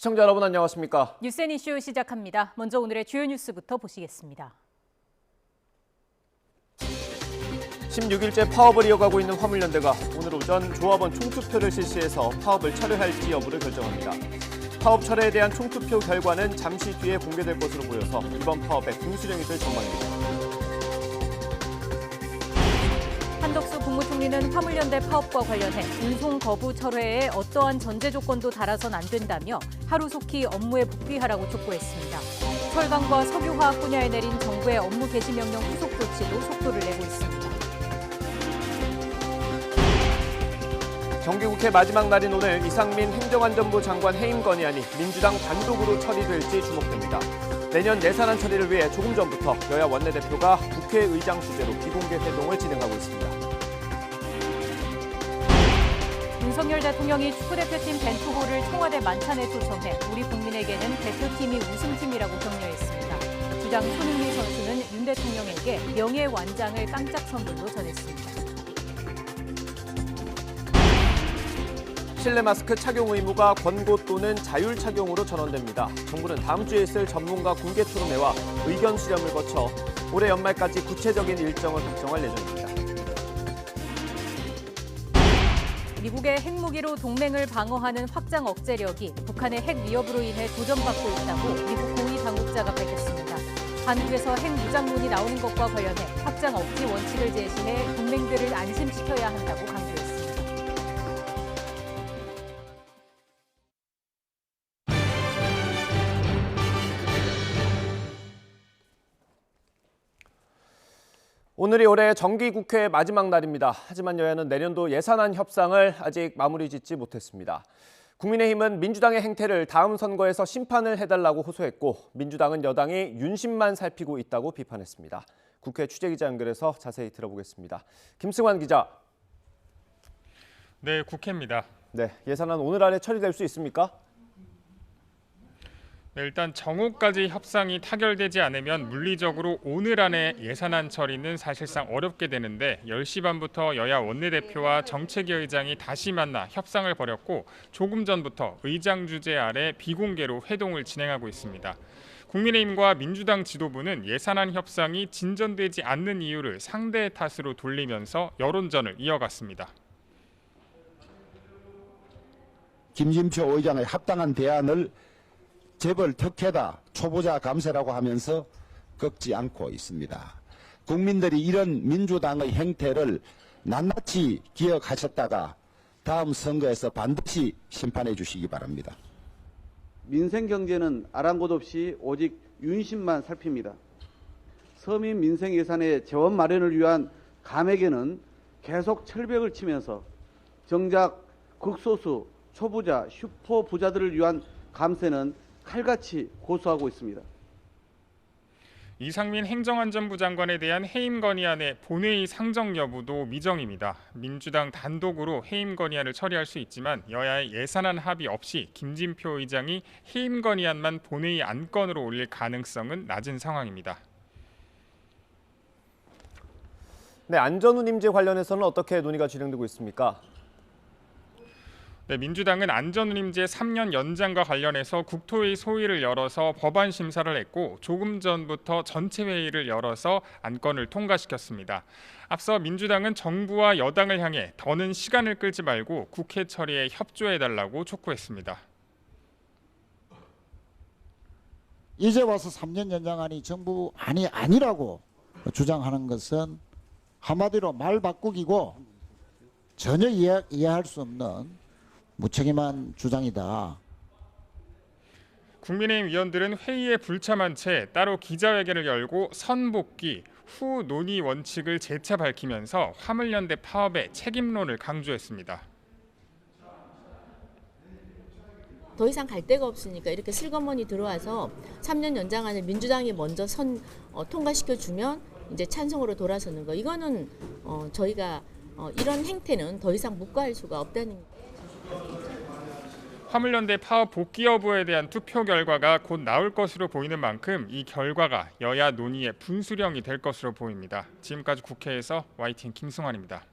시청자 여러분 안녕하십니까? 뉴스앤 이슈 시작합니다. 먼저 오늘의 주요 뉴스부터 보시겠습니다. 16일째 파업을 이어가고 있는 화물연대가 오늘 오전 조합원 총투표를 실시해서 파업을 철회할지 여부를 결정합니다. 파업 철회에 대한 총투표 결과는 잠시 뒤에 공개될 것으로 보여서 이번 파업에 분수령이 될 전망입니다. 한덕수 국무총리는 화물연대 파업과 관련해 운송 거부 철회에 어떠한 전제 조건도 달아선 안 된다며 하루속히 업무에 복귀하라고 촉구했습니다. 철강과 석유화학 분야에 내린 정부의 업무 개시 명령 후속 조치도 속도를 내고 있습니다. 정기국회 마지막 날인 오늘 이상민 행정안전부 장관 해임 건의안이 민주당 단독으로 처리될지 주목됩니다. 내년 예산안 처리를 위해 조금 전부터 여야 원내대표가 국회의장 주재로 비공개 회동을 진행하고 있습니다. 윤석열 대통령이 축구대표팀 벤투홀을 청와대 만찬에 초청해 우리 국민에게는 대표팀이 우승팀이라고 격려했습니다. 주장 손흥민 선수는 윤 대통령에게 명예완장을 깜짝 선물로 전했습니다. 실내 마스크 착용 의무가 권고 또는 자율 착용으로 전환됩니다. 정부는 다음 주에 있을 전문가 공개 토론회와 의견 수렴을 거쳐 올해 연말까지 구체적인 일정을 확정할 예정입니다. 미국의 핵무기로 동맹을 방어하는 확장 억제력이 북한의 핵 위협으로 인해 도전받고 있다고 미국 고위 당국자가 밝혔습니다. 한국에서 핵 무장론이 나오는 것과 관련해 확장 억제 원칙을 제시해 동맹들을 안심시켜야 한다고 강조했습니다. 오늘이 올해 정기국회 마지막 날입니다. 하지만 여야는 내년도 예산안 협상을 아직 마무리 짓지 못했습니다. 국민의힘은 민주당의 행태를 다음 선거에서 심판을 해달라고 호소했고 민주당은 여당이 윤심만 살피고 있다고 비판했습니다. 국회 취재기자 연결해서 자세히 들어보겠습니다. 김승환 기자. 네, 국회입니다. 네, 예산안 오늘 안에 처리될 수 있습니까? 네, 일단 정오까지 협상이 타결되지 않으면 물리적으로 오늘 안에 예산안 처리는 사실상 어렵게 되는데 10시 반부터 여야 원내대표와 정책위 의장이 다시 만나 협상을 벌였고 조금 전부터 의장 주재 아래 비공개로 회동을 진행하고 있습니다. 국민의힘과 민주당 지도부는 예산안 협상이 진전되지 않는 이유를 상대의 탓으로 돌리면서 여론전을 이어갔습니다. 김진표 의장의 합당한 대안을 재벌 특혜다, 초보자 감세라고 하면서 꺾지 않고 있습니다. 국민들이 이런 민주당의 행태를 낱낱이 기억하셨다가 다음 선거에서 반드시 심판해 주시기 바랍니다. 민생 경제는 아랑곳 없이 오직 윤심만 살핍니다. 서민 민생 예산의 재원 마련을 위한 감액에는 계속 철벽을 치면서 정작 극소수 초부자, 슈퍼 부자들을 위한 감세는 칼같이 고수하고 있습니다. 이상민 행정안전부 장관에 대한 해임 건의안의 본회의 상정 여부도 미정입니다. 민주당 단독으로 해임 건의안을 처리할 수 있지만 여야의 예산안 합의 없이 김진표 의장이 해임 건의안만 본회의 안건으로 올릴 가능성은 낮은 상황입니다. 네, 안전운임제 관련해서는 어떻게 논의가 진행되고 있습니까? 네, 민주당은 안전운임제 3년 연장과 관련해서 국토회의 소위를 열어서 법안 심사를 했고 조금 전부터 전체 회의를 열어서 안건을 통과시켰습니다. 앞서 민주당은 정부와 여당을 향해 더는 시간을 끌지 말고 국회 처리에 협조해달라고 촉구했습니다. 이제 와서 3년 연장안이 정부 안이 아니라고 주장하는 것은 한마디로 말 바꾸기고 전혀 이해할 수 없는 무책임한 주장이다. 국민의힘 위원들은 회의에 불참한 채 따로 기자회견을 열고 선복귀 후 논의 원칙을 재차 밝히면서 화물연대 파업의 책임론을 강조했습니다. 더 이상 갈 데가 없으니까 이렇게 슬그머니 들어와서 3년 연장안을 민주당이 먼저 통과시켜주면 이제 찬성으로 돌아서는 거. 이거는 저희가 이런 행태는 더 이상 묵과할 수가 없다는 거예요. 화물연대 파업 복귀 여부에 대한 투표 결과가 곧 나올 것으로 보이는 만큼 이 결과가 여야 논의의 분수령이 될 것으로 보입니다. 지금까지 국회에서 YTN 김승환입니다.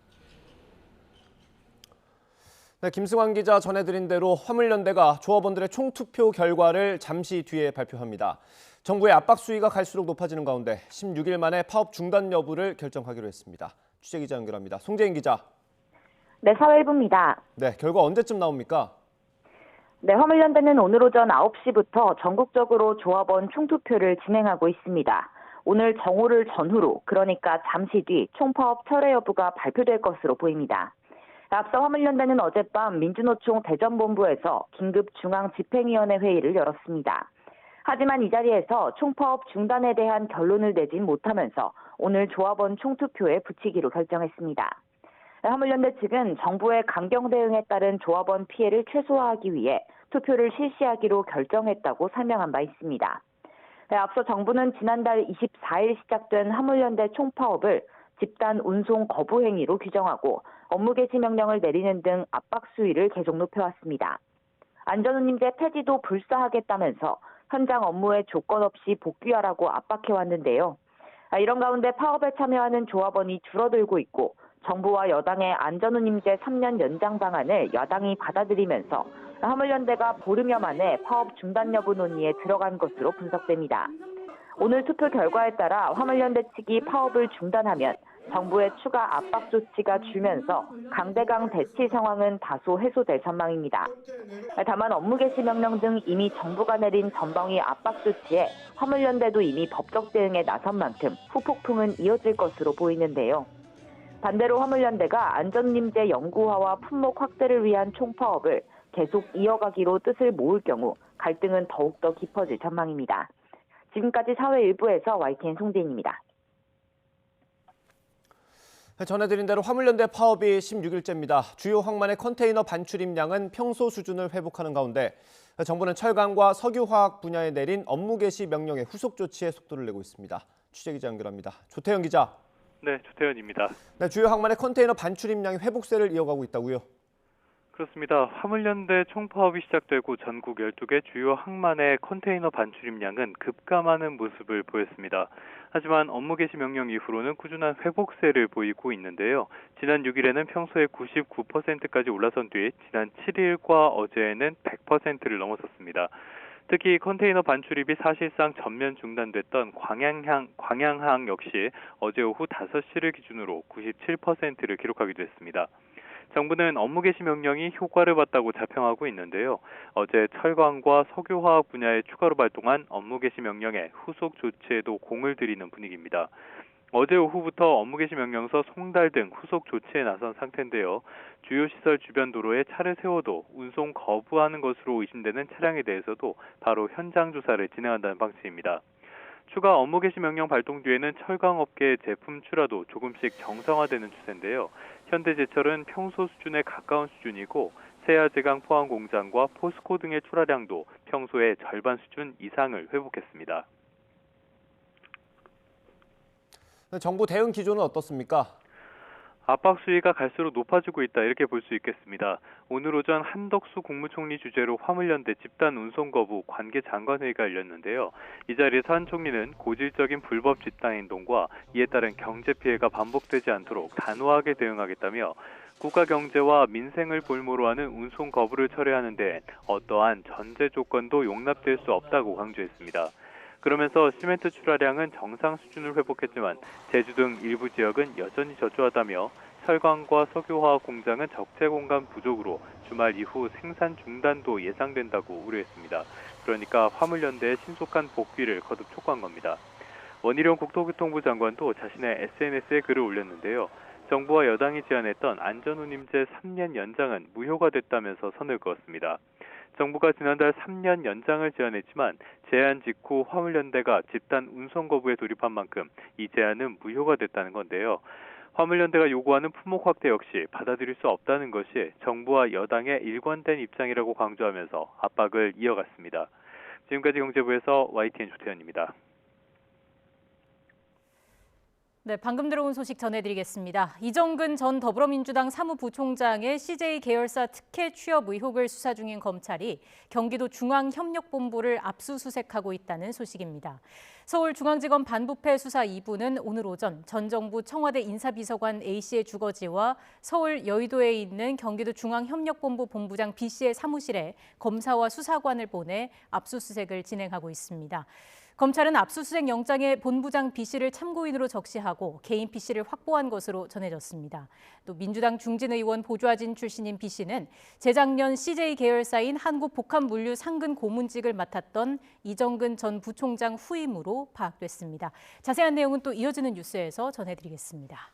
네, 김승환 기자 전해드린 대로 화물연대가 조합원들의 총투표 결과를 잠시 뒤에 발표합니다. 정부의 압박 수위가 갈수록 높아지는 가운데 16일 만에 파업 중단 여부를 결정하기로 했습니다. 취재기자 연결합니다. 송재인 기자. 네, 사회일부입니다. 네, 결과 언제쯤 나옵니까? 네, 화물연대는 오늘 오전 9시부터 전국적으로 조합원 총투표를 진행하고 있습니다. 오늘 정오를 전후로, 그러니까 잠시 뒤 총파업 철회 여부가 발표될 것으로 보입니다. 앞서 화물연대는 어젯밤 민주노총 대전본부에서 긴급 중앙집행위원회 회의를 열었습니다. 하지만 이 자리에서 총파업 중단에 대한 결론을 내진 못하면서 오늘 조합원 총투표에 붙이기로 결정했습니다. 화물연대 측은 정부의 강경 대응에 따른 조합원 피해를 최소화하기 위해 투표를 실시하기로 결정했다고 설명한 바 있습니다. 앞서 정부는 지난달 24일 시작된 화물연대 총파업을 집단 운송 거부 행위로 규정하고 업무 개시 명령을 내리는 등 압박 수위를 계속 높여왔습니다. 안전운임제 폐지도 불사하겠다면서 현장 업무에 조건 없이 복귀하라고 압박해왔는데요. 이런 가운데 파업에 참여하는 조합원이 줄어들고 있고 정부와 여당의 안전운임제 3년 연장 방안을 야당이 받아들이면서 화물연대가 보름여 만에 파업 중단 여부 논의에 들어간 것으로 분석됩니다. 오늘 투표 결과에 따라 화물연대 측이 파업을 중단하면 정부의 추가 압박 조치가 줄면서 강대강 대치 상황은 다소 해소될 전망입니다. 다만 업무 개시 명령 등 이미 정부가 내린 전방위 압박 조치에 화물연대도 이미 법적 대응에 나선 만큼 후폭풍은 이어질 것으로 보이는데요. 반대로 화물연대가 안전운임제 영구화와 품목 확대를 위한 총파업을 계속 이어가기로 뜻을 모을 경우 갈등은 더욱더 깊어질 전망입니다. 지금까지 사회일부에서 YTN 송재인입니다. 전해드린 대로 화물연대 파업이 16일째입니다. 주요 항만의 컨테이너 반출입량은 평소 수준을 회복하는 가운데 정부는 철강과 석유화학 분야에 내린 업무 개시 명령의 후속 조치에 속도를 내고 있습니다. 취재기자 연결합니다. 조태현 기자. 네, 조태현입니다. 네, 주요 항만의 컨테이너 반출입량이 회복세를 이어가고 있다고요? 그렇습니다. 화물연대 총파업이 시작되고 전국 12개 주요 항만의 컨테이너 반출입량은 급감하는 모습을 보였습니다. 하지만 업무 개시 명령 이후로는 꾸준한 회복세를 보이고 있는데요. 지난 6일에는 평소의 99%까지 올라선 뒤 지난 7일과 어제에는 100%를 넘어섰습니다. 특히 컨테이너 반출입이 사실상 전면 중단됐던 광양항 역시 어제 오후 5시를 기준으로 97%를 기록하기도 했습니다. 정부는 업무 개시 명령이 효과를 봤다고 자평하고 있는데요. 어제 철강과 석유화학 분야에 추가로 발동한 업무 개시 명령의 후속 조치에도 공을 들이는 분위기입니다. 어제 오후부터 업무 개시 명령서 송달 등 후속 조치에 나선 상태인데요. 주요 시설 주변 도로에 차를 세워도 운송 거부하는 것으로 의심되는 차량에 대해서도 바로 현장 조사를 진행한다는 방침입니다. 추가 업무 개시 명령 발동 뒤에는 철강업계의 제품 출하도 조금씩 정상화되는 추세인데요. 현대제철은 평소 수준에 가까운 수준이고 세아제강 포항공장과 포스코 등의 출하량도 평소의 절반 수준 이상을 회복했습니다. 정부 대응 기조는 어떻습니까? 압박 수위가 갈수록 높아지고 있다 이렇게 볼 수 있겠습니다. 오늘 오전 한덕수 국무총리 주재로 화물연대 집단 운송 거부 관계 장관회의가 열렸는데요. 이 자리에서 한 총리는 고질적인 불법 집단 행동과 이에 따른 경제 피해가 반복되지 않도록 단호하게 대응하겠다며 국가 경제와 민생을 볼모로 하는 운송 거부를 철회하는 데 어떠한 전제 조건도 용납될 수 없다고 강조했습니다. 그러면서 시멘트 출하량은 정상 수준을 회복했지만 제주 등 일부 지역은 여전히 저조하다며 철강과 석유화학 공장은 적재 공간 부족으로 주말 이후 생산 중단도 예상된다고 우려했습니다. 그러니까 화물연대의 신속한 복귀를 거듭 촉구한 겁니다. 원희룡 국토교통부 장관도 자신의 SNS에 글을 올렸는데요. 정부와 여당이 제안했던 안전운임제 3년 연장은 무효가 됐다면서 선을 그었습니다. 정부가 지난달 3년 연장을 제안했지만 제안 직후 화물연대가 집단 운송 거부에 돌입한 만큼 이 제안은 무효가 됐다는 건데요. 화물연대가 요구하는 품목 확대 역시 받아들일 수 없다는 것이 정부와 여당의 일관된 입장이라고 강조하면서 압박을 이어갔습니다. 지금까지 경제부에서 YTN 조태현입니다. 네, 방금 들어온 소식 전해드리겠습니다. 이정근 전 더불어민주당 사무부총장의 CJ 계열사 특혜 취업 의혹을 수사 중인 검찰이 경기도 중앙협력본부를 압수수색하고 있다는 소식입니다. 서울중앙지검 반부패 수사 2부는 오늘 오전 전 정부 청와대 인사비서관 A씨의 주거지와 서울 여의도에 있는 경기도 중앙협력본부 본부장 B씨의 사무실에 검사와 수사관을 보내 압수수색을 진행하고 있습니다. 검찰은 압수수색 영장에 본부장 B씨를 참고인으로 적시하고 개인 PC를 확보한 것으로 전해졌습니다. 또 민주당 중진 의원 보좌진 출신인 B씨는 재작년 CJ 계열사인 한국복합물류 상근 고문직을 맡았던 이정근 전 부총장 후임으로 파악됐습니다. 자세한 내용은 또 이어지는 뉴스에서 전해드리겠습니다.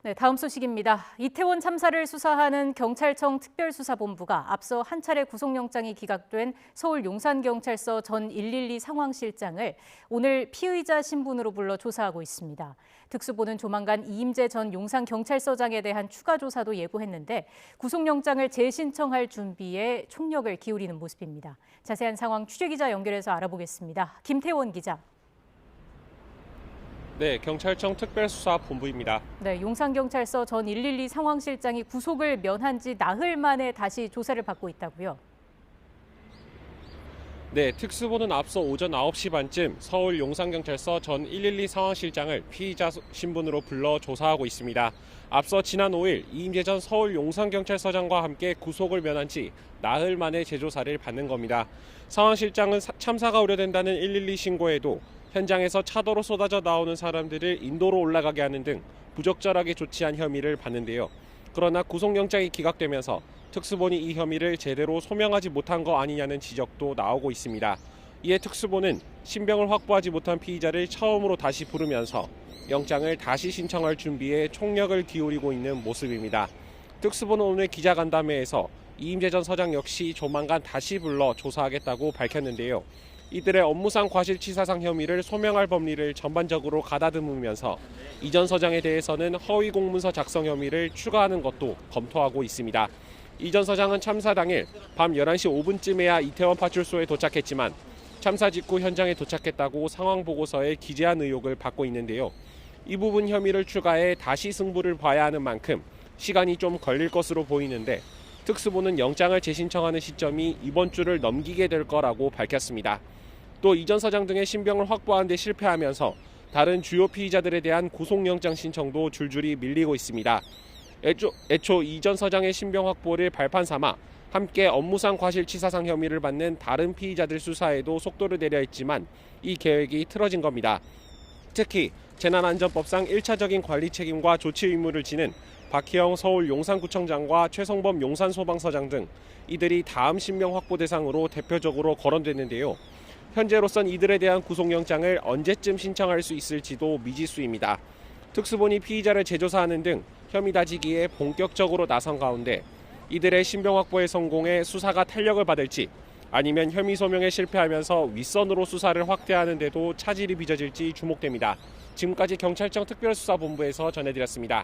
네, 다음 소식입니다. 이태원 참사를 수사하는 경찰청 특별수사본부가 앞서 한 차례 구속영장이 기각된 서울 용산경찰서 전 112 상황실장을 오늘 피의자 신분으로 불러 조사하고 있습니다. 특수본은 조만간 이임재 전 용산경찰서장에 대한 추가 조사도 예고했는데 구속영장을 재신청할 준비에 총력을 기울이는 모습입니다. 자세한 상황 취재기자 연결해서 알아보겠습니다. 김태원 기자. 네, 경찰청 특별수사본부입니다. 네, 용산경찰서 전 112 상황실장이 구속을 면한 지 나흘 만에 다시 조사를 받고 있다고요? 네, 특수본은 앞서 오전 9시 반쯤 서울 용산경찰서 전 112 상황실장을 피의자 신분으로 불러 조사하고 있습니다. 앞서 지난 5일 이임재 전 서울 용산경찰서장과 함께 구속을 면한 지 나흘 만에 재조사를 받는 겁니다. 상황실장은 참사가 우려된다는 112 신고에도 현장에서 차도로 쏟아져 나오는 사람들을 인도로 올라가게 하는 등 부적절하게 조치한 혐의를 받는데요. 그러나 구속영장이 기각되면서 특수본이 이 혐의를 제대로 소명하지 못한 거 아니냐는 지적도 나오고 있습니다. 이에 특수본은 신병을 확보하지 못한 피의자를 처음으로 다시 부르면서 영장을 다시 신청할 준비에 총력을 기울이고 있는 모습입니다. 특수본은 오늘 기자간담회에서 이임재 전 서장 역시 조만간 다시 불러 조사하겠다고 밝혔는데요. 이들의 업무상 과실치사상 혐의를 소명할 법리를 전반적으로 가다듬으면서 이 전 서장에 대해서는 허위 공문서 작성 혐의를 추가하는 것도 검토하고 있습니다. 이 전 서장은 참사 당일 밤 11시 5분쯤에야 이태원 파출소에 도착했지만 참사 직후 현장에 도착했다고 상황 보고서에 기재한 의혹을 받고 있는데요. 이 부분 혐의를 추가해 다시 승부를 봐야 하는 만큼 시간이 좀 걸릴 것으로 보이는데 특수본은 영장을 재신청하는 시점이 이번 주를 넘기게 될 거라고 밝혔습니다. 또 이 전 서장 등의 신병을 확보하는 데 실패하면서 다른 주요 피의자들에 대한 구속영장 신청도 줄줄이 밀리고 있습니다. 애초 이 전 서장의 신병 확보를 발판 삼아 함께 업무상 과실치사상 혐의를 받는 다른 피의자들 수사에도 속도를 내려 했지만 이 계획이 틀어진 겁니다. 특히 재난안전법상 1차적인 관리 책임과 조치 의무를 지는 박희영 서울 용산구청장과 최성범 용산소방서장 등 이들이 다음 신병 확보 대상으로 대표적으로 거론됐는데요. 현재로선 이들에 대한 구속영장을 언제쯤 신청할 수 있을지도 미지수입니다. 특수본이 피의자를 재조사하는 등 혐의 다지기에 본격적으로 나선 가운데 이들의 신병 확보에 성공해 수사가 탄력을 받을지 아니면 혐의 소명에 실패하면서 윗선으로 수사를 확대하는 데도 차질이 빚어질지 주목됩니다. 지금까지 경찰청 특별수사본부에서 전해드렸습니다.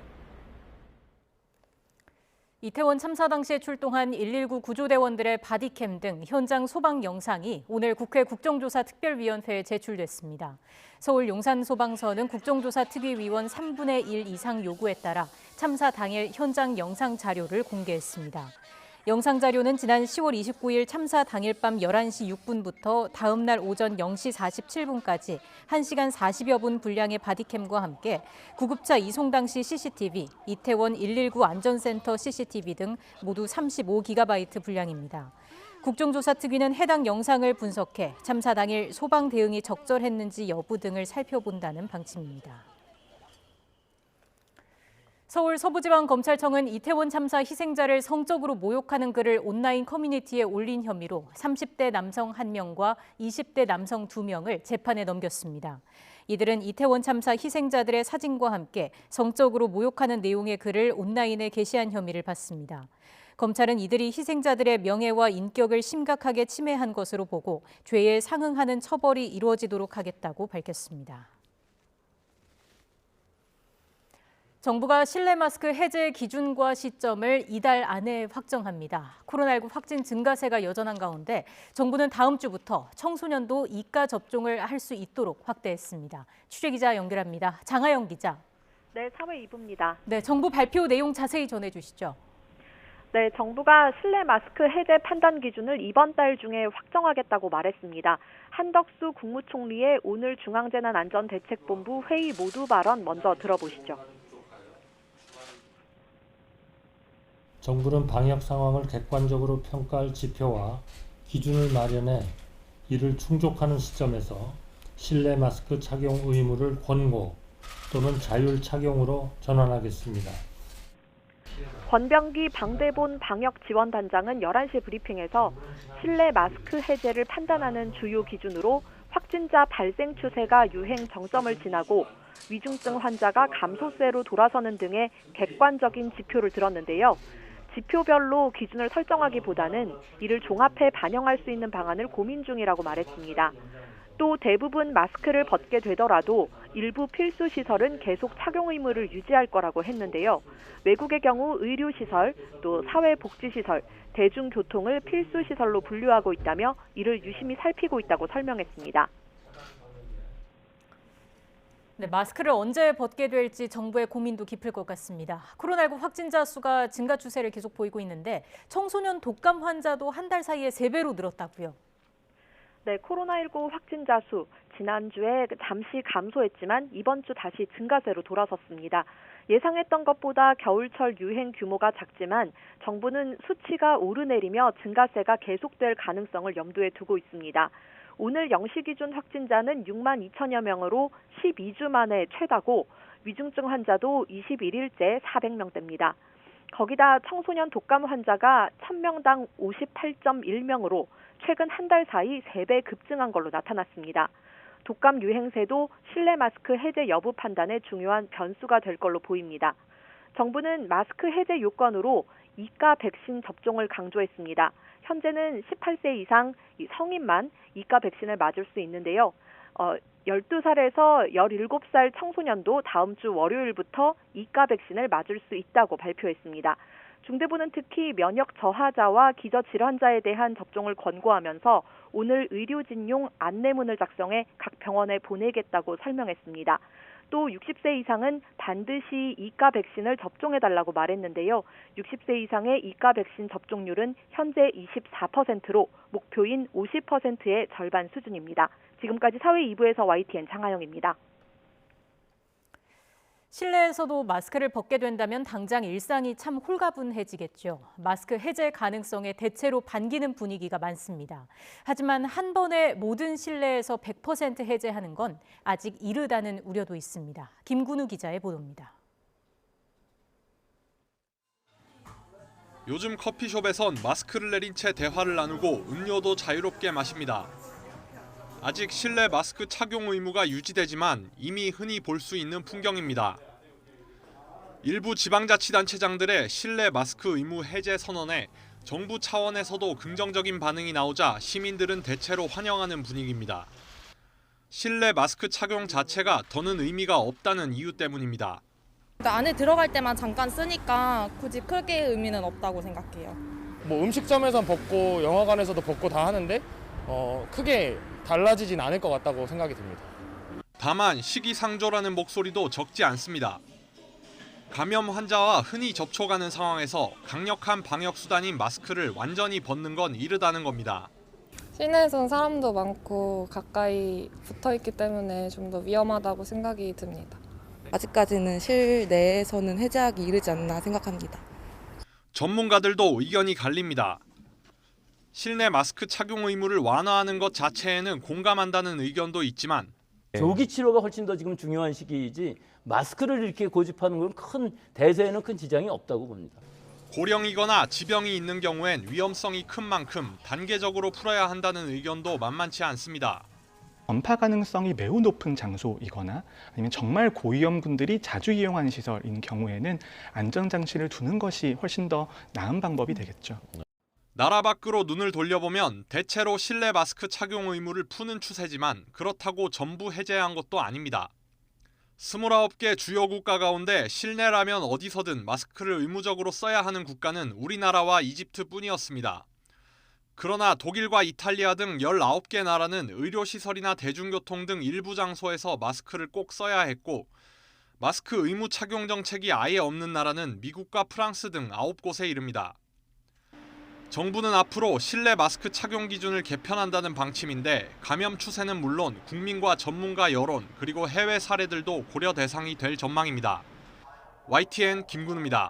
이태원 참사 당시에 출동한 119 구조대원들의 바디캠 등 현장 소방 영상이 오늘 국회 국정조사 특별위원회에 제출됐습니다. 서울 용산소방서는 국정조사 특위위원 3분의 1 이상 요구에 따라 참사 당일 현장 영상 자료를 공개했습니다. 영상 자료는 지난 10월 29일 참사 당일 밤 11시 6분부터 다음 날 오전 0시 47분까지 1시간 40여 분 분량의 바디캠과 함께 구급차 이송 당시 CCTV, 이태원 119 안전센터 CCTV 등 모두 35GB 분량입니다. 국정조사 특위는 해당 영상을 분석해 참사 당일 소방 대응이 적절했는지 여부 등을 살펴본다는 방침입니다. 서울 서부지방검찰청은 이태원 참사 희생자를 성적으로 모욕하는 글을 온라인 커뮤니티에 올린 혐의로 30대 남성 1명과 20대 남성 2명을 재판에 넘겼습니다. 이들은 이태원 참사 희생자들의 사진과 함께 성적으로 모욕하는 내용의 글을 온라인에 게시한 혐의를 받습니다. 검찰은 이들이 희생자들의 명예와 인격을 심각하게 침해한 것으로 보고 죄에 상응하는 처벌이 이루어지도록 하겠다고 밝혔습니다. 정부가 실내 마스크 해제 기준과 시점을 이달 안에 확정합니다. 코로나19 확진 증가세가 여전한 가운데 정부는 다음 주부터 청소년도 2가 접종을 할 수 있도록 확대했습니다. 취재기자 연결합니다. 장하영 기자. 네, 사회 2부입니다. 네, 정부 발표 내용 자세히 전해주시죠. 네, 정부가 실내 마스크 해제 판단 기준을 이번 달 중에 확정하겠다고 말했습니다. 한덕수 국무총리의 오늘 중앙재난안전대책본부 회의 모두 발언 먼저 들어보시죠. 정부는 방역 상황을 객관적으로 평가할 지표와 기준을 마련해 이를 충족하는 시점에서 실내 마스크 착용 의무를 권고 또는 자율 착용으로 전환하겠습니다. 권병기 방대본 방역지원단장은 11시 브리핑에서 실내 마스크 해제를 판단하는 주요 기준으로 확진자 발생 추세가 유행 정점을 지나고 위중증 환자가 감소세로 돌아서는 등의 객관적인 지표를 들었는데요. 지표별로 기준을 설정하기보다는 이를 종합해 반영할 수 있는 방안을 고민 중이라고 말했습니다. 또 대부분 마스크를 벗게 되더라도 일부 필수 시설은 계속 착용 의무를 유지할 거라고 했는데요. 외국의 경우 의료시설, 또 사회복지시설, 대중교통을 필수 시설로 분류하고 있다며 이를 유심히 살피고 있다고 설명했습니다. 네, 마스크를 언제 벗게 될지 정부의 고민도 깊을 것 같습니다. 코로나19 확진자 수가 증가 추세를 계속 보이고 있는데 청소년 독감 환자도 한 달 사이에 3배로 늘었다고요. 네, 코로나19 확진자 수 지난주에 잠시 감소했지만 이번 주 다시 증가세로 돌아섰습니다. 예상했던 것보다 겨울철 유행 규모가 작지만 정부는 수치가 오르내리며 증가세가 계속될 가능성을 염두에 두고 있습니다. 오늘 0시 기준 확진자는 6만 2천여 명으로 12주 만에 최다고 위중증 환자도 21일째 400명대입니다. 거기다 청소년 독감 환자가 1000명당 58.1명으로 최근 한 달 사이 3배 급증한 걸로 나타났습니다. 독감 유행세도 실내 마스크 해제 여부 판단에 중요한 변수가 될 걸로 보입니다. 정부는 마스크 해제 요건으로 2가 백신 접종을 강조했습니다. 현재는 18세 이상 성인만 2가 백신을 맞을 수 있는데요. 12살에서 17살 청소년도 다음 주 월요일부터 2가 백신을 맞을 수 있다고 발표했습니다. 중대부는 특히 면역 저하자와 기저질환자에 대한 접종을 권고하면서 오늘 의료진용 안내문을 작성해 각 병원에 보내겠다고 설명했습니다. 또 60세 이상은 반드시 2가 백신을 접종해달라고 말했는데요. 60세 이상의 2가 백신 접종률은 현재 24%로 목표인 50%의 절반 수준입니다. 지금까지 사회 2부에서 YTN 장하영입니다. 실내에서도 마스크를 벗게 된다면 당장 일상이 참 홀가분해지겠죠. 마스크 해제 가능성에 대체로 반기는 분위기가 많습니다. 하지만 한 번에 모든 실내에서 100% 해제하는 건 아직 이르다는 우려도 있습니다. 김군우 기자의 보도입니다. 요즘 커피숍에선 마스크를 내린 채 대화를 나누고 음료도 자유롭게 마십니다. 아직 실내 마스크 착용 의무가 유지되지만 이미 흔히 볼 수 있는 풍경입니다. 일부 지방자치단체장들의 실내 마스크 의무 해제 선언에 정부 차원에서도 긍정적인 반응이 나오자 시민들은 대체로 환영하는 분위기입니다. 실내 마스크 착용 자체가 더는 의미가 없다는 이유 때문입니다. 안에 들어갈 때만 잠깐 쓰니까 굳이 크게 의미는 없다고 생각해요. 뭐 음식점에선 벗고 영화관에서도 벗고 다 하는데 크게 달라지진 않을 것 같다고 생각이 듭니다. 다만 시기상조라는 목소리도 적지 않습니다. 감염 환자와 흔히 접촉하는 상황에서 강력한 방역 수단인 마스크를 완전히 벗는 건 이르다는 겁니다. 실내에선 사람도 많고 가까이 붙어있기 때문에 좀 더 위험하다고 생각이 듭니다. 아직까지는 실내에서는 해제하기 이르지 않나 생각합니다. 전문가들도 의견이 갈립니다. 실내 마스크 착용 의무를 완화하는 것 자체에는 공감한다는 의견도 있지만 조기 치료가 훨씬 더 지금 중요한 시기이지 마스크를 이렇게 고집하는 건 큰 대세에는 큰 지장이 없다고 봅니다. 고령이거나 지병이 있는 경우엔 위험성이 큰 만큼 단계적으로 풀어야 한다는 의견도 만만치 않습니다. 전파 가능성이 매우 높은 장소이거나 아니면 정말 고위험군들이 자주 이용하는 시설인 경우에는 안전장치를 두는 것이 훨씬 더 나은 방법이 되겠죠. 나라 밖으로 눈을 돌려보면 대체로 실내 마스크 착용 의무를 푸는 추세지만 그렇다고 전부 해제한 것도 아닙니다. 29개 주요 국가 가운데 실내라면 어디서든 마스크를 의무적으로 써야 하는 국가는 우리나라와 이집트뿐이었습니다. 그러나 독일과 이탈리아 등 19개 나라는 의료시설이나 대중교통 등 일부 장소에서 마스크를 꼭 써야 했고, 마스크 의무 착용 정책이 아예 없는 나라는 미국과 프랑스 등 9곳에 이릅니다. 정부는 앞으로 실내 마스크 착용 기준을 개편한다는 방침인데, 감염 추세는 물론 국민과 전문가 여론 그리고 해외 사례들도 고려 대상이 될 전망입니다. YTN 김근우입니다.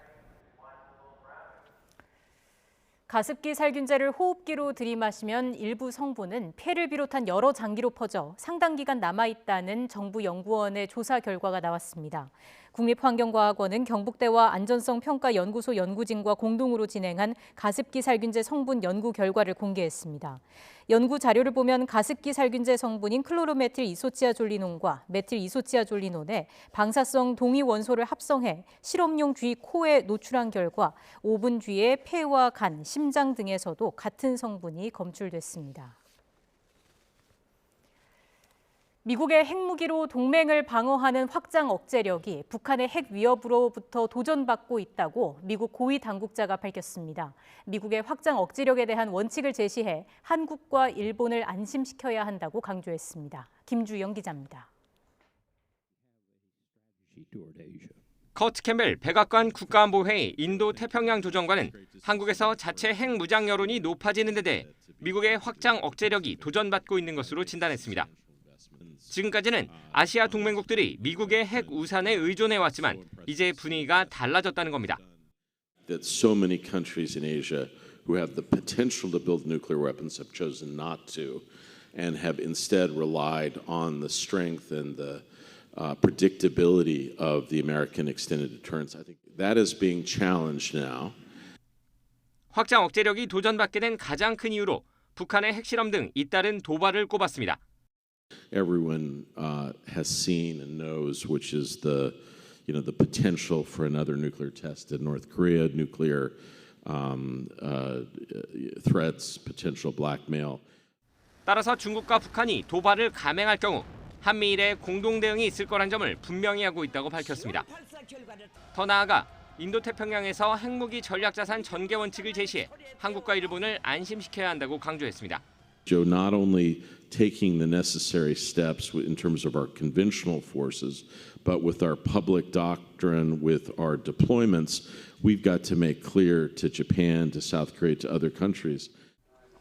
가습기 살균제를 호흡기로 들이마시면 일부 성분은 폐를 비롯한 여러 장기로 퍼져 상당 기간 남아있다는 정부 연구원의 조사 결과가 나왔습니다. 국립환경과학원은 경북대와 안전성평가연구소 연구진과 공동으로 진행한 가습기 살균제 성분 연구 결과를 공개했습니다. 연구 자료를 보면 가습기 살균제 성분인 클로로메틸 이소치아졸리논과 메틸 이소치아졸리논에 방사성 동위 원소를 합성해 실험용 쥐 코에 노출한 결과 5분 뒤에 폐와 간, 심장 등에서도 같은 성분이 검출됐습니다. 미국의 핵무기로 동맹을 방어하는 확장 억제력이 북한의 핵 위협으로부터 도전받고 있다고 미국 고위 당국자가 밝혔습니다. 미국의 확장 억제력에 대한 원칙을 제시해 한국과 일본을 안심시켜야 한다고 강조했습니다. 김주영 기자입니다. 커트 캠벨 백악관 국가안보회의 인도태평양 조정관은 한국에서 자체 핵 무장 여론이 높아지는 데 대해 미국의 확장 억제력이 도전받고 있는 것으로 진단했습니다. 지금까지는 아시아 동맹국들이 미국의 핵 우산에 의존해왔지만 이제 분위기가 달라졌다는 겁니다. That so many countries in Asia who have the potential to build nuclear weapons have chosen not to and have instead relied on the strength and the predictability of the American extended deterrence. I think that is being challenged now. 확장 억제력이 도전받게 된 가장 큰 이유로 북한의 핵실험 등 잇따른 도발을 꼽았습니다. Everyone has seen and knows, which is the potential for another nuclear test in North Korea, nuclear threats, potential blackmail. 따라서 중국과 북한이 도발을 감행할 경우 한미일의 공동 대응이 있을 거란 점을 분명히 하고 있다고 밝혔습니다. 더 나아가 인도태평양에서 핵무기 전략자산 전개 원칙을 제시해 한국과 일본을 안심시켜야 한다고 강조했습니다. Not only taking the necessary steps in terms of our conventional forces, but with our public doctrine, with our deployments, we've got to make clear to Japan, to South Korea, to other countries.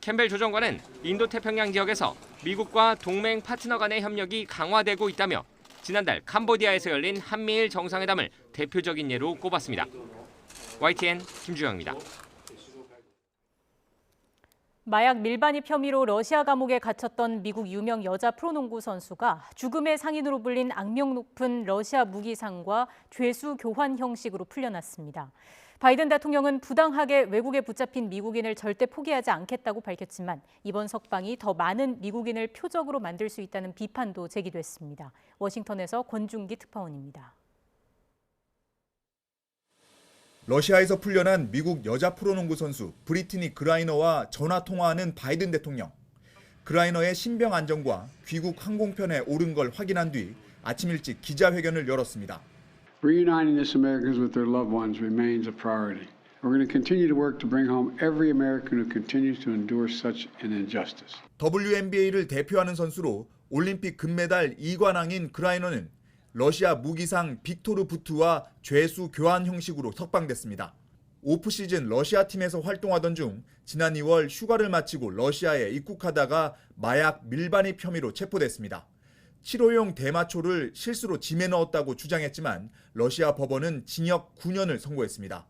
캠벨 조정관은 인도태평양 지역에서 미국과 동맹 파트너 간의 협력이 강화되고 있다며 지난달 캄보디아에서 열린 한미일 정상회담을 대표적인 예로 꼽았습니다. YTN 김주영입니다. 마약 밀반입 혐의로 러시아 감옥에 갇혔던 미국 유명 여자 프로농구 선수가 죽음의 상인으로 불린 악명 높은 러시아 무기상과 죄수 교환 형식으로 풀려났습니다. 바이든 대통령은 부당하게 외국에 붙잡힌 미국인을 절대 포기하지 않겠다고 밝혔지만 이번 석방이 더 많은 미국인을 표적으로 만들 수 있다는 비판도 제기됐습니다. 워싱턴에서 권중기 특파원입니다. 러시아에서 풀려난 미국 여자 프로농구 선수 브리트니 그라이너와 전화 통화하는 바이든 대통령. 그라이너의 신병 안전과 귀국 항공편에 오른 걸 확인한 뒤 아침 일찍 기자회견을 열었습니다. Reuniting these Americans with their loved ones remains a priority. We're going to continue to work to bring home every American who continues to endure such an injustice. WNBA를 대표하는 선수로 올림픽 금메달 2관왕인 그라이너는 러시아 무기상 빅토르 부트와 죄수 교환 형식으로 석방됐습니다. 오프시즌 러시아 팀에서 활동하던 중 지난 2월 휴가를 마치고 러시아에 입국하다가 마약 밀반입 혐의로 체포됐습니다. 치료용 대마초를 실수로 짐에 넣었다고 주장했지만 러시아 법원은 징역 9년을 선고했습니다.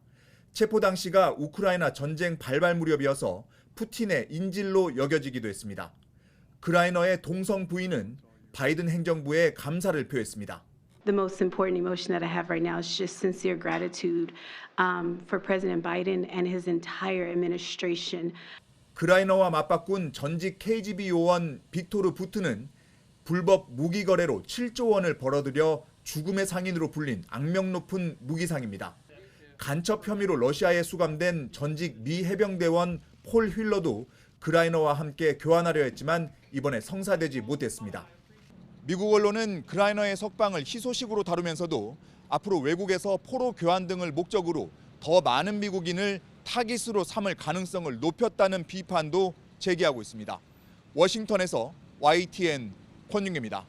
체포 당시가 우크라이나 전쟁 발발 무렵이어서 푸틴의 인질로 여겨지기도 했습니다. 그라이너의 동성 부인은 바이든 행정부에 감사를 표했습니다. The most important emotion that I have right now is just sincere gratitude for President Biden and his entire administration. 그라이너와 맞바꾼 전직 KGB 요원 빅토르 부트는 불법 무기 거래로 7조 원을 벌어들여 죽음의 상인으로 불린 악명 높은 무기상입니다. 간첩 혐의로 러시아에 수감된 전직 미 해병대원 폴 휠러도 그라이너와 함께 교환하려 했지만 이번에 성사되지 못했습니다. 미국 언론은 그라이너의 석방을 희소식으로 다루면서도 앞으로 외국에서 포로 교환 등을 목적으로 더 많은 미국인을 타깃으로 삼을 가능성을 높였다는 비판도 제기하고 있습니다. 워싱턴에서 YTN 권윤규입니다.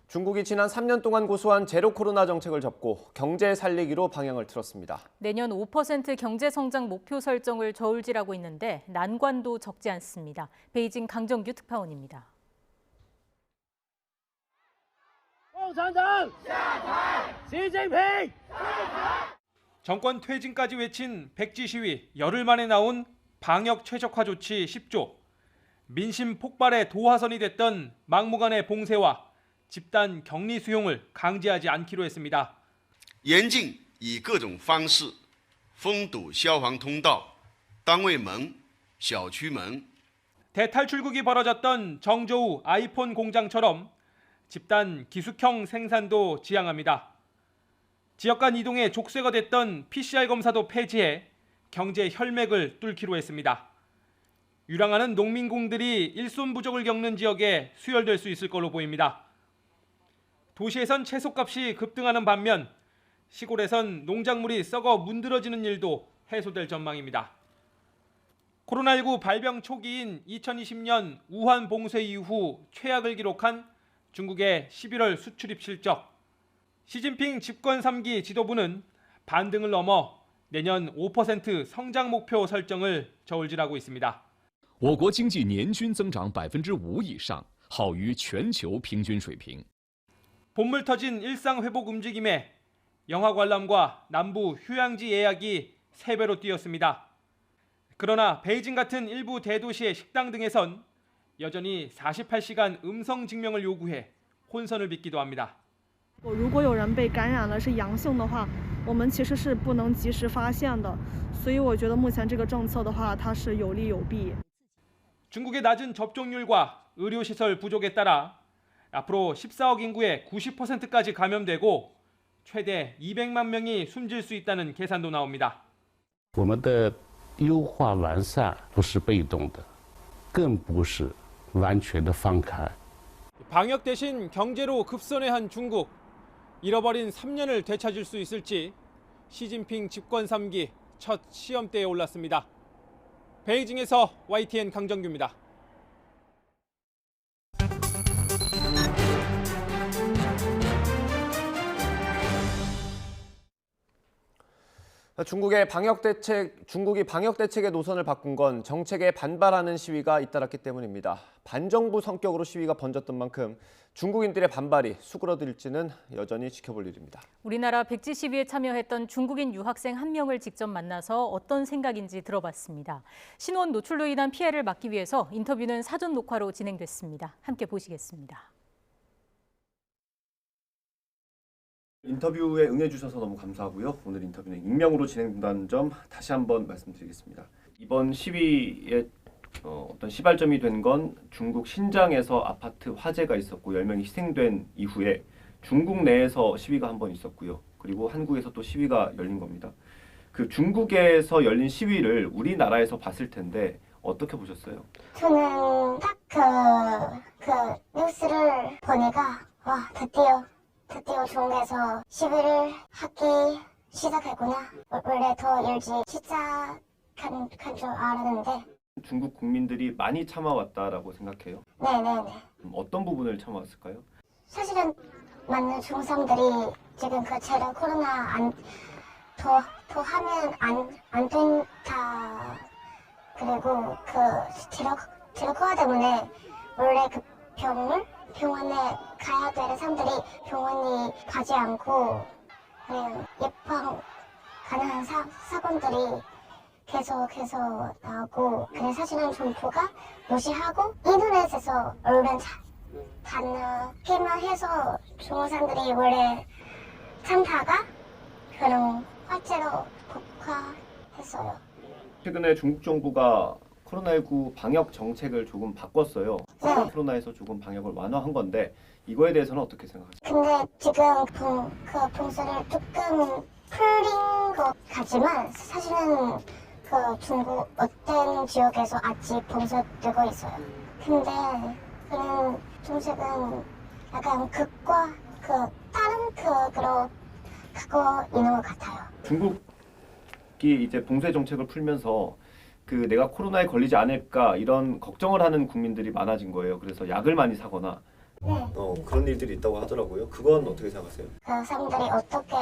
중국이 지난 3년 동안 고수한 제로 코로나 정책을 접고 경제 살리기로 방향을 틀었습니다. 내년 5% 경제 성장 목표 설정을 저울질하고 있는데 난관도 적지 않습니다. 베이징 강정규 특파원입니다. 정권 퇴진까지 외친 백지 시위, 열흘 만에 나온 방역 최적화 조치 10조, 민심 폭발의 도화선이 됐던 막무가내 봉쇄와 집단 격리 수용을 강제하지 않기로 했습니다. 严禁以各种方式封堵消防通道、单位门、小区门。 대탈출국이 벌어졌던 정저우 아이폰 공장처럼 집단 기숙형 생산도 지향합니다. 지역 간 이동에 족쇄가 됐던 PCR 검사도 폐지해 경제 혈맥을 뚫기로 했습니다. 유랑하는 농민공들이 일손 부족을 겪는 지역에 수혈될 수 있을 걸로 보입니다. 도시에선 채소값이 급등하는 반면 시골에선 농작물이 썩어 문드러지는 일도 해소될 전망입니다. 코로나19 발병 초기인 2020년 우한 봉쇄 이후 최악을 기록한 중국의 11월 수출입 실적. 시진핑 집권 3기 지도부는 반등을 넘어 내년 5% 성장 목표 설정을 저울질하고 있습니다. 我国经济年均增长5%以上，好于全球平均水平。 본물 터진 일상 회복 움직임에 영화 관람과 남부 휴양지 예약이 3배로 뛰었습니다. 그러나 베이징 같은 일부 대도시의 식당 등에선 여전히 48시간 음성 증명을 요구해 혼선을 빚기도 합니다. 如果有人被感染了是阳性的话，我们其实是不能及时发现的，所以我觉得目前这个政策的话，它是有利有弊。 중국의 낮은 접종률과 의료시설 부족에 따라 앞으로 14억 인구의 90%까지 감염되고 최대 200만 명이 숨질 수 있다는 계산도 나옵니다. 我们的优化完善不是被动的，更不是完全的放开。 방역 대신 경제로 급선회한 중국. 잃어버린 3년을 되찾을 수 있을지 시진핑 집권 3기 첫 시험대에 올랐습니다. 베이징에서 YTN 강정규입니다. 중국이 방역 대책의 노선을 바꾼 건 정책에 반발하는 시위가 잇따랐기 때문입니다. 반정부 성격으로 시위가 번졌던 만큼 중국인들의 반발이 수그러들지는 여전히 지켜볼 일입니다. 우리나라 백지 시위에 참여했던 중국인 유학생 한 명을 직접 만나서 어떤 생각인지 들어봤습니다. 신원 노출로 인한 피해를 막기 위해서 인터뷰는 사전 녹화로 진행됐습니다. 함께 보시겠습니다. 인터뷰에 응해주셔서 너무 감사하고요. 오늘 인터뷰는 익명으로 진행된다는 점 다시 한번 말씀드리겠습니다. 이번 시위의 어떤 시발점이 된 건 중국 신장에서 아파트 화재가 있었고 10명이 희생된 이후에 중국 내에서 시위가 한 번 있었고요. 그리고 한국에서 또 시위가 열린 겁니다. 그 중국에서 열린 시위를 우리나라에서 봤을 텐데 어떻게 보셨어요? 저는 딱 그 뉴스를 보니까 와 드디어 중국에서 시위를 하기 시작했구나. 원래 더 일찍 시작한 줄 알았는데. 중국 국민들이 많이 참아왔다라고 생각해요? 네네네. 어떤 부분을 참아왔을까요? 사실은 많은 중국 사람들이 지금 그 제로 코로나 더 하면 안 된다. 그리고 그 제로 코로나 때문에 원래 그 병원에 가야 되는 사람들이 병원이 가지 않고 그냥 예방 가능한 사건들이 계속 나오고 그래 사실은 정부가 무시하고 인터넷에서 언론 단어기만 해서 중국 사람들이 원래 참다가 그런 화재로 복화했어요. 최근에 중국 정부가 코로나19 방역 정책을 조금 바꿨어요. 네. 코로나에서 조금 방역을 완화한 건데 이거에 대해서는 어떻게 생각하세요? 근데 지금 그 봉쇄를 조금 풀린 것 같지만 사실은 그 중국 어떤 지역에서 아직 봉쇄되고 있어요. 근데 그런 정책은 약간 극과 다른 극으로 가고 있는 것 같아요. 중국이 이제 봉쇄 정책을 풀면서 내가 코로나에 걸리지 않을까 이런 걱정을 하는 국민들이 많아진 거예요. 그래서 약을 많이 사거나 그런 일들이 있다고 하더라고요. 그건 어떻게 생각하세요? 그 사람들이 어떻게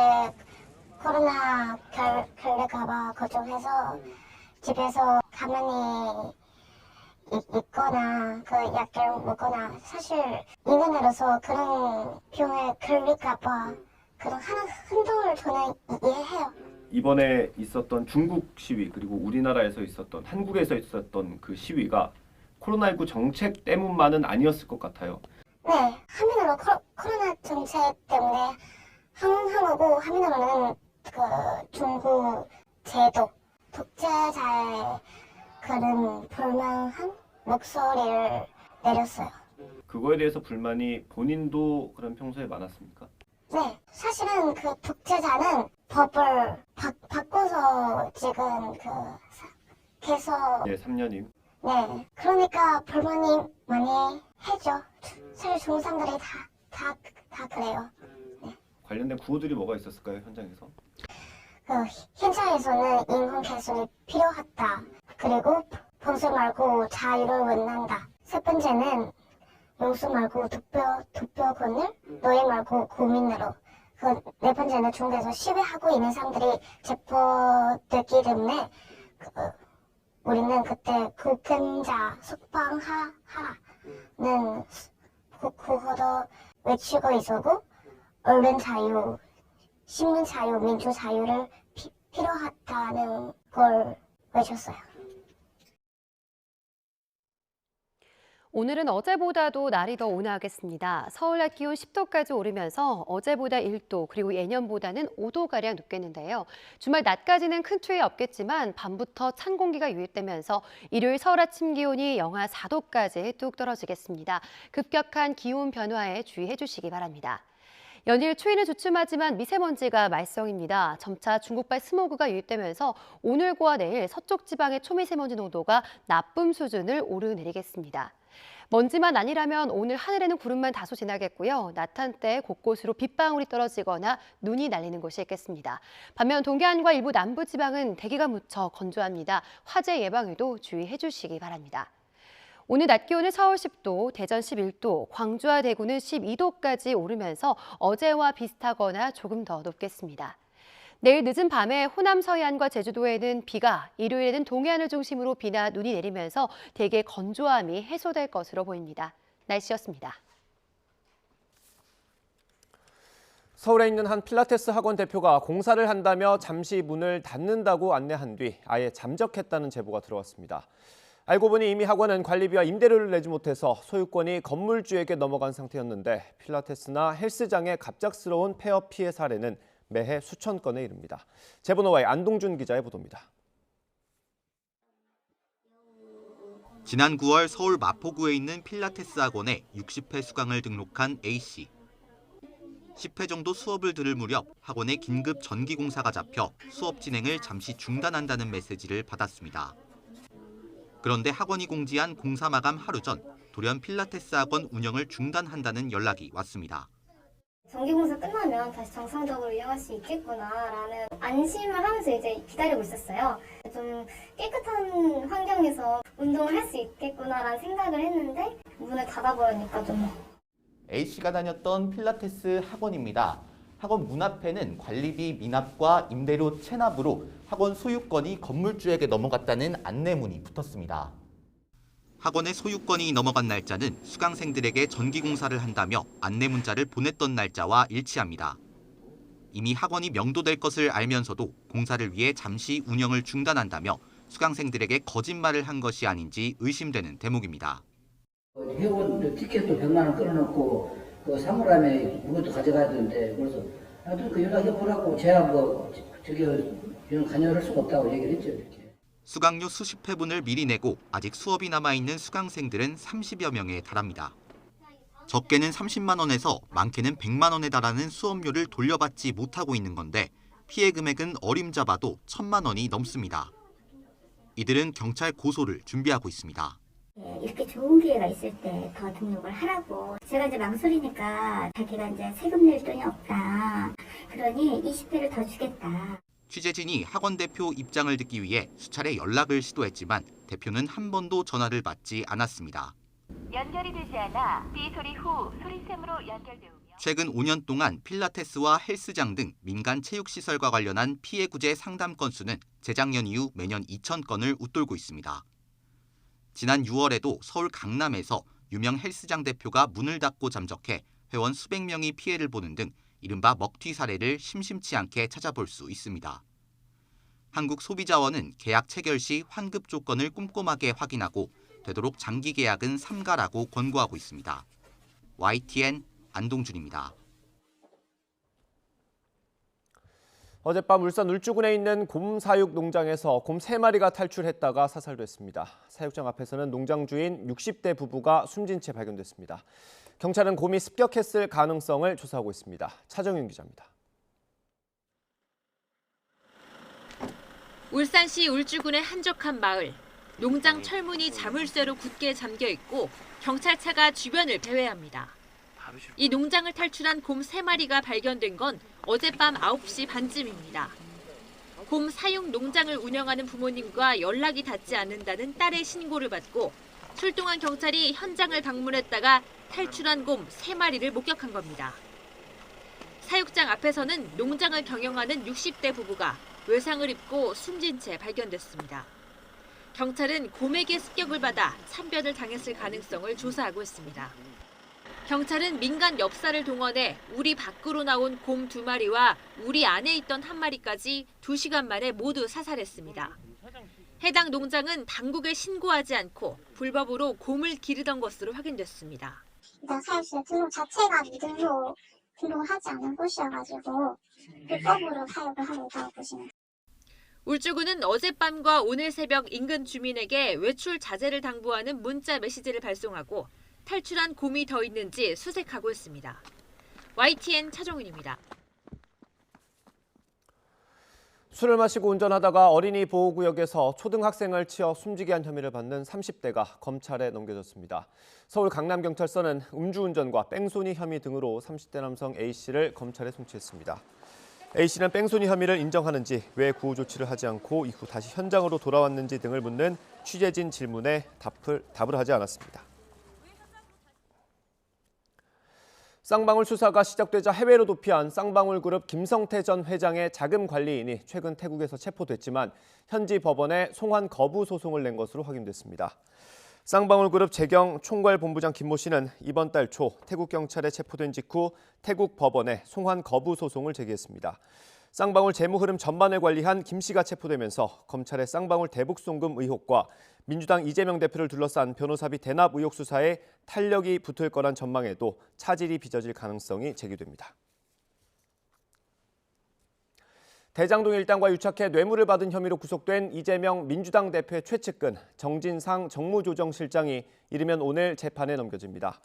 코로나 걸릴까봐 걱정해서 집에서 가만히 있거나 그 약을 먹거나 사실 인간으로서 그런 병에 걸릴까봐 그런 하는 행동을 저는 이해해요. 이번에 있었던 중국 시위 그리고 우리나라에서 있었던 한국에서 있었던 그 시위가 코로나19 정책 때문만은 아니었을 것 같아요. 네, 한민으로 코로나 정책 때문에 한국하고 한민으로는 그 중국 제도 독재자의 그런 불만한 목소리를 내렸어요. 그거에 대해서 불만이 본인도 그럼 평소에 많았습니까? 네, 사실은 그 독재자는 법을 바꿔서 지금 계속 3년임. 네, 그러니까 불만이 많이 해죠. 사실 중국 사람들이 다 그래요. 네. 관련된 구호들이 뭐가 있었을까요, 현장에서? 현장에서는 인권 개선이 필요하다. 그리고 봉쇄 말고 자유를 원한다. 세 번째는 용수 말고 투표권을 노예 말고 국민으로. 네 번째는 중국에서 시위하고 있는 사람들이 체포됐기 때문에 우리는 그때 국경자 석방하라는 구호도 외치고 있었고 언론 자유, 신문 자유, 민주 자유를 필요하다는 걸 외쳤어요. 오늘은 어제보다도 날이 더 온화하겠습니다. 서울 낮 기온 10도까지 오르면서 어제보다 1도 그리고 예년보다는 5도가량 높겠는데요. 주말 낮까지는 큰 추위 없겠지만 밤부터 찬 공기가 유입되면서 일요일 서울 아침 기온이 영하 4도까지 뚝 떨어지겠습니다. 급격한 기온 변화에 주의해 주시기 바랍니다. 연일 추위는 주춤하지만 미세먼지가 말썽입니다. 점차 중국발 스모그가 유입되면서 오늘과 내일 서쪽 지방의 초미세먼지 농도가 나쁨 수준을 오르내리겠습니다. 먼지만 아니라면 오늘 하늘에는 구름만 다소 지나겠고요. 낮 한때 곳곳으로 빗방울이 떨어지거나 눈이 날리는 곳이 있겠습니다. 반면 동해안과 일부 남부 지방은 대기가 무척 건조합니다. 화재 예방에도 주의해 주시기 바랍니다. 오늘 낮 기온은 서울 10도, 대전 11도, 광주와 대구는 12도까지 오르면서 어제와 비슷하거나 조금 더 높겠습니다. 내일 늦은 밤에 호남 서해안과 제주도에는 비가, 일요일에는 동해안을 중심으로 비나 눈이 내리면서 대개 건조함이 해소될 것으로 보입니다. 날씨였습니다. 서울에 있는 한 필라테스 학원 대표가 공사를 한다며 잠시 문을 닫는다고 안내한 뒤 아예 잠적했다는 제보가 들어왔습니다. 알고 보니 이미 학원은 관리비와 임대료를 내지 못해서 소유권이 건물주에게 넘어간 상태였는데 필라테스나 헬스장의 갑작스러운 폐업 피해 사례는 매해 수천 건에 이릅니다. 제보노와의 안동준 기자의 보도입니다. 지난 9월 서울 마포구에 있는 필라테스 학원에 60회 수강을 등록한 A씨. 10회 정도 수업을 들을 무렵 학원에 긴급 전기 공사가 잡혀 수업 진행을 잠시 중단한다는 메시지를 받았습니다. 그런데 학원이 공지한 공사 마감 하루 전 돌연 필라테스 학원 운영을 중단한다는 연락이 왔습니다. 전기공사 끝나면 다시 정상적으로 이용할 수 있겠구나라는 안심을 하면서 이제 기다리고 있었어요. 좀 깨끗한 환경에서 운동을 할 수 있겠구나라는 생각을 했는데 문을 닫아버리니까 좀. A씨가 다녔던 필라테스 학원입니다. 학원 문 앞에는 관리비 미납과 임대료 체납으로 학원 소유권이 건물주에게 넘어갔다는 안내문이 붙었습니다. 학원의 소유권이 넘어간 날짜는 수강생들에게 전기공사를 한다며 안내 문자를 보냈던 날짜와 일치합니다. 이미 학원이 명도될 것을 알면서도 공사를 위해 잠시 운영을 중단한다며 수강생들에게 거짓말을 한 것이 아닌지 의심되는 대목입니다. 회원 티켓도 100만 원 끊어놓고 그 3월 안에 그것도 가져가야 되는데 그래서 나도 그 연락해보라고 제가 관여를 할 수가 없다고 얘기를 했죠. 이렇게. 수강료 수십 회분을 미리 내고 아직 수업이 남아있는 수강생들은 30여 명에 달합니다. 적게는 30만 원에서 많게는 100만 원에 달하는 수업료를 돌려받지 못하고 있는 건데 피해 금액은 어림잡아도 1,000만 원이 넘습니다. 이들은 경찰 고소를 준비하고 있습니다. 이렇게 좋은 기회가 있을 때 더 등록을 하라고. 제가 이제 망설이니까 자기가 이제 세금 낼 돈이 없다. 그러니 20배를 더 주겠다. 취재진이 학원 대표 입장을 듣기 위해 수차례 연락을 시도했지만 대표는 한 번도 전화를 받지 않았습니다. 연결이 되지 않아 삐 소리 후 소리샘으로 연결되오며 최근 5년 동안 필라테스와 헬스장 등 민간 체육시설과 관련한 피해 구제 상담 건수는 재작년 이후 매년 2,000건을 웃돌고 있습니다. 지난 6월에도 서울 강남에서 유명 헬스장 대표가 문을 닫고 잠적해 회원 수백 명이 피해를 보는 등 이른바 먹튀 사례를 심심치 않게 찾아볼 수 있습니다. 한국소비자원은 계약 체결 시 환급 조건을 꼼꼼하게 확인하고 되도록 장기 계약은 삼가라고 권고하고 있습니다. YTN 안동준입니다. 어젯밤 울산 울주군에 있는 곰 사육 농장에서 곰 3마리가 탈출했다가 사살됐습니다. 사육장 앞에서는 농장 주인 60대 부부가 숨진 채 발견됐습니다. 경찰은 곰이 습격했을 가능성을 조사하고 있습니다. 차정윤 기자입니다. 울산시 울주군의 한적한 마을. 농장 철문이 자물쇠로 굳게 잠겨 있고 경찰차가 주변을 배회합니다. 이 농장을 탈출한 곰 3마리가 발견된 건 어젯밤 9시 반쯤입니다. 곰 사육 농장을 운영하는 부모님과 연락이 닿지 않는다는 딸의 신고를 받고 출동한 경찰이 현장을 방문했다가 탈출한 곰 3마리를 목격한 겁니다. 사육장 앞에서는 농장을 경영하는 60대 부부가 외상을 입고 숨진 채 발견됐습니다. 경찰은 곰에게 습격을 받아 참변을 당했을 가능성을 조사하고 있습니다. 경찰은 민간 엽사를 동원해 우리 밖으로 나온 곰 2마리와 우리 안에 있던 1마리까지 2시간 만에 모두 사살했습니다. 해당 농장은 당국에 신고하지 않고 불법으로 곰을 기르던 것으로 확인됐습니다. 일단 사육실 등록 자체가 등록을 하지 않은 곳이어가지고 불법으로 사육을 하고 있다고 보시면 됩니다. 울주군은 어젯밤과 오늘 새벽 인근 주민에게 외출 자제를 당부하는 문자 메시지를 발송하고 탈출한 곰이 더 있는지 수색하고 있습니다. YTN 차정윤입니다. 술을 마시고 운전하다가 어린이 보호구역에서 초등학생을 치어 숨지게 한 혐의를 받는 30대가 검찰에 넘겨졌습니다. 서울 강남경찰서는 음주운전과 뺑소니 혐의 등으로 30대 남성 A씨를 검찰에 송치했습니다. A씨는 뺑소니 혐의를 인정하는지, 왜 구호 조치를 하지 않고 이후 다시 현장으로 돌아왔는지 등을 묻는 취재진 질문에 답을 하지 않았습니다. 쌍방울 수사가 시작되자 해외로 도피한 쌍방울 그룹 김성태 전 회장의 자금 관리인이 최근 태국에서 체포됐지만 현지 법원에 송환 거부 소송을 낸 것으로 확인됐습니다. 쌍방울 그룹 재경 총괄본부장 김모 씨는 이번 달 초 태국 경찰에 체포된 직후 태국 법원에 송환 거부 소송을 제기했습니다. 쌍방울 재무 흐름 전반을 관리한 김 씨가 체포되면서 검찰의 쌍방울 대북 송금 의혹과 민주당 이재명 대표를 둘러싼 변호사비 대납 의혹 수사에 탄력이 붙을 거란 전망에도 차질이 빚어질 가능성이 제기됩니다. 대장동 일당과 유착해 뇌물을 받은 혐의로 구속된 이재명 민주당 대표의 최측근 정진상 정무조정실장이 이르면 오늘 재판에 넘겨집니다.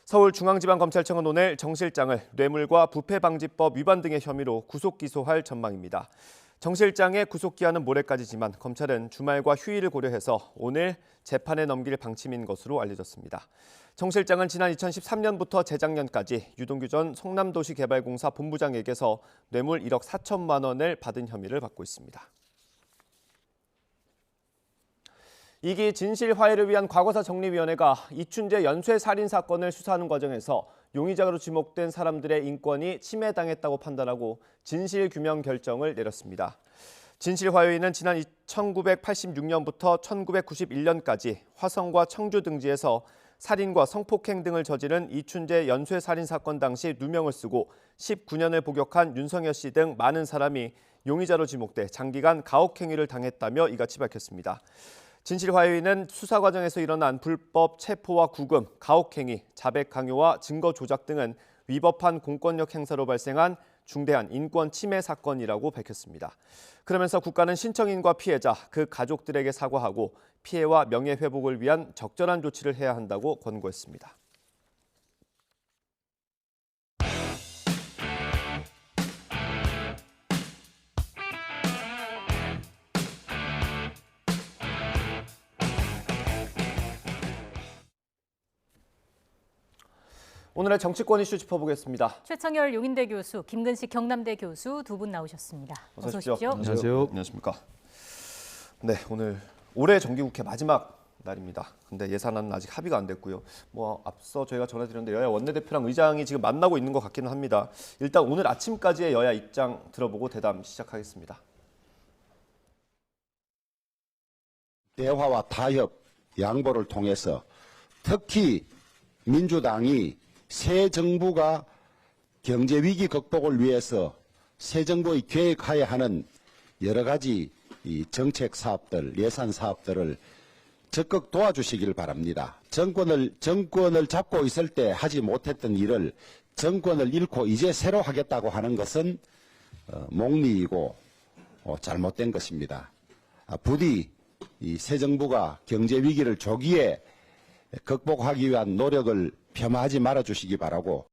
서울중앙지방검찰청은 오늘 정 실장을 뇌물과 부패방지법 위반 등의 혐의로 구속 기소할 전망입니다. 정 실장의 구속기한은 모레까지지만 검찰은 주말과 휴일을 고려해서 오늘 재판에 넘길 방침인 것으로 알려졌습니다. 정 실장은 지난 2013년부터 재작년까지 유동규 전 성남도시개발공사 본부장에게서 뇌물 1억 4천만 원을 받은 혐의를 받고 있습니다. 2기 진실화해를 위한 과거사 정리위원회가 이춘재 연쇄 살인 사건을 수사하는 과정에서 용의자로 지목된 사람들의 인권이 침해당했다고 판단하고 진실규명 결정을 내렸습니다. 진실화해위는 지난 1986년부터 1991년까지 화성과 청주 등지에서 살인과 성폭행 등을 저지른 이춘재 연쇄 살인 사건 당시 누명을 쓰고 19년을 복역한 윤성여 씨 등 많은 사람이 용의자로 지목돼 장기간 가혹행위를 당했다며 이같이 밝혔습니다. 진실화해위는 수사 과정에서 일어난 불법 체포와 구금, 가혹행위, 자백 강요와 증거 조작 등은 위법한 공권력 행사로 발생한 중대한 인권 침해 사건이라고 밝혔습니다. 그러면서 국가는 신청인과 피해자, 그 가족들에게 사과하고 피해와 명예 회복을 위한 적절한 조치를 해야 한다고 권고했습니다. 오늘의 정치권 이슈 짚어보겠습니다. 최창열 용인대 교수, 김근식 경남대 교수 두 분 나오셨습니다. 어서 오십시오. 안녕하세요. 안녕하십니까. 네, 오늘 올해 정기국회 마지막 날입니다. 근데 예산안은 아직 합의가 안 됐고요. 앞서 저희가 전해드렸는데 여야 원내대표랑 의장이 지금 만나고 있는 것 같기는 합니다. 일단 오늘 아침까지의 여야 입장 들어보고 대담 시작하겠습니다. 대화와 타협, 양보를 통해서 특히 민주당이 새 정부가 경제 위기 극복을 위해서 새 정부의 계획하에 하는 여러 가지 이 정책 사업들, 예산 사업들을 적극 도와주시길 바랍니다. 정권을 잡고 있을 때 하지 못했던 일을 정권을 잃고 이제 새로 하겠다고 하는 것은 몽리이고 잘못된 것입니다. 부디 이 새 정부가 경제 위기를 조기에 극복하기 위한 노력을 폄하하지 말아주시기 바라고.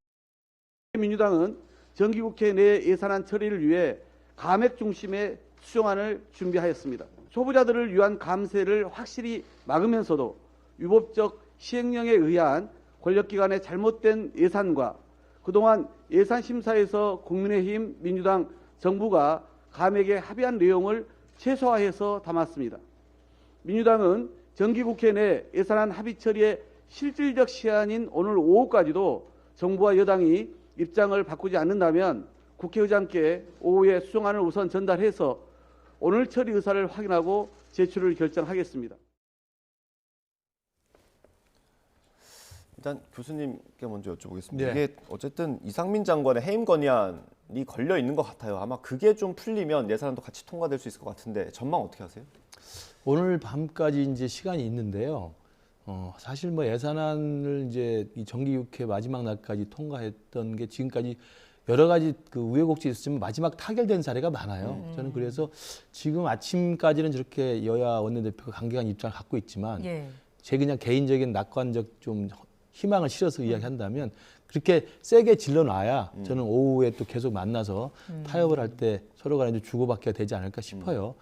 민주당은 정기국회 내 예산안 처리를 위해 감액 중심의 수정안을 준비하였습니다. 초보자들을 위한 감세를 확실히 막으면서도 위법적 시행령에 의한 권력기관의 잘못된 예산과 그동안 예산심사에서 국민의힘, 민주당, 정부가 감액에 합의한 내용을 최소화해서 담았습니다. 민주당은 정기국회 내 예산안 합의 처리의 실질적 시한인 오늘 오후까지도 정부와 여당이 입장을 바꾸지 않는다면 국회의장께 오후에 수정안을 우선 전달해서 오늘 처리 의사를 확인하고 제출을 결정하겠습니다. 일단 교수님께 먼저 여쭤보겠습니다. 네. 이게 어쨌든 이상민 장관의 해임 건의안이 걸려 있는 것 같아요. 아마 그게 좀 풀리면 예산안도 같이 통과될 수 있을 것 같은데 전망 어떻게 하세요? 오늘 밤까지 이제 시간이 있는데요. 사실 예산안을 이제 이 정기국회 마지막 날까지 통과했던 게 지금까지 여러 가지 그 우여곡절이 있었지만 마지막 타결된 사례가 많아요. 저는 그래서 지금 아침까지는 저렇게 여야 원내대표가 강경한 입장을 갖고 있지만 제 그냥 개인적인 낙관적 좀 희망을 실어서 이야기한다면 그렇게 세게 질러놔야 저는 오후에 또 계속 만나서 타협을 할 때 서로 간에 좀 주고받기가 되지 않을까 싶어요.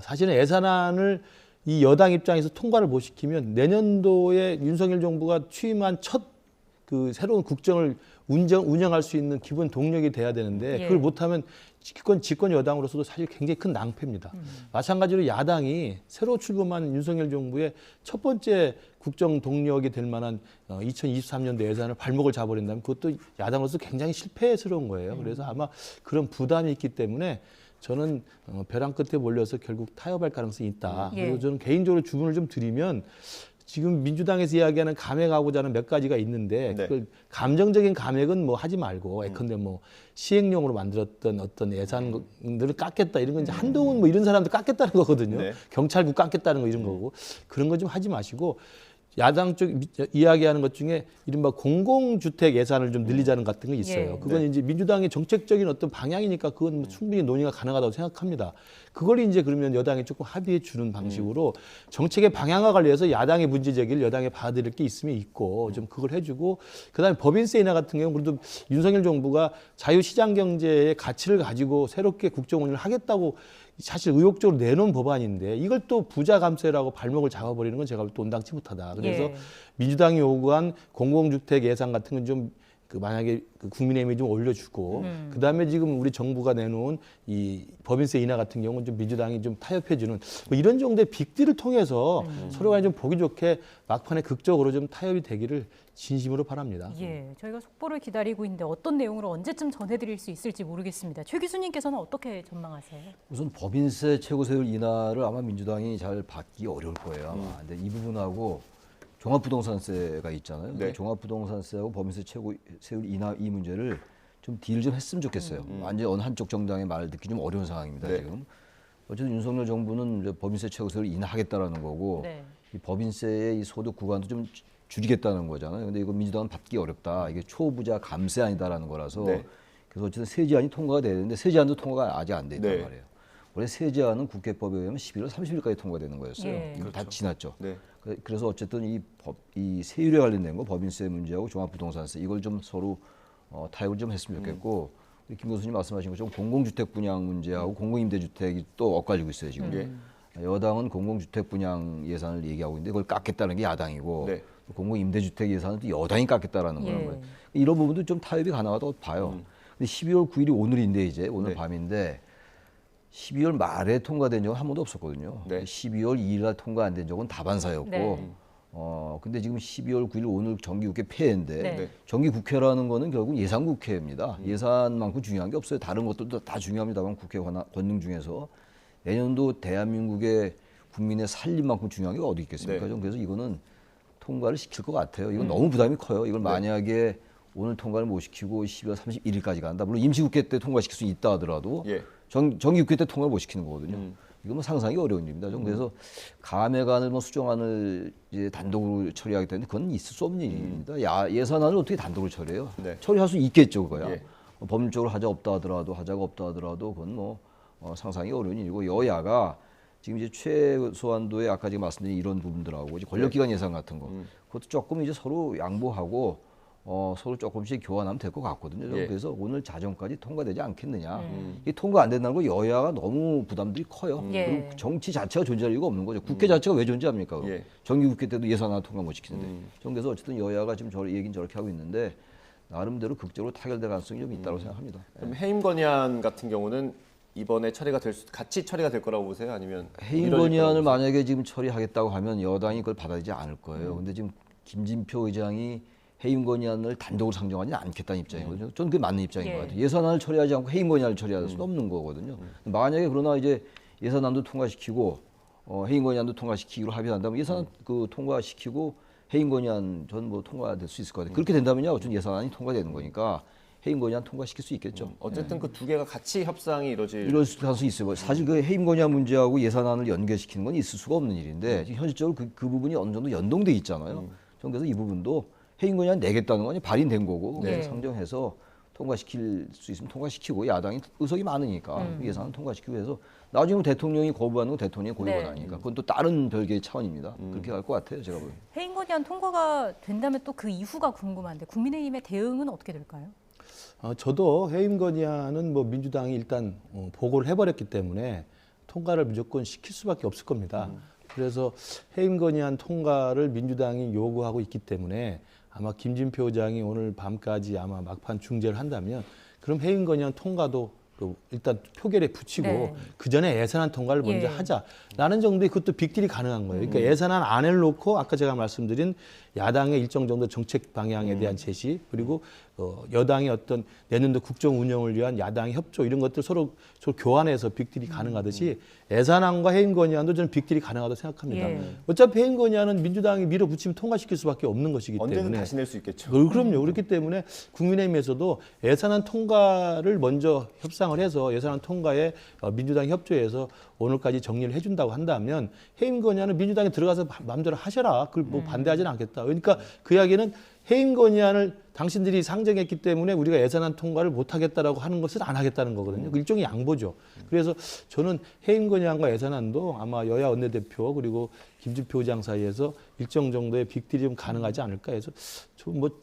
사실은 예산안을 이 여당 입장에서 통과를 못 시키면 내년도에 윤석열 정부가 취임한 첫 그 새로운 국정을 운영할 수 있는 기본 동력이 돼야 되는데 그걸 못하면 집권 여당으로서도 사실 굉장히 큰 낭패입니다. 마찬가지로 야당이 새로 출범한 윤석열 정부의 첫 번째 국정 동력이 될 만한 2023년도 예산을 발목을 잡아버린다면 그것도 야당으로서 굉장히 실패스러운 거예요. 그래서 아마 그런 부담이 있기 때문에 저는 벼랑 끝에 몰려서 결국 타협할 가능성이 있다. 그리고 저는 개인적으로 주문을 좀 드리면 지금 민주당에서 이야기하는 감액하고자 하는 몇 가지가 있는데 그걸 감정적인 감액은 하지 말고 예컨대 시행령으로 만들었던 어떤 예산들을 깎겠다 이런 건 이제 한동훈 이런 사람들 깎겠다는 거거든요. 경찰국 깎겠다는 거 이런 거고 그런 거 좀 하지 마시고 야당 쪽 이야기하는 것 중에 이른바 공공주택 예산을 좀 늘리자는 같은 거 있어요. 그건 이제 민주당의 정책적인 어떤 방향이니까 그건 충분히 논의가 가능하다고 생각합니다. 그걸 이제 그러면 여당이 조금 합의해 주는 방식으로 정책의 방향과 관련해서 야당의 문제 제기를 여당이 받아들일 게 있으면 있고 좀 그걸 해주고 그다음에 법인세 인하 같은 경우는 그래도 윤석열 정부가 자유시장 경제의 가치를 가지고 새롭게 국정 운영을 하겠다고 사실 의욕적으로 내놓은 법안인데 이걸 또 부자 감세라고 발목을 잡아버리는 건 제가 볼 때 온당치 못하다. 그래서 민주당이 요구한 공공주택 예산 같은 건 좀 만약에 국민의힘이 좀 올려주고 그다음에 지금 우리 정부가 내놓은 이 법인세 인하 같은 경우는 좀 민주당이 좀 타협해주는 이런 정도의 빅딜을 통해서 서로 간에 좀 보기 좋게 막판에 극적으로 좀 타협이 되기를 진심으로 바랍니다. 저희가 속보를 기다리고 있는데 어떤 내용으로 언제쯤 전해드릴 수 있을지 모르겠습니다. 최 교수님께서는 어떻게 전망하세요? 우선 법인세 최고세율 인하를 아마 민주당이 잘 받기 어려울 거예요. 아마. 근데 이 부분하고 종합부동산세가 있잖아요. 종합부동산세하고 법인세 최고세율 인하 이 문제를 좀 딜 좀 했으면 좋겠어요. 완전 어느 한쪽 정당의 말을 듣기 좀 어려운 상황입니다. 지금. 어쨌든 윤석열 정부는 이제 법인세 최고세율을 인하하겠다라는 거고 이 법인세의 이 소득 구간도 좀 줄이겠다는 거잖아요. 근데 이거 민주당은 받기 어렵다. 이게 초부자 감세 아니다라는 거라서 그래서 어쨌든 세제안이 통과가 돼야 되는데 세제안도 통과가 아직 안 돼 있단 말이에요. 원래 세제안은 국회법에 의하면 11월 30일까지 통과되는 거였어요. 이거 다 지났죠. 그래서 어쨌든 이 세율에 관련된 거 법인세 문제하고 종합부동산세 이걸 좀 서로 타협을 좀 했으면 좋겠고 김 교수님 말씀하신 것처럼 공공주택 분양 문제하고 공공임대주택이 또 엇갈리고 있어요 지금. 여당은 공공주택 분양 예산을 얘기하고 있는데 그걸 깎겠다는 게 야당이고 네. 공공임대주택 예산은 또 여당이 깎겠다라는 예. 거예요. 이런 부분도 좀 타협이 가능하다고 봐요. 근데 12월 9일이 오늘인데 이제 오늘 네. 밤인데 12월 말에 통과된 적은 한 번도 없었거든요. 네. 12월 2일 날 통과 안 된 적은 다반사였고 네. 근데 지금 12월 9일 오늘 정기국회 폐회인데 네. 정기국회라는 거는 결국 예산국회입니다. 예산만큼 중요한 게 없어요. 다른 것들도 다 중요합니다만 국회 권능 중에서 내년도 대한민국의 국민의 살림만큼 중요한 게 어디 있겠습니까? 네. 그래서 이거는 통과를 시킬 것 같아요. 이건 너무 부담이 커요. 이걸 만약에 오늘 통과를 못 시키고 12월 31일까지 간다. 물론 임시국회 때 통과시킬 수 있다 하더라도 예. 정기국회 때 통과를 못 시키는 거거든요. 이건 뭐 상상이 어려운 일입니다. 그래서 감액안을 뭐 수정안을 이제 단독으로 처리하겠다는데 그건 있을 수 없는 일입니다. 예산안을 어떻게 단독으로 처리해요? 네. 처리할 수 있겠죠, 그거야. 예. 법률적으로 하자가 없다 하더라도 그건 뭐 상상이 어려운 일이고 여야가 지금 이제 최소한도의 아까 제가 말씀드린 이런 부분들하고 이제 권력기관 예산 같은 거 그것도 조금 이제 서로 양보하고 서로 조금씩 교환하면 될 것 같거든요. 저는 예. 그래서 오늘 자정까지 통과되지 않겠느냐. 이 통과 안 된다는 거 여야가 너무 부담들이 커요. 예. 그럼 정치 자체가 존재할 이유가 없는 거죠. 국회 자체가 왜 존재합니까? 그럼? 예. 정기국회 때도 예산안 통과 못 시키는데. 저는 그래서 어쨌든 여야가 지금 얘기는 저렇게 하고 있는데 나름대로 극적으로 타결될 가능성이 좀 있다고 생각합니다. 그럼 해임 건의안 같은 경우는 이번에 같이 처리가 될 거라고 보세요? 아니면 해임 건의안을 만약에 지금 처리하겠다고 하면 여당이 그걸 받아들이지 않을 거예요. 근데 지금 김진표 의장이 해임 건의안을 단독으로 상정하지 않겠다는 입장이거든요. 저는 그게 맞는 입장인 것 같아요. 예산안을 처리하지 않고 해임 건의안을 처리할 수는 없는 거거든요. 만약에 그러나 이제 예산안도 통과시키고 해임 건의안도 통과시키기로 합의한다면 예산안 통과시키고 해임 건의안 전 뭐 통과될 수 있을 것 같아요. 그렇게 된다면요, 어쨌든 예산안이 통과되는 거니까 해임 건의안 통과시킬 수 있겠죠. 어쨌든 그 두 개가 같이 협상이 이럴 가능성이 있어요. 사실 그 해임 건의안 문제하고 예산안을 연계시키는 건 있을 수가 없는 일인데 지금 현실적으로 그 부분이 어느 정도 연동돼 있잖아요. 저는 그래서 이 부분도 해임 건의안 내겠다는 건 발의된 거고 네. 상정해서 통과시킬 수 있으면 통과시키고 야당이 의석이 많으니까 예산안 통과시키고 해서 나중에 대통령이 거부하는 건 대통령이 고유 권한이니까 그건 또 다른 별개의 차원입니다. 그렇게 갈 것 같아요, 제가 보기엔. 해임 건의안 통과가 된다면 또 그 이후가 궁금한데 국민의힘의 대응은 어떻게 될까요? 저도 해임 건의안은 뭐 민주당이 일단 보고를 해버렸기 때문에 통과를 무조건 시킬 수밖에 없을 겁니다. 그래서 해임 건의안 통과를 민주당이 요구하고 있기 때문에 아마 김진표 의장이 오늘 밤까지 아마 막판 중재를 한다면 그럼 해임 건의안 통과도 일단 표결에 붙이고 네. 그 전에 예산안 통과를 먼저 예. 하자라는 정도의 그것도 빅딜이 가능한 거예요. 그러니까 예산안 안을 놓고 아까 제가 말씀드린 야당의 일정 정도 정책 방향에 대한 제시 그리고 여당의 어떤 내년도 국정 운영을 위한 야당의 협조 이런 것들 서로 교환해서 빅딜이 가능하듯이 예산안과 해임 건의안도 저는 빅딜이 가능하다고 생각합니다. 예. 어차피 해임 건의안은 민주당이 밀어붙이면 통과시킬 수밖에 없는 것이기 언제든 때문에 다시 낼 수 있겠죠. 그럼요. 그렇기 때문에 국민의힘에서도 예산안 통과를 먼저 협상을 해서 예산안 통과에 민주당이 협조해서 오늘까지 정리를 해준다고 한다면 해임 건의안은 민주당이 들어가서 마음대로 하셔라. 그걸 뭐 반대하지는 않겠다. 그러니까 그 이야기는 해임 건의안을 당신들이 상정했기 때문에 우리가 예산안 통과를 못하겠다라고 하는 것을 안 하겠다는 거거든요. 그 일종의 양보죠. 그래서 저는 해임 건의안과 예산안도 아마 여야 원내대표 그리고 김진표 의장 사이에서 일정 정도의 빅딜이 좀 가능하지 않을까 해서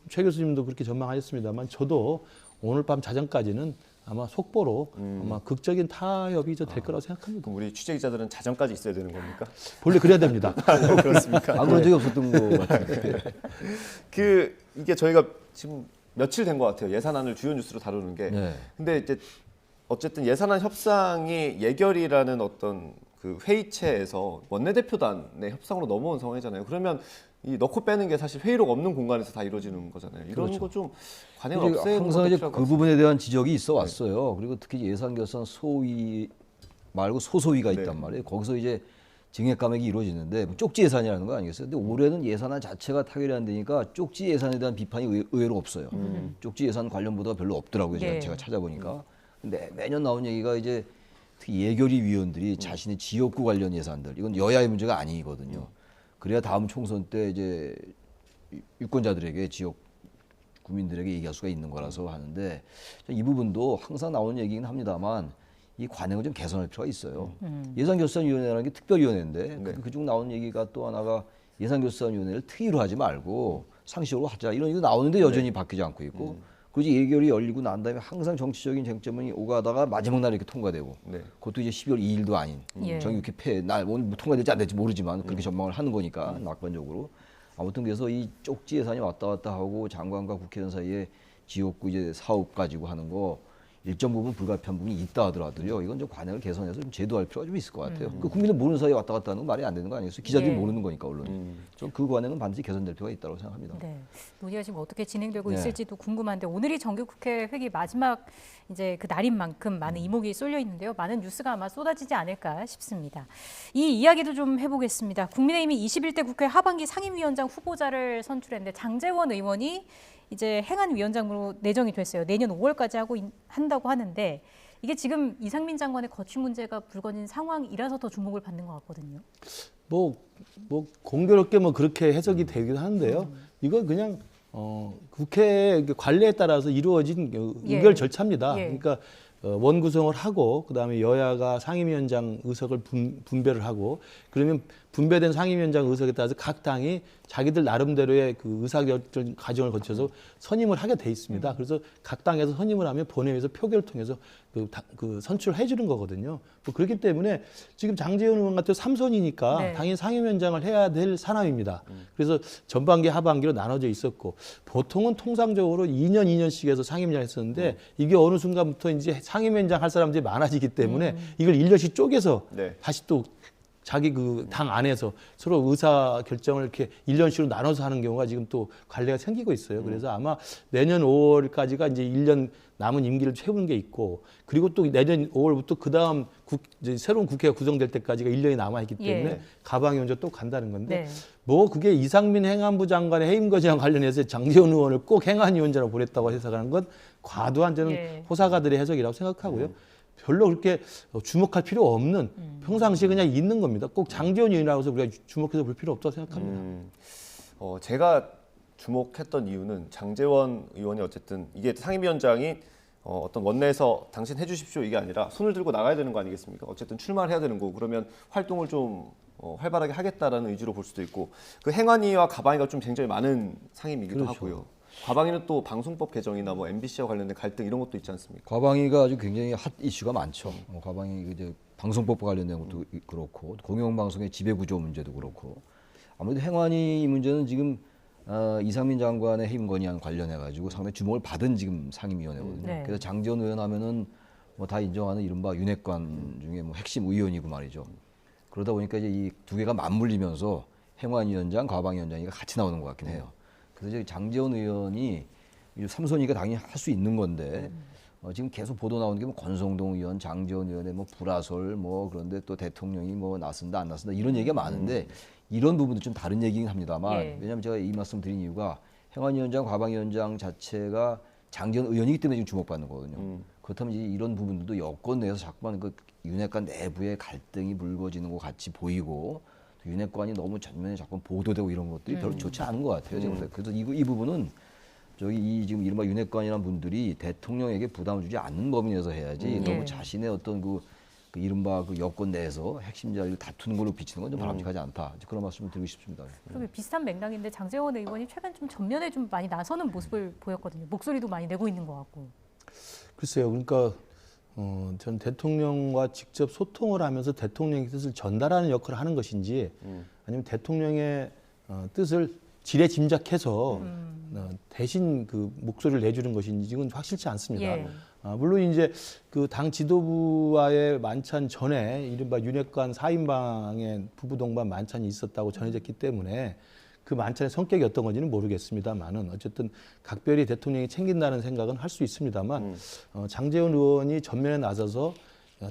최 교수님도 그렇게 전망하셨습니다만 저도 오늘 밤 자정까지는 아마 속보로 아마 극적인 타협이 될 거라고 생각합니다. 그럼 우리 취재 기자들은 자정까지 있어야 되는 겁니까? 본래 그래야 됩니다. 그렇습니까? 안 그런 적이 없었던 것 같은데. 이게 저희가 지금 며칠 된 것 같아요. 예산안을 주요 뉴스로 다루는 게. 네. 근데 이제 어쨌든 예산안 협상이 예결이라는 어떤 그 회의체에서 원내대표단의 협상으로 넘어온 상황이잖아요. 그러면 이 넣고 빼는 게 사실 회의록 없는 공간에서 다 이루어지는 거잖아요. 이런 그렇죠. 거 좀 관행을 없애는 항상 이제 그 부분에 대한 지적이 있어 네. 왔어요. 그리고 특히 예산결산 소위 말고 소소위가 있단 말이에요. 거기서 이제 증액 감액이 이루어지는데 쪽지 예산이라는 거 아니겠어요? 근데 올해는 예산안 자체가 타결이 안 되니까 쪽지 예산에 대한 비판이 의외로 없어요. 쪽지 예산 관련 보도가 별로 없더라고요. 예. 제가 찾아보니까. 근데 매년 나온 얘기가 이제 특히 예결위 위원들이 자신의 지역구 관련 예산들 이건 여야의 문제가 아니거든요. 그래야 다음 총선 때 이제 유권자들에게 지역 국민들에게 얘기할 수가 있는 거라서 하는데 이 부분도 항상 나오는 얘기긴 합니다만 이 관행을 좀 개선할 필요가 있어요. 예산결산위원회라는 게 특별위원회인데 그중 나오는 얘기가 또 하나가 예산결산위원회를 특위로 하지 말고 상시적으로 하자 이런 얘기도 나오는데 여전히 바뀌지 않고 있고 그리고 예결이 열리고 난 다음에 항상 정치적인 쟁점이 오가다가 마지막 날 이렇게 통과되고 그것도 이제 12월 2일도 아닌 정기국회 폐 날 뭐 통과될지 안 될지 모르지만 그렇게 전망을 하는 거니까 낙관적으로 아무튼 그래서 이 쪽지 예산이 왔다 갔다 하고 장관과 국회의원 사이에 지역구 이제 사업 가지고 하는 거 일정 부분 불가피한 부분이 있다 하더라도요. 이건 좀 관행을 개선해서 좀 제도할 필요가 좀 있을 것 같아요. 그 국민들 모르는 사이에 왔다 갔다 하는 건 말이 안 되는 거 아니겠어요? 기자들이 모르는 거니까 언론이. 좀 그 관행은 반드시 개선될 필요가 있다고 생각합니다. 네. 논의가 지금 어떻게 진행되고 있을지도 궁금한데 오늘이 정기국회 회기 마지막 이제 그 날인 만큼 많은 이목이 쏠려 있는데요. 많은 뉴스가 아마 쏟아지지 않을까 싶습니다. 이 이야기도 좀 해보겠습니다. 국민의힘이 21대 국회 하반기 상임위원장 후보자를 선출했는데 장제원 의원이 이제 행안위원장으로 내정이 됐어요. 내년 5월까지 한다고 하는데 이게 지금 이상민 장관의 거취 문제가 불거진 상황이라서 더 주목을 받는 것 같거든요. 뭐 공교롭게 뭐 그렇게 해석이 되긴 하는데요. 이건 그냥 국회 관례에 따라서 이루어진 의결 절차입니다. 그러니까 원 구성을 하고 그다음에 여야가 상임위원장 의석을 분배를 하고 그러면 분배된 상임위원장 의석에 따라서 각 당이 자기들 나름대로의 그 의사결정 과정을 거쳐서 선임을 하게 돼 있습니다. 그래서 각 당에서 선임을 하면 본회의에서 표결을 통해서 그 선출해 주는 거거든요. 뭐 그렇기 때문에 지금 장제원 의원 같은 3선이니까 당연히 상임위원장을 해야 될 사람입니다. 그래서 전반기 하반기로 나눠져 있었고 보통은 통상적으로 2년씩 해서 상임위원장 했었는데 이게 어느 순간부터 이제 상임위원장 할 사람들이 많아지기 때문에 이걸 1년씩 쪼개서 다시 또 자기 그 당 안에서 서로 의사 결정을 이렇게 1년씩으로 나눠서 하는 경우가 지금 또 관례가 생기고 있어요. 그래서 아마 내년 5월까지가 이제 1년 남은 임기를 채우는 게 있고 그리고 또 내년 5월부터 그 다음 이제 새로운 국회가 구성될 때까지가 1년이 남아있기 때문에 가방위원장 또 간다는 건데 뭐 그게 이상민 행안부 장관의 해임 거지와 관련해서 장제원 의원을 꼭 행안위원장으로 보냈다고 해석하는 건 과도한 저는 호사가들의 해석이라고 생각하고요. 별로 그렇게 주목할 필요 없는 평상시에 그냥 있는 겁니다. 꼭 장제원 의원이라고 해서 우리가 주목해서 볼 필요 없다고 생각합니다. 제가 주목했던 이유는 장제원 의원이 어쨌든 이게 상임위원장이 어떤 원내에서 당신 해주십시오 이게 아니라 손을 들고 나가야 되는 거 아니겠습니까? 어쨌든 출마를 해야 되는 거고 그러면 활동을 좀 활발하게 하겠다라는 의지로 볼 수도 있고 그 행안위와 가방위가 좀 굉장히 많은 상임이기도 하고요. 과방위는 또 방송법 개정이나 뭐 MBC와 관련된 갈등 이런 것도 있지 않습니까? 과방위가 아주 굉장히 핫 이슈가 많죠. 과방위 이제 방송법과 관련된 것도 그렇고 공영방송의 지배구조 문제도 그렇고 아무래도 행안위 문제는 지금 이상민 장관의 해임 건의안 관련해 가지고 상당히 주목을 받은 지금 상임위원회거든요. 그래서 장제원 의원 하면은 뭐 다 인정하는 이른바 윤핵관 중에 뭐 핵심 의원이고 말이죠. 그러다 보니까 이제 이 두 개가 맞물리면서 행안위원장, 과방위원장이 같이 나오는 것 같긴 해요. 그래서 이제 장제원 의원이 3선이니까 당연히 할 수 있는 건데 지금 계속 보도 나오는 게 뭐 권성동 의원, 장제원 의원의 뭐 불화설 뭐 그런데 또 대통령이 뭐 나선다 안 나선다 이런 얘기가 많은데 이런 부분도 좀 다른 얘기긴 합니다만 왜냐하면 제가 이 말씀 드린 이유가 행안위원장, 과방위원장 자체가 장제원 의원이기 때문에 지금 주목받는 거거든요. 그렇다면 이제 이런 부분들도 여권 내에서 자꾸만 그 윤핵관 내부의 갈등이 불거지는 것 같이 보이고 윤핵관이 너무 전면에 자꾸 보도되고 이런 것들이 별로 좋지 않은 것 같아요. 제가 그래서 이 부분은 이 지금 이른바 윤핵관이라는 분들이 대통령에게 부담을 주지 않는 범위 내에서 해야지 너무 자신의 어떤 그 이른바 그 여권 내에서 핵심 자리를 다투는 걸로 비치는 건 좀 바람직하지 않다. 그런 말씀을 드리고 싶습니다. 그리고 비슷한 맥락인데 장제원 의원이 최근 좀 전면에 좀 많이 나서는 모습을 보였거든요. 목소리도 많이 내고 있는 것 같고. 글쎄요. 그러니까 전 대통령과 직접 소통을 하면서 대통령의 뜻을 전달하는 역할을 하는 것인지 아니면 대통령의 뜻을 지레 짐작해서 대신 그 목소리를 내주는 것인지 이건 확실치 않습니다. 물론 이제 그 당 지도부와의 만찬 전에 이른바 윤핵관 4인방의 부부 동반 만찬이 있었다고 전해졌기 때문에 그 만찬의 성격이 어떤 건지는 모르겠습니다만은 어쨌든 각별히 대통령이 챙긴다는 생각은 할 수 있습니다만 장제원 의원이 전면에 나서서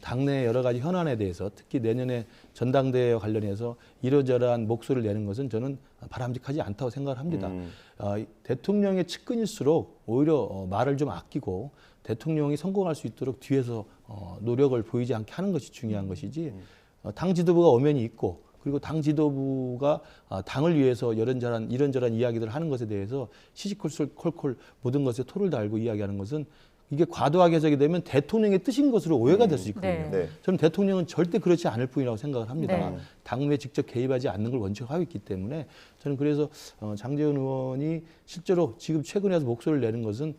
당내 여러 가지 현안에 대해서 특히 내년에 전당대회와 관련해서 이러저러한 목소리를 내는 것은 저는 바람직하지 않다고 생각을 합니다. 대통령의 측근일수록 오히려 말을 좀 아끼고 대통령이 성공할 수 있도록 뒤에서 노력을 보이지 않게 하는 것이 중요한 것이지 당 지도부가 엄연히 있고 그리고 당 지도부가 당을 위해서 이런저런 이야기들을 하는 것에 대해서 시시콜콜 모든 것에 토를 달고 이야기하는 것은 이게 과도하게 해석이 되면 대통령의 뜻인 것으로 오해가 될 수 있거든요. 네. 네. 저는 대통령은 절대 그렇지 않을 뿐이라고 생각을 합니다. 네. 당무에 직접 개입하지 않는 걸 원칙으로 하고 있기 때문에 저는 그래서 장제원 의원이 실제로 지금 최근에 와서 목소리를 내는 것은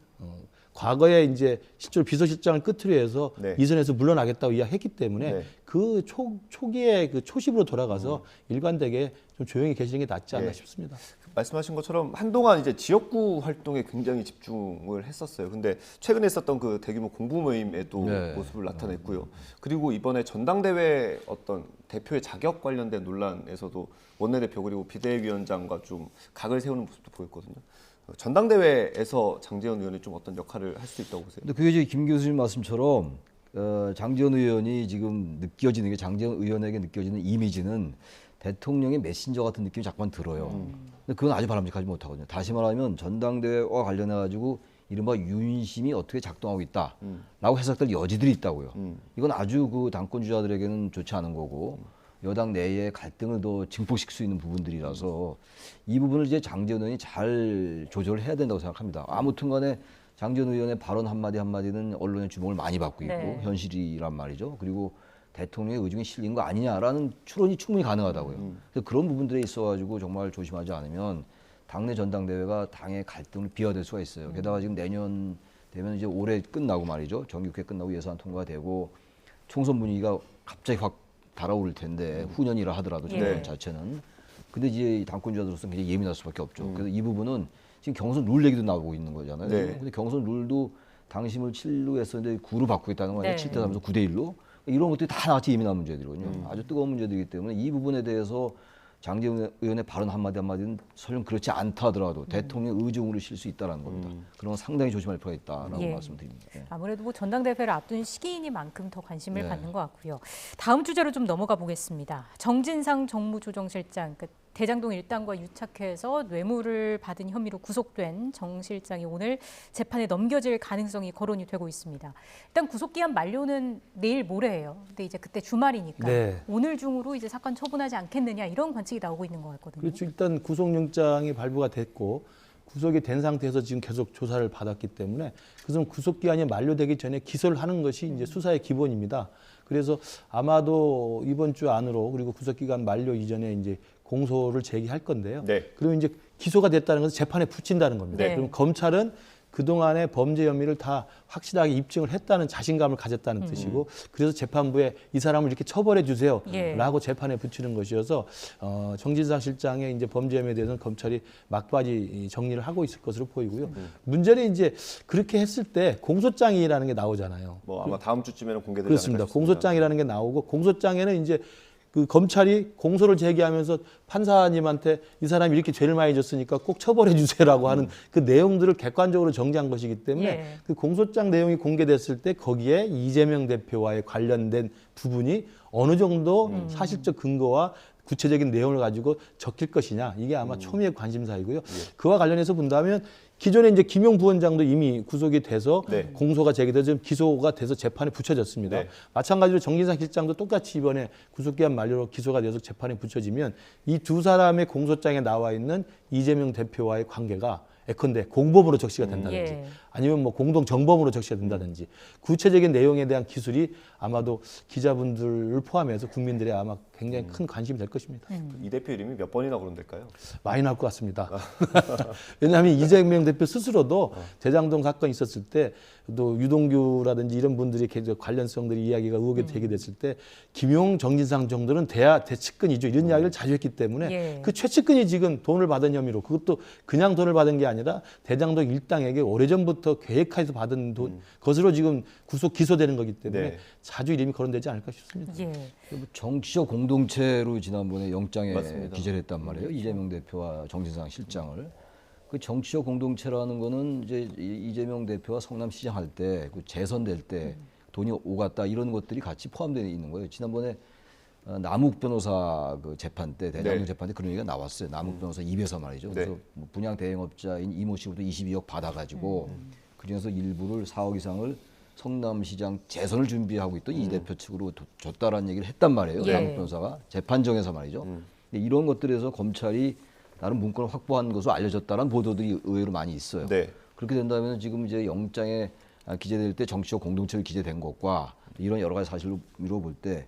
과거에 이제 실제로 비서실장을 끝으로 해서 네. 이선에서 물러나겠다고 이야기했기 때문에 네. 그 초기의 그 초심으로 돌아가서 일관되게 좀 조용히 계시는 게 낫지 않나 네. 싶습니다. 말씀하신 것처럼 한동안 이제 지역구 활동에 굉장히 집중을 했었어요. 근데 최근에 있었던 그 대규모 공부 모임에도 네. 모습을 나타냈고요. 그리고 이번에 전당대회 어떤 대표의 자격 관련된 논란에서도 원내대표 그리고 비대위원장과 좀 각을 세우는 모습도 보였거든요. 전당대회에서 장제원 의원이 좀 어떤 역할을 할 수 있다고 보세요? 근데 그게 이제 김 교수님 말씀처럼 장제원 의원이 지금 느껴지는 게 장제원 의원에게 느껴지는 이미지는 대통령의 메신저 같은 느낌이 자꾸만 들어요. 근데 그건 아주 바람직하지 못하거든요. 다시 말하면 전당대회와 관련해 가지고 이른바 윤심이 어떻게 작동하고 있다라고 해석될 여지들이 있다고요. 이건 아주 그 당권 주자들에게는 좋지 않은 거고 여당 내의 갈등을 더 증폭시킬 수 있는 부분들이라서 이 부분을 이제 장제원 의원이 잘 조절을 해야 된다고 생각합니다. 아무튼간에 장제원 의원의 발언 한마디 한마디는 언론의 주목을 많이 받고 있고 네. 현실이란 말이죠. 그리고 대통령의 의중이 실린 거 아니냐라는 추론이 충분히 가능하다고요. 그래서 그런 부분들에 있어가지고 정말 조심하지 않으면 당내 전당대회가 당의 갈등을 비화될 수가 있어요. 게다가 지금 내년 되면 이제 올해 끝나고 말이죠. 정기국회 끝나고 예산 통과되고 총선 분위기가 갑자기 확 달아오를 텐데 후년이라 하더라도 정권 네. 자체는. 근데 이제 당권주자들로서 굉장히 예민할 수밖에 없죠. 그래서 이 부분은 지금 경선 룰 얘기도 나오고 있는 거잖아요. 네. 근데 경선 룰도 당심을 7로 했었는데 9로 바꾸고 있다는 거 아니에요? 네. 7대 3에서 9대 1로. 이런 것들이 다 나같이 예민한 문제들이거든요. 아주 뜨거운 문제들이기 때문에 이 부분에 대해서 장제원 의원의 발언 한마디 한마디는 설령 그렇지 않다 하더라도 대통령 의중으로 실 수 있다는 겁니다. 그런 건 상당히 조심할 필요가 있다라고 예. 말씀드립니다. 예. 아무래도 뭐 전당대회를 앞둔 시기이니만큼 더 관심을 네. 받는 것 같고요. 다음 주제로 좀 넘어가 보겠습니다. 정진상 정무조정실장, 대장동 일당과 유착해서 뇌물을 받은 혐의로 구속된 정 실장이 오늘 재판에 넘겨질 가능성이 거론이 되고 있습니다. 일단 구속기한 만료는 내일 모레예요. 근데 이제 그때 주말이니까 네. 오늘 중으로 이제 사건 처분하지 않겠느냐 이런 관측이 나오고 있는 것 같거든요. 그렇죠. 일단 구속영장이 발부가 됐고 구속이 된 상태에서 지금 계속 조사를 받았기 때문에 그래서 구속기한이 만료되기 전에 기소를 하는 것이 이제 수사의 기본입니다. 그래서 아마도 이번 주 안으로 그리고 구속기간 만료 이전에 이제 공소를 제기할 건데요. 네. 그리고 이제 기소가 됐다는 것은 재판에 붙인다는 겁니다. 네. 그럼 검찰은 그동안의 범죄 혐의를 다 확실하게 입증을 했다는 자신감을 가졌다는 뜻이고 그래서 재판부에 이 사람을 이렇게 처벌해 주세요 예. 라고 재판에 붙이는 것이어서 정진상 실장의 이제 범죄 혐의에 대해서는 검찰이 막바지 정리를 하고 있을 것으로 보이고요. 문제는 이제 그렇게 했을 때 공소장이라는 게 나오잖아요. 뭐 아마 다음 주쯤에는 공개되지 그렇습니다. 않을까 싶습니다. 공소장이라는 게 나오고 공소장에는 이제 그 검찰이 공소를 제기하면서 판사님한테 이 사람이 이렇게 죄를 많이 졌으니까 꼭 처벌해 주세요라고 하는 그 내용들을 객관적으로 정지한 것이기 때문에 예. 그 공소장 내용이 공개됐을 때 거기에 이재명 대표와의 관련된 부분이 어느 정도 사실적 근거와 구체적인 내용을 가지고 적힐 것이냐 이게 아마 초미의 관심사이고요. 그와 관련해서 본다면 기존에 이제 김용 부원장도 이미 구속이 돼서 네. 공소가 제기돼서 지금 기소가 돼서 재판에 붙여졌습니다. 네. 마찬가지로 정진상 실장도 똑같이 이번에 구속기한 만료로 기소가 돼서 재판에 붙여지면 이 두 사람의 공소장에 나와 있는 이재명 대표와의 관계가 예컨대 공범으로 적시가 된다든지 예. 아니면 뭐 공동 정범으로 적시가 된다든지 구체적인 내용에 대한 기술이 아마도 기자분들을 포함해서 국민들의 아마 굉장히 큰 관심이 될 것입니다. 이 대표 이름이 몇 번이나 거론될까요? 많이 나올 것 같습니다. 왜냐하면 이재명 대표 스스로도 대장동 사건이 있었을 때 또 유동규라든지 이런 분들이 관련성들이 이야기가 의혹이 되게 됐을 때 김용, 정진상 정도는 대측근이죠. 이런 이야기를 자주 했기 때문에 예. 그 최측근이 지금 돈을 받은 혐의로 그것도 그냥 돈을 받은 게 아니라 대장동 일당에게 오래전부터 계획해서 받은 돈 것으로 지금 구속 기소되는 거기 때문에 네. 자주 이름이 거론되지 않을까 싶습니다. 예. 정치적 공동체로 지난번에 영장에 맞습니다. 기재를 했단 말이에요. 이재명 대표와 정진상 실장을. 그 정치적 공동체라는 거는 이제 이재명 대표가 성남시장 할 때 그 재선될 때 돈이 오갔다 이런 것들이 같이 포함되어 있는 거예요. 지난번에 남욱 변호사 그 재판 때 대장동 네. 재판 때 그런 얘기가 나왔어요. 남욱 변호사 입에서 말이죠. 네. 그래서 뭐 분양 대행업자인 이모 씨부터 22억 받아가지고 그중에서 일부를 4억 이상을 성남시장 재선을 준비하고 있던 이 대표 측으로 줬다라는 얘기를 했단 말이에요. 네. 남욱 변호사가 재판정에서 말이죠. 근데 이런 것들에서 검찰이 나름 문건을 확보한 것으로 알려졌다는 보도들이 의외로 많이 있어요. 네. 그렇게 된다면 지금 이제 영장에 기재될 때 정치적 공동체로 기재된 것과 이런 여러 가지 사실로 볼 때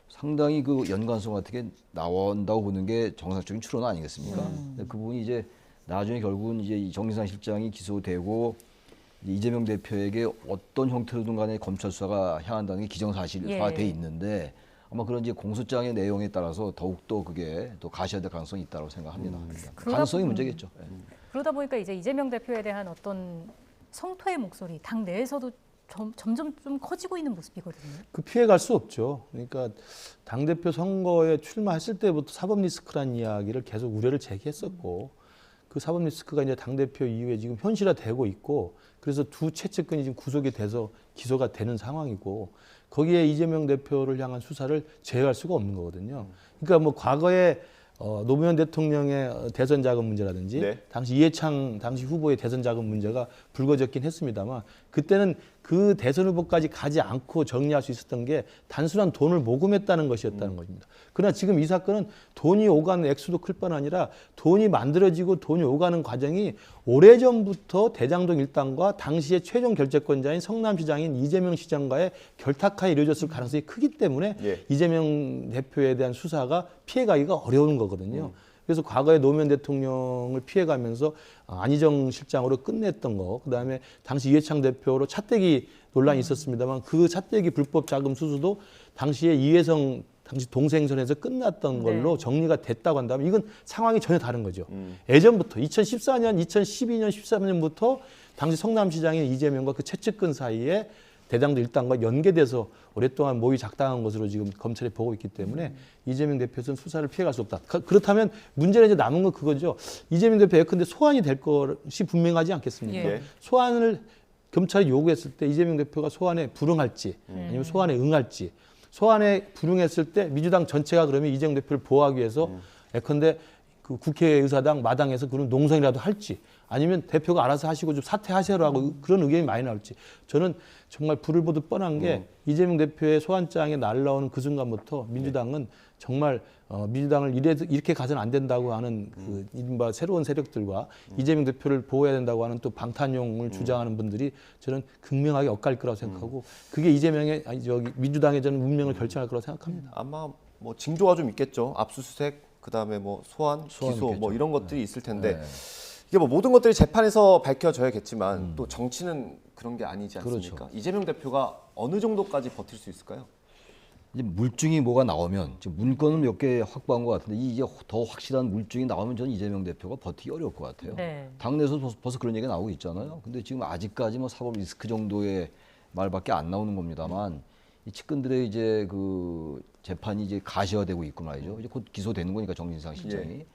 상당히 그 연관성 같은 게 나온다고 보는 게 정상적인 추론 아니겠습니까? 그 부분이 이제 나중에 결국은 이제 정진상 실장이 기소되고 이재명 대표에게 어떤 형태로든 간에 검찰 수사가 향한다는 게 기정사실화돼 있는데 아마 그런 이제 공소장의 내용에 따라서 더욱더 그게 또 가시화될 가능성이 있다고 생각합니다. 가능성이 문제겠죠. 그러다 보니까 이제 이재명 대표에 대한 어떤 성토의 목소리 당 내에서도 점점 좀 커지고 있는 모습이거든요. 그 피해갈 수 없죠. 그러니까 당대표 선거에 출마했을 때부터 사법 리스크라는 이야기를 계속 우려를 제기했었고 그 사법 리스크가 이제 당대표 이후에 지금 현실화되고 있고 그래서 두 최측근이 지금 구속이 돼서 기소가 되는 상황이고 거기에 이재명 대표를 향한 수사를 제외할 수가 없는 거거든요. 그러니까 뭐 과거에 노무현 대통령의 대선 자금 문제라든지 당시 이해창 당시 후보의 대선 자금 문제가 불거졌긴 했습니다만 그때는 그 대선 후보까지 가지 않고 정리할 수 있었던 게 단순한 돈을 모금했다는 것이었다는 겁니다. 그러나 지금 이 사건은 돈이 오가는 액수도 클 뿐 아니라 돈이 만들어지고 돈이 오가는 과정이 오래전부터 대장동 일당과 당시의 최종 결재권자인 성남시장인 이재명 시장과의 결탁하에 이루어졌을 가능성이 크기 때문에 이재명 대표에 대한 수사가 피해가기가 어려운 거거든요. 그래서 과거에 노무현 대통령을 피해가면서 안희정 실장으로 끝냈던 거, 그다음에 당시 이해창 대표로 차떼기 논란이 있었습니다만 그 차떼기 불법 자금 수수도 당시에 이회성 당시 동생 선에서 끝났던 걸로 정리가 됐다고 한다면 이건 상황이 전혀 다른 거죠. 예전부터 2014년, 2012년, 13년부터 당시 성남시장인 이재명과 그 최측근 사이에 대장동 일당과 연계돼서 오랫동안 모의 작당한 것으로 지금 검찰이 보고 있기 때문에 이재명 대표는 수사를 피해갈 수 없다. 그렇다면 문제는 이제 남은 건 그거죠. 이재명 대표 예컨대 소환이 될 것이 분명하지 않겠습니까? 소환을 검찰이 요구했을 때 이재명 대표가 소환에 불응할지 아니면 소환에 응할지 소환에 불응했을 때 민주당 전체가 그러면 이재명 대표를 보호하기 위해서 예컨대 그 국회의사당 마당에서 그런 농성이라도 할지 아니면 대표가 알아서 하시고 좀 사퇴하시라고 그런 의견이 많이 나올지 저는 정말 불을 보듯 뻔한 게 이재명 대표의 소환장에 날라오는 그 순간부터 민주당은 정말 민주당을 이렇게 가서는 안 된다고 하는 그 이른바 새로운 세력들과 이재명 대표를 보호해야 된다고 하는 또 방탄용을 주장하는 분들이 저는 극명하게 엇갈릴 거라고 생각하고 그게 이재명의 민주당의 저는 운명을 결정할 거라고 생각합니다. 아마 뭐 징조가 좀 있겠죠. 압수수색 그다음에 뭐 소환, 기소 있겠죠. 뭐 이런 것들이 있을 텐데 이게 뭐 모든 것들이 재판에서 밝혀져야겠지만 또 정치는 그런 게 아니지 않습니까? 그렇죠. 이재명 대표가 어느 정도까지 버틸 수 있을까요? 이제 물증이 뭐가 나오면 지금 문건은 몇 개 확보한 것 같은데 이제 더 확실한 물증이 나오면 저는 이재명 대표가 버티기 어려울 것 같아요. 당내에서 벌써 그런 얘기가 나오고 있잖아요. 근데 지금 아직까지 뭐 사법 리스크 정도의 말밖에 안 나오는 겁니다만 이 측근들의 이제 그 재판이 이제 가시화되고 있고 말이죠. 이제 곧 기소되는 거니까 정진상 실장이.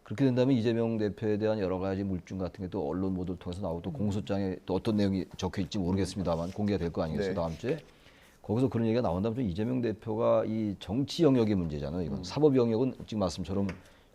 그렇게 된다면 이재명 대표에 대한 여러 가지 물증 같은 게 또 언론 보도를 통해서 나오고 또 공소장에 또 어떤 내용이 적혀 있지 모르겠습니다만 공개가 될 거 아니겠어요 다음 주에. 거기서 그런 얘기가 나온다면 좀 이재명 대표가 이 정치 영역의 문제잖아요. 이건 사법 영역은 지금 말씀처럼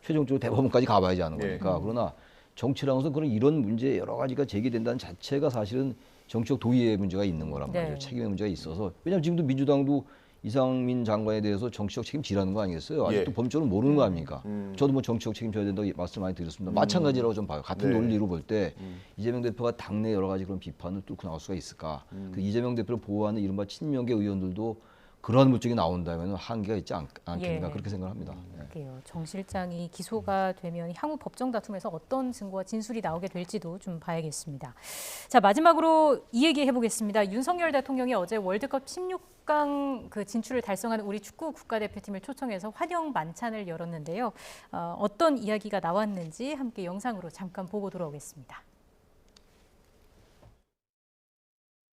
최종적으로 대법원까지 가봐야지 하는 거니까. 그러나 정치라는 것은 그런 이런 문제 여러 가지가 제기된다는 자체가 사실은 정치적 도의의 문제가 있는 거란 말이죠. 책임의 문제가 있어서. 왜냐하면 지금도 민주당도 이상민 장관에 대해서 정치적 책임지라는 거 아니겠어요? 아직도 법적으로 모르는 거 아닙니까? 저도 뭐 정치적 책임져야 된다고 말씀 많이 드렸습니다. 마찬가지라고 좀 봐요. 같은 논리로 볼 때 이재명 대표가 당내 여러 가지 그런 비판을 뚫고 나올 수가 있을까? 그 이재명 대표를 보호하는 이른바 친명계 의원들도 그런 물증이 나온다면 한계가 있지 않겠는가 그렇게 생각합니다. 그러게요. 정 실장이 기소가 되면 향후 법정 다툼에서 어떤 증거와 진술이 나오게 될지도 좀 봐야겠습니다. 자, 마지막으로 이 얘기 해보겠습니다. 윤석열 대통령이 어제 월드컵 16강 그 진출을 달성한 우리 축구 국가대표팀을 초청해서 환영 만찬을 열었는데요. 어떤 이야기가 나왔는지 함께 영상으로 잠깐 보고 돌아오겠습니다.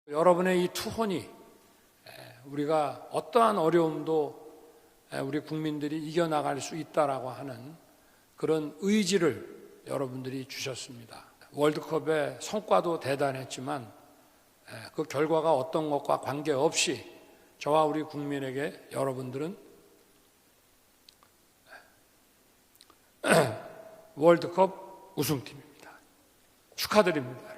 여러분의 이 투혼이 우리가 어떠한 어려움도 우리 국민들이 이겨나갈 수 있다라고 하는 그런 의지를 여러분들이 주셨습니다. 월드컵의 성과도 대단했지만 그 결과가 어떤 것과 관계없이 저와 우리 국민에게 여러분들은 월드컵 우승팀입니다. 축하드립니다.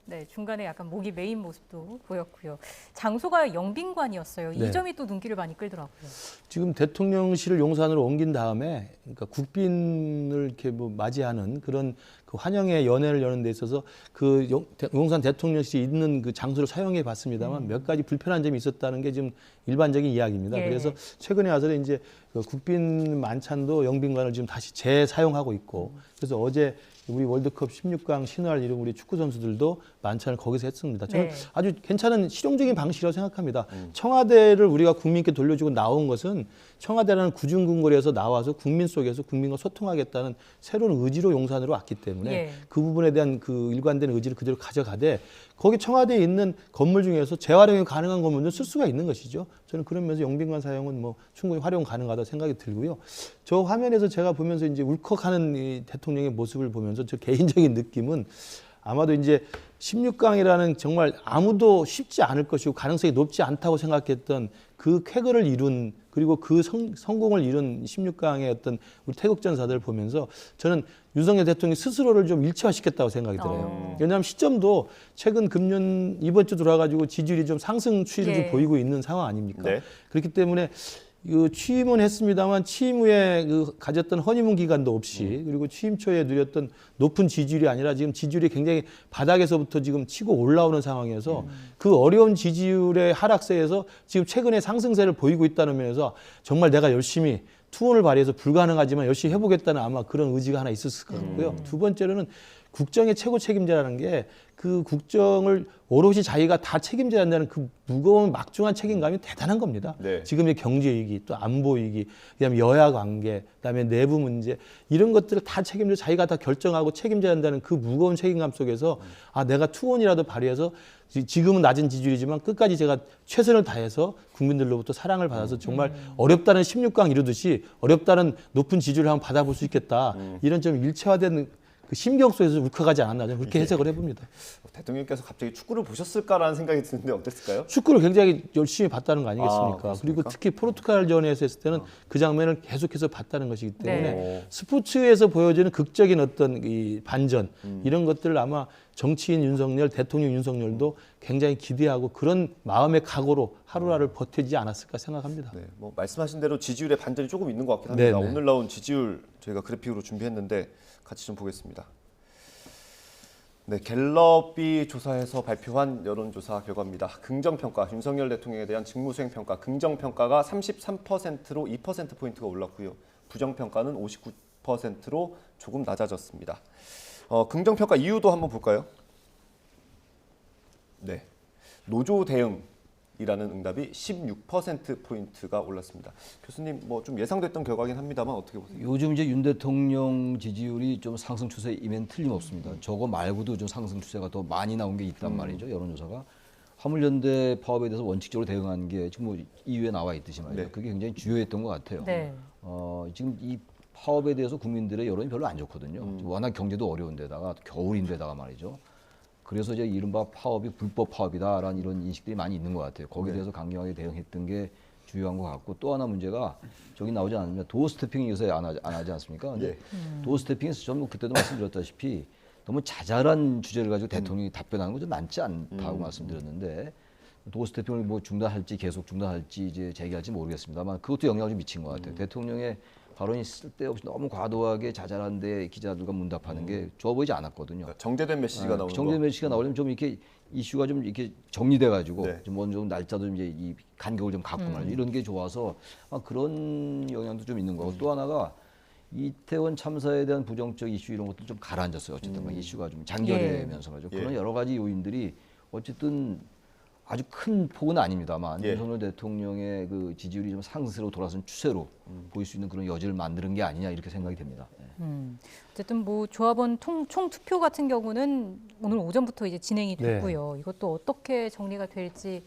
네, 있었는데 중간에 약간 목이 메인 모습도 보였고요. 장소가 영빈관이었어요. 네. 이 점이 또 눈길을 많이 끌더라고요. 지금 대통령실을 용산으로 옮긴 다음에 그러니까 국빈을 이렇게 뭐 맞이하는 그런 그 환영의 연회를 여는 데 있어서 그 용산 대통령실이 있는 그 장소를 사용해 봤습니다만 몇 가지 불편한 점이 있었다는 게 지금 일반적인 이야기입니다. 예. 그래서 최근에 와서는 이제 그 국빈 만찬도 영빈관을 지금 다시 재사용하고 있고 그래서 어제 우리 월드컵 16강 신화를 이룬 우리 축구 선수들도 만찬을 거기서 했습니다. 저는 네. 아주 괜찮은 실용적인 방식이라고 생각합니다. 청와대를 우리가 국민께 돌려주고 나온 것은 청와대라는 구중궁궐에서 나와서 국민 속에서 국민과 소통하겠다는 새로운 의지로 용산으로 왔기 때문에 예. 그 부분에 대한 그 일관된 의지를 그대로 가져가되 거기 청와대에 있는 건물 중에서 재활용이 가능한 건물도 쓸 수가 있는 것이죠. 저는 그런 면에서 영빈관 사용은 뭐 충분히 활용 가능하다고 생각이 들고요. 저 화면에서 제가 보면서 이제 울컥하는 이 대통령의 모습을 보면서 저 개인적인 느낌은 아마도 이제 16강이라는 정말 아무도 쉽지 않을 것이고 가능성이 높지 않다고 생각했던 그 쾌거를 이룬 그리고 그 성공을 이룬 16강의 어떤 우리 태극전사들을 보면서 저는 윤석열 대통령이 스스로를 좀 일체화시켰다고 생각이 들어요. 왜냐하면 시점도 최근 금년 이번 주 들어와가지고 지지율이 좀 상승 추이를 좀 보이고 있는 상황 아닙니까? 네. 그렇기 때문에 취임은 했습니다만 취임 후에 그 가졌던 허니문 기간도 없이 그리고 취임 초에 누렸던 높은 지지율이 아니라 지금 지지율이 굉장히 바닥에서부터 지금 치고 올라오는 상황이어서 그 어려운 지지율의 하락세에서 지금 최근에 상승세를 보이고 있다는 면에서 정말 내가 열심히 투혼을 발휘해서 불가능하지만 열심히 해보겠다는 아마 그런 의지가 하나 있었을 것 같고요. 두 번째로는 국정의 최고 책임자라는 게 그 국정을 오롯이 자기가 다 책임져야 한다는 그 무거운 막중한 책임감이 대단한 겁니다. 네. 지금의 경제 위기, 또 안보 위기, 그다음에 여야 관계, 그다음에 내부 문제 이런 것들을 다 책임져 자기가 다 결정하고 책임져야 한다는 그 무거운 책임감 속에서 아 내가 투혼이라도 발휘해서 지금은 낮은 지지율이지만 끝까지 제가 최선을 다해서 국민들로부터 사랑을 받아서 정말 어렵다는 16강 이루듯이 어렵다는 높은 지지율을 한번 받아볼 수 있겠다. 이런 좀 일체화된 그 심경 속에서 울컥하지 않았나 저는 그렇게 해석을 해봅니다. 대통령께서 갑자기 축구를 보셨을까라는 생각이 드는데 어땠을까요? 축구를 굉장히 열심히 봤다는 거 아니겠습니까? 아, 그리고 특히 포르투갈전에서 했을 때는 그 장면을 계속해서 봤다는 것이기 때문에 네. 스포츠에서 보여지는 극적인 어떤 이 반전 이런 것들을 아마 정치인 윤석열, 대통령 윤석열도 굉장히 기대하고 그런 마음의 각오로 하루하루를 버티지 않았을까 생각합니다. 네, 뭐 말씀하신 대로 지지율의 반전이 조금 있는 것 같긴 합니다. 네네. 오늘 나온 지지율 저희가 그래픽으로 준비했는데 같이 좀 보겠습니다. 네, 갤럽이 조사해서 발표한 여론조사 결과입니다. 긍정평가, 윤석열 대통령에 대한 직무수행 평가, 긍정평가가 33%로 2%포인트가 올랐고요. 부정평가는 59%로 조금 낮아졌습니다. 긍정평가 이유도 한번 볼까요? 네, 노조 대응이라는 응답이 16%포인트가 올랐습니다. 교수님, 뭐 좀 예상됐던 결과긴 합니다만 어떻게 보세요? 요즘 이제 윤 대통령 지지율이 좀 상승 추세이면 틀림없습니다. 저거 말고도 좀 상승 추세가 더 많이 나온 게 있단 말이죠. 여론조사가. 화물연대 파업에 대해서 원칙적으로 대응한 게 지금 뭐 이유에 나와 있듯이 말이죠. 네. 그게 굉장히 주요했던 것 같아요. 네. 지금 이 파업에 대해서 국민들의 여론이 별로 안 좋거든요. 워낙 경제도 어려운데다가 겨울인데다가 말이죠. 그래서 이제 이른바 파업이 불법 파업이다라는 이런 인식들이 많이 있는 것 같아요. 거기에 대해서 강경하게 대응했던 게 주요한 것 같고 또 하나 문제가 저기 나오지 않으면 도어 스태핑이 요새 안 하지 않습니까? 근데 도어 스태핑에서 저는 그때도 말씀드렸다시피 너무 자잘한 주제를 가지고 대통령이 답변하는 건 좀 맞지 않다고 말씀드렸는데 도어 스태핑을 뭐 중단할지 계속 중단할지 이제 재개할지 모르겠습니다만 그것도 영향을 좀 미친 것 같아요. 대통령의 발언이 쓸데없이 너무 과도하게 자잘한데 기자들과 문답하는 게 좋아 보이지 않았거든요. 그러니까 정제된 메시지가 나오는 정제된 거. 메시지가 나오려면 좀 이렇게 이슈가 좀 이렇게 정리돼 가지고 네. 좀 먼저 날짜도 좀 이제 이 간격을 좀 갖고 말이죠. 이런 게 좋아서 그런 영향도 좀 있는 거고 또 하나가 이태원 참사에 대한 부정적 이슈 이런 것도 좀 가라앉았어요. 어쨌든 이슈가 좀 장기화되면서 말이죠. 그런 여러 가지 요인들이 어쨌든 아주 큰 폭은 아닙니다만 윤석열 대통령의 그 지지율이 좀 상승세로 돌아선 추세로 보일 수 있는 그런 여지를 만드는 게 아니냐 이렇게 생각이 됩니다. 어쨌든 뭐 조합원 총 투표 같은 경우는 오늘 오전부터 이제 진행이 됐고요. 이것도 어떻게 정리가 될지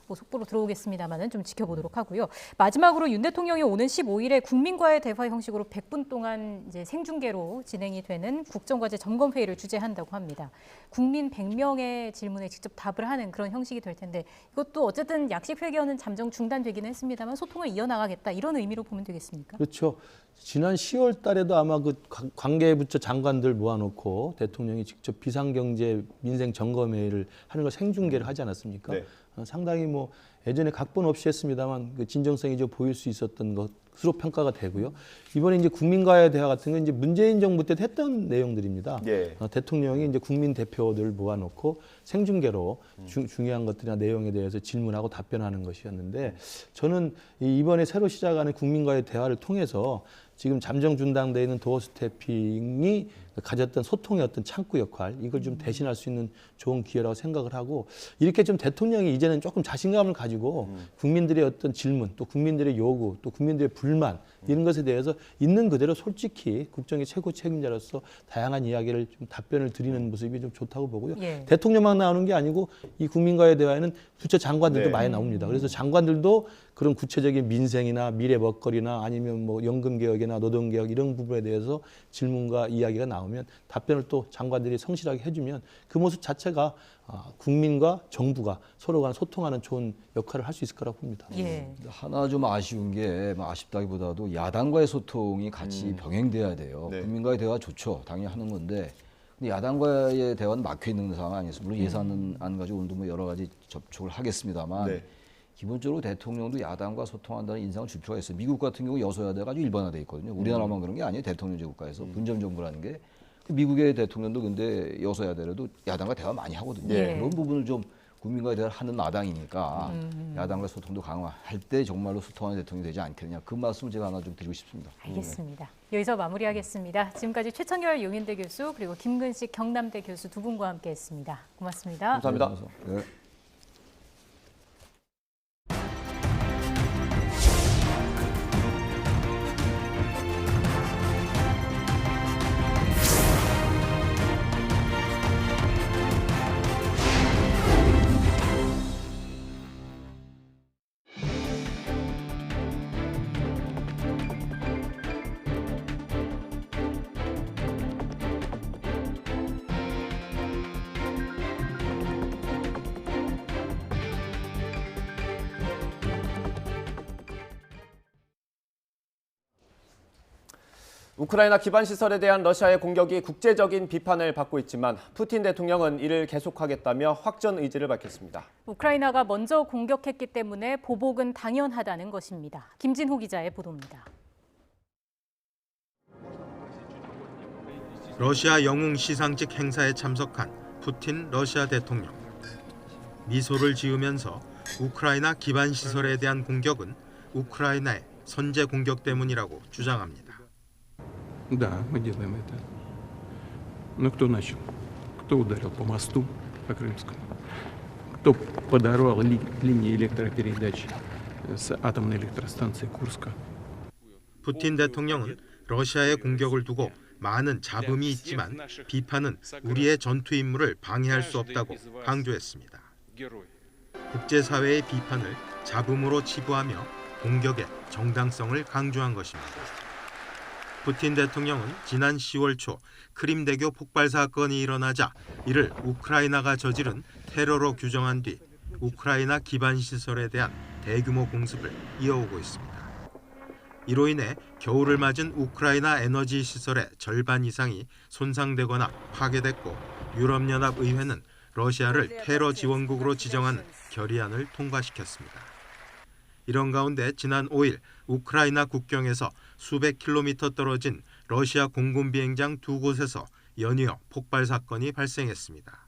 뭐 속보로 들어오겠습니다만은 좀 지켜보도록 하고요. 마지막으로 윤 대통령이 오는 15일에 국민과의 대화 형식으로 100분 동안 이제 생중계로 진행이 되는 국정과제 점검회의를 주재한다고 합니다. 국민 100명의 질문에 직접 답을 하는 그런 형식이 될 텐데 이것도 어쨌든 약식 회견은 잠정 중단되기는 했습니다만 소통을 이어나가겠다 이런 의미로 보면 되겠습니까? 그렇죠. 지난 10월 달에도 아마 그 관계부처 장관들 모아놓고 대통령이 직접 비상경제 민생 점검회의를 하는 걸 생중계를 하지 않았습니까? 네. 상당히 뭐 예전에 각본 없이 했습니다만 그 진정성이 좀 보일 수 있었던 것으로 평가가 되고요. 이번에 이제 국민과의 대화 같은 건 이제 문재인 정부 때 했던 내용들입니다. 예. 대통령이 이제 국민 대표들 모아놓고 생중계로 중요한 것들이나 내용에 대해서 질문하고 답변하는 것이었는데 저는 이번에 새로 시작하는 국민과의 대화를 통해서 지금 잠정 중단돼 있는 도어 스태핑이 가졌던 소통의 어떤 창구 역할 이걸 좀 대신할 수 있는 좋은 기회라고 생각을 하고 이렇게 좀 대통령이 이제는 조금 자신감을 가지고 국민들의 어떤 질문 또 국민들의 요구 또 국민들의 불만 이런 것에 대해서 있는 그대로 솔직히 국정의 최고 책임자로서 다양한 이야기를 좀 답변을 드리는 모습이 좀 좋다고 보고요. 예. 대통령만 나오는 게 아니고 이 국민과의 대화에는 부처 장관들도 네. 많이 나옵니다. 그래서 장관들도 그런 구체적인 민생이나 미래 먹거리나 아니면 뭐 연금 개혁이나 노동 개혁 이런 부분에 대해서 질문과 이야기가 나오면 답변을 또 장관들이 성실하게 해주면 그 모습 자체가 국민과 정부가 서로 간 소통하는 좋은 역할을 할 수 있을 거라고 봅니다. 예. 하나 좀 아쉬운 게 아쉽다기보다도 야당과의 소통이 같이 병행돼야 돼요. 네. 국민과의 대화 좋죠. 당연히 하는 건데 근데 야당과의 대화는 막혀 있는 상황 아니겠습니까? 물론 예산안 가지고 오늘도 뭐 여러 가지 접촉을 하겠습니다만 네. 기본적으로 대통령도 야당과 소통한다는 인상을 줄 필요가 있어요. 미국 같은 경우 여소야대가 아주 일반화돼 있거든요. 우리나라만 그런 게 아니에요. 대통령제 국가에서 분점 정부라는 게 미국의 대통령도 근데 여소야대라도 야당과 대화 많이 하거든요. 예. 그런 부분을 좀 국민과의 대화를 하는 마당이니까 야당과 소통도 강화할 때 정말로 소통하는 대통령이 되지 않겠느냐. 그 말씀을 제가 하나 좀 드리고 싶습니다. 알겠습니다. 여기서 마무리하겠습니다. 지금까지 최청열 용인대 교수 그리고 김근식 경남대 교수 두 분과 함께했습니다. 고맙습니다. 감사합니다. 네. 우크라이나 기반 시설에 대한 러시아의 공격이 국제적인 비판을 받고 있지만 푸틴 대통령은 이를 계속하겠다며 확전 의지를 밝혔습니다. 우크라이나가 먼저 공격했기 때문에 보복은 당연하다는 것입니다. 김진호 기자의 보도입니다. 러시아 영웅 시상식 행사에 참석한 푸틴 러시아 대통령. 미소를 지으면서 우크라이나 기반 시설에 대한 공격은 우크라이나의 선제 공격 때문이라고 주장합니다. Да, мы делаем это. Но кто начал? Кто ударил по мосту, по Крымскому? Кто подорвал линии электропередач с атомной электростанции Курска? 푸틴 대통령은 러시아의 공격을 두고 많은 잡음이 있지만 비판은 우리의 전투 임무를 방해할 수 없다고 강조했습니다. 국제사회의 비판을 잡음으로 치부하며 공격의 정당성을 강조한 것입니다. 푸틴 대통령은 지난 10월 초 크림대교 폭발 사건이 일어나자 이를 우크라이나가 저지른 테러로 규정한 뒤 우크라이나 기반 시설에 대한 대규모 공습을 이어오고 있습니다. 이로 인해 겨울을 맞은 우크라이나 에너지 시설의 절반 이상이 손상되거나 파괴됐고 유럽연합의회는 러시아를 테러 지원국으로 지정하는 결의안을 통과시켰습니다. 이런 가운데 지난 5일 우크라이나 국경에서 수백 킬로미터 떨어진 러시아 공군 비행장 두 곳에서 연이어 폭발 사건이 발생했습니다.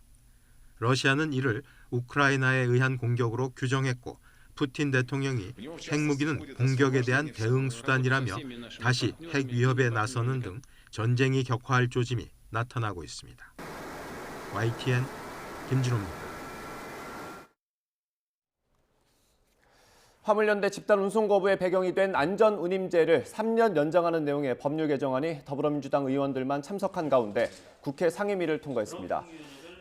러시아는 이를 우크라이나에 의한 공격으로 규정했고 푸틴 대통령이 핵무기는 공격에 대한 대응 수단이라며 다시 핵 위협에 나서는 등 전쟁이 격화할 조짐이 나타나고 있습니다. YTN 김진호입니다. 화물연대 집단 운송 거부의 배경이 된 안전운임제를 3년 연장하는 내용의 법률 개정안이 더불어민주당 의원들만 참석한 가운데 국회 상임위를 통과했습니다.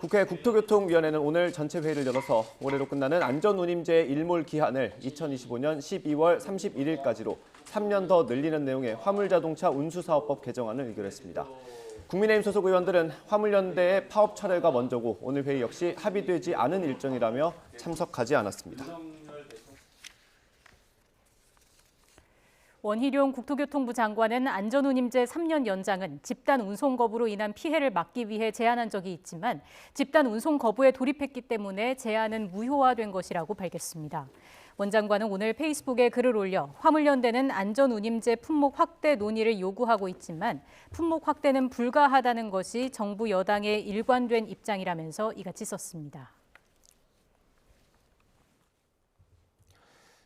국회 국토교통위원회는 오늘 전체 회의를 열어서 올해로 끝나는 안전운임제 일몰 기한을 2025년 12월 31일까지로 3년 더 늘리는 내용의 화물자동차 운수사업법 개정안을 의결했습니다. 국민의힘 소속 의원들은 화물연대의 파업 철회가 먼저고 오늘 회의 역시 합의되지 않은 일정이라며 참석하지 않았습니다. 원희룡 국토교통부 장관은 안전운임제 3년 연장은 집단 운송 거부로 인한 피해를 막기 위해 제안한 적이 있지만 집단 운송 거부에 돌입했기 때문에 제안은 무효화된 것이라고 밝혔습니다. 원 장관은 오늘 페이스북에 글을 올려 화물연대는 안전운임제 품목 확대 논의를 요구하고 있지만 품목 확대는 불가하다는 것이 정부 여당의 일관된 입장이라면서 이같이 썼습니다.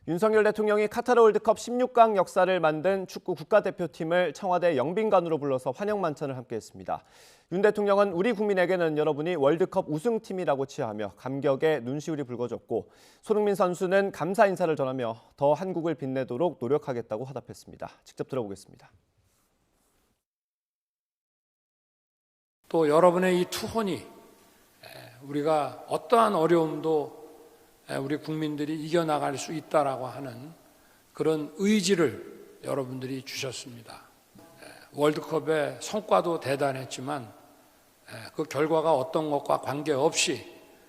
윤석열 대통령이 카타르 월드컵 16강 역사를 만든 축구 국가대표팀을 청와대 영빈관으로 불러서 환영 만찬을 함께했습니다. 윤 대통령은 우리 국민에게는 여러분이 월드컵 우승팀이라고 치하하며 감격에 눈시울이 붉어졌고 손흥민 선수는 감사 인사를 전하며 더 한국을 빛내도록 노력하겠다고 화답했습니다. 직접 들어보겠습니다. 또 여러분의 이 투혼이 우리가 어떠한 어려움도 우리 국민들이 이겨나갈 수 있다라고 하는 그런 의지를 여러분들이 주셨습니다. 월드컵의 성과도 대단했지만 그 결과가 어떤 것과 관계없이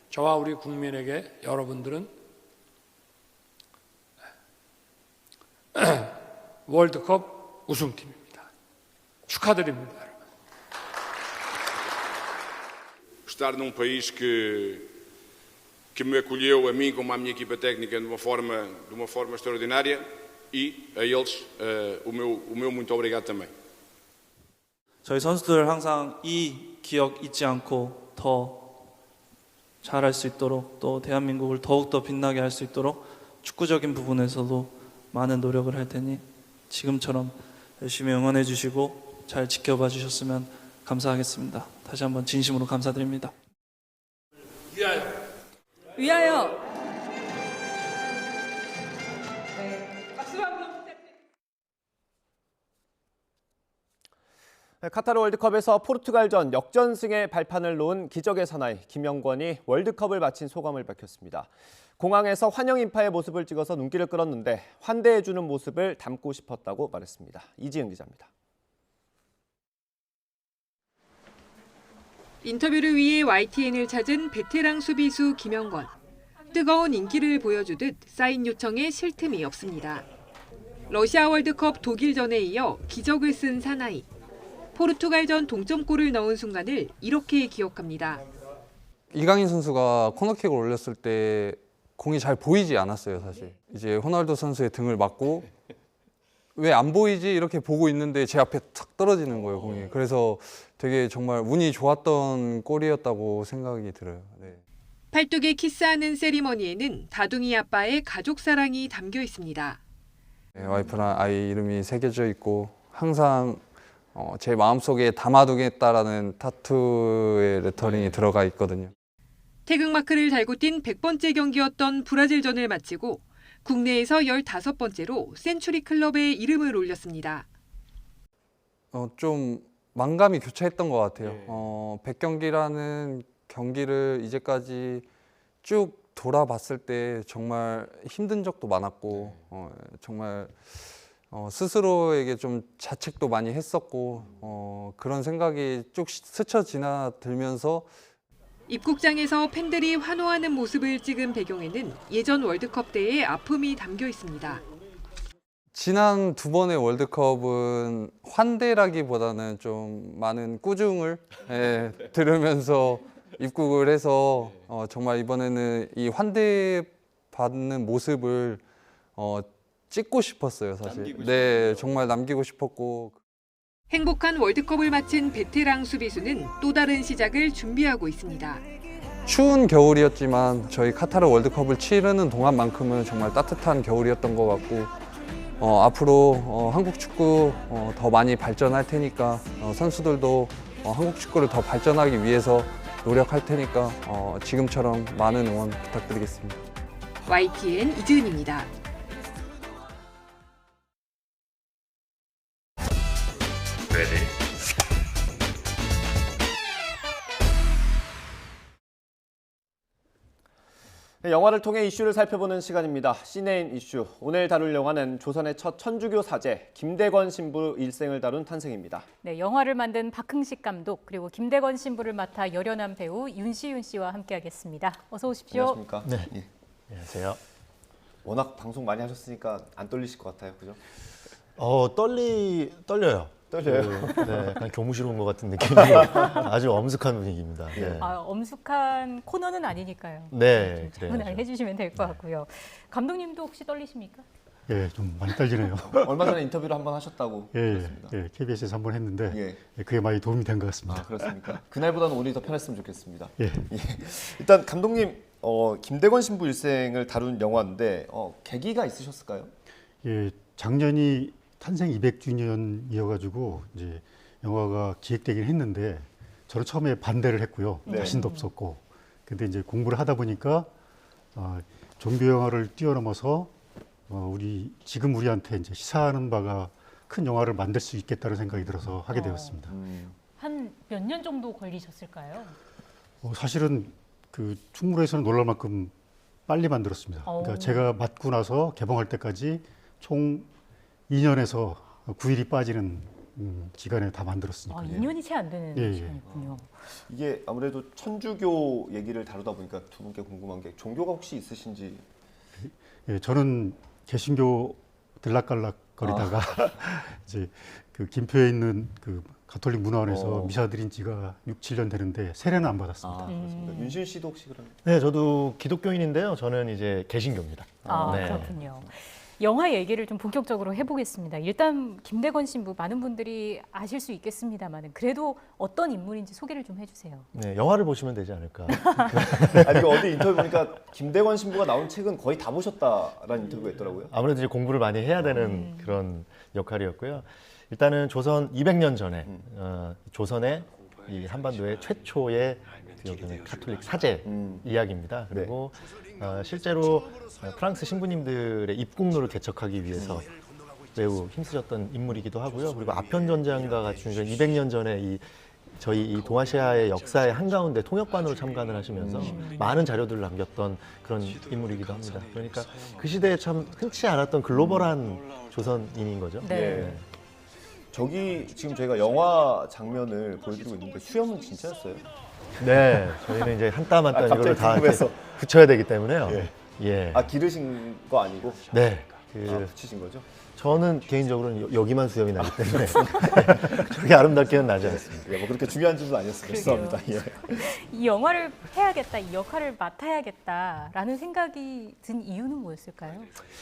저와 우리 국민에게 여러분들은 월드컵 우승팀입니다. 축하드립니다. Estar num país que me acolheu a mim como à minha equipa técnica de uma forma extraordinária e a eles o meu muito obrigado também. 저희 선수들 항상 이 기억 잊지 않고 더 잘할 수 있도록 또 대한민국을 더욱더 빛나게 할 수 있도록 축구적인 부분에서도 많은 노력을 할 테니 지금처럼 열심히 응원해 주시고 잘 지켜봐 주셨으면 감사하겠습니다. 다시 한번 진심으로 감사드립니다. 위하여! 카타르 월드컵에서 포르투갈전 역전승의 발판을 놓은 기적의 사나이 김영권이 월드컵을 마친 소감을 밝혔습니다. 공항에서 환영 인파의 모습을 찍어서 눈길을 끌었는데 환대해주는 모습을 담고 싶었다고 말했습니다. 이지은 기자입니다. 인터뷰를 위해 YTN을 찾은 베테랑 수비수 김영권. 뜨거운 인기를 보여주듯 사인 요청에 쉴 틈이 없습니다. 러시아 월드컵 독일전에 이어 기적을 쓴 사나이. 포르투갈전 동점골을 넣은 순간을 이렇게 기억합니다. 이강인 선수가 코너킥을 올렸을 때 공이 잘 보이지 않았어요, 사실. 이제 호날두 선수의 등을 맞고 왜 안 보이지 이렇게 보고 있는데 제 앞에 탁 떨어지는 거예요, 공이. 그래서 되게 정말 운이 좋았던 골이었다고 생각이 들어요. 네. 팔뚝에 키스하는 세리머니에는 다둥이 아빠의 가족 사랑이 담겨 있습니다. 네, 와이프랑 아이 이름이 새겨져 있고 항상 제 마음속에 담아두겠다라는 타투의 레터링이 들어가 있거든요. 태극마크를 달고 뛴 100번째 경기였던 브라질전을 마치고 국내에서 15번째로 센츄리 클럽에 이름을 올렸습니다. 좀 만감이 교차했던 것 같아요. 100경기라는 경기를 이제까지 쭉 돌아봤을 때 정말 힘든 적도 많았고 정말 스스로에게 좀 자책도 많이 했었고 그런 생각이 쭉 스쳐 지나들면서 입국장에서 팬들이 환호하는 모습을 찍은 배경에는 예전 월드컵 때의 아픔이 담겨 있습니다. 지난 두 번의 월드컵은 환대라기보다는 좀 많은 꾸중을 들으면서 입국을 해서 정말 이번에는 이 환대받는 모습을 찍고 싶었어요, 사실. 네, 정말 남기고 싶었고. 행복한 월드컵을 마친 베테랑 수비수는 또 다른 시작을 준비하고 있습니다. 추운 겨울이었지만 저희 카타르 월드컵을 치르는 동안만큼은 정말 따뜻한 겨울이었던 것 같고 앞으로 한국 축구 더 많이 발전할 테니까 선수들도 한국 축구를 더 발전하기 위해서 노력할 테니까 지금처럼 많은 응원 부탁드리겠습니다. YTN 이지은입니다. Ready? 네, 영화를 통해 이슈를 살펴보는 시간입니다. 시네인 이슈. 오늘 다룰 영화는 조선의 첫 천주교 사제 김대건 신부 일생을 다룬 탄생입니다. 네, 영화를 만든 박흥식 감독 그리고 김대건 신부를 맡아 열연한 배우 윤시윤 씨와 함께하겠습니다. 어서 오십시오. 안녕하십니까? 네. 예. 안녕하세요. 워낙 방송 많이 하셨으니까 안 떨리실 것 같아요, 그죠? 떨려요. 떨려요? 네, 약간 교무실 온 것 같은 느낌이 아주 엄숙한 분위기입니다. 네. 엄숙한 코너는 아니니까요. 네, 질문을 해주시면 될 것 같고요. 감독님도 혹시 떨리십니까? 예, 좀 많이 떨리네요. 얼마 전에 인터뷰를 한번 하셨다고 들었습니다. 예, KBS에서 한번 했는데 그게 많이 도움이 된 것 같습니다. 아, 그렇습니까? 그날보다는 오늘이 더 편했으면 좋겠습니다. 예. 일단 감독님, 김대건 신부 일생을 다룬 영화인데 계기가 있으셨을까요? 예, 작년이 탄생 200주년이어가지고 이제 영화가 기획되긴 했는데 저는 처음에 반대를 했고요. 네. 자신도 없었고. 근데 이제 공부를 하다 보니까 종교 영화를 뛰어넘어서 지금 우리한테 이제 시사하는 바가 큰 영화를 만들 수 있겠다는 생각이 들어서 하게 되었습니다. 한 몇 년 정도 걸리셨을까요? 사실은 그 충무로에서는 놀랄 만큼 빨리 만들었습니다. 그러니까 제가 맡고 나서 개봉할 때까지 총 2년에서 9일이 빠지는 기간에 다 만들었으니까. 2년이 채 안 되는 시간이군요. 이게 아무래도 천주교 얘기를 다루다 보니까 두 분께 궁금한 게 종교가 혹시 있으신지? 예, 저는 개신교 들락갈락거리다가 이제 그 김포에 있는 그 가톨릭 문화원에서 미사 드린 지가 6, 7년 되는데 세례는 안 받았습니다. 그렇습니다. 윤시윤 씨도 혹시 그럼? 네, 저도 기독교인인데요. 저는 이제 개신교입니다. 네. 그렇군요. 영화 얘기를 좀 본격적으로 해보겠습니다. 일단 김대건 신부 많은 분들이 아실 수 있겠습니다만 그래도 어떤 인물인지 소개를 좀 해주세요. 네, 영화를 보시면 되지 않을까. 아니, 어디 인터뷰 보니까 김대건 신부가 나온 책은 거의 다 보셨다라는 인터뷰가 있더라고요. 아무래도 이제 공부를 많이 해야 되는 그런 역할이었고요. 일단은 조선 200년 전에 조선의 이 한반도의 최초의 가톨릭 사제 이야기입니다. 그리고 실제로 프랑스 신부님들의 입국로를 개척하기 위해서 매우 힘쓰셨던 인물이기도 하고요. 그리고 아편 전쟁과 같이 200년 전에 저희 이 동아시아의 역사의 한가운데 통역관으로 참관을 하시면서 많은 자료들을 남겼던 그런 인물이기도 합니다. 그러니까 그 시대에 참 흔치 않았던 글로벌한 조선인인 거죠. 네. 저기 지금 저희가 영화 장면을 보여드리고 있는데 수염은 진짜였어요? 네, 저희는 이제 한 땀 한 땀 이거를 다 붙여야 되기 때문네요. 예. 기르신 거 아니고? 네. 붙이신 거죠? 저는 개인적으로는 여기만 수염이 나기 때문에 그렇게 아름답게는 나지 않습니다. 뭐 그렇게 중요한 질문 아니었습니다. 죄송합니다. 이 영화를 해야겠다, 이 역할을 맡아야겠다라는 생각이 든 이유는 뭐였을까요?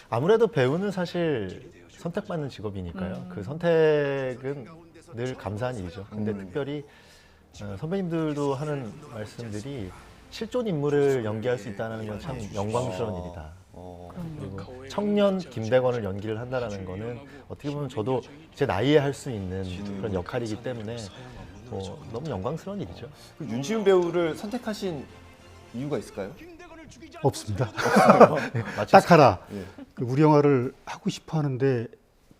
아무래도 배우는 사실 선택받는 직업이니까요. 그 선택은 늘 감사한 일이죠. 근데 특별히 선배님들도 하는 말씀들이 실존 인물을 연기할 수 있다는 건 참 영광스러운 일이다. 그리고 청년 김대건을 연기를 한다는 거는 어떻게 보면 저도 제 나이에 할 수 있는 그런 역할이기 때문에 너무 영광스러운 일이죠. 윤시윤 배우를 선택하신 이유가 있을까요? 없습니다. 딱 하나. 우리 영화를 하고 싶어 하는데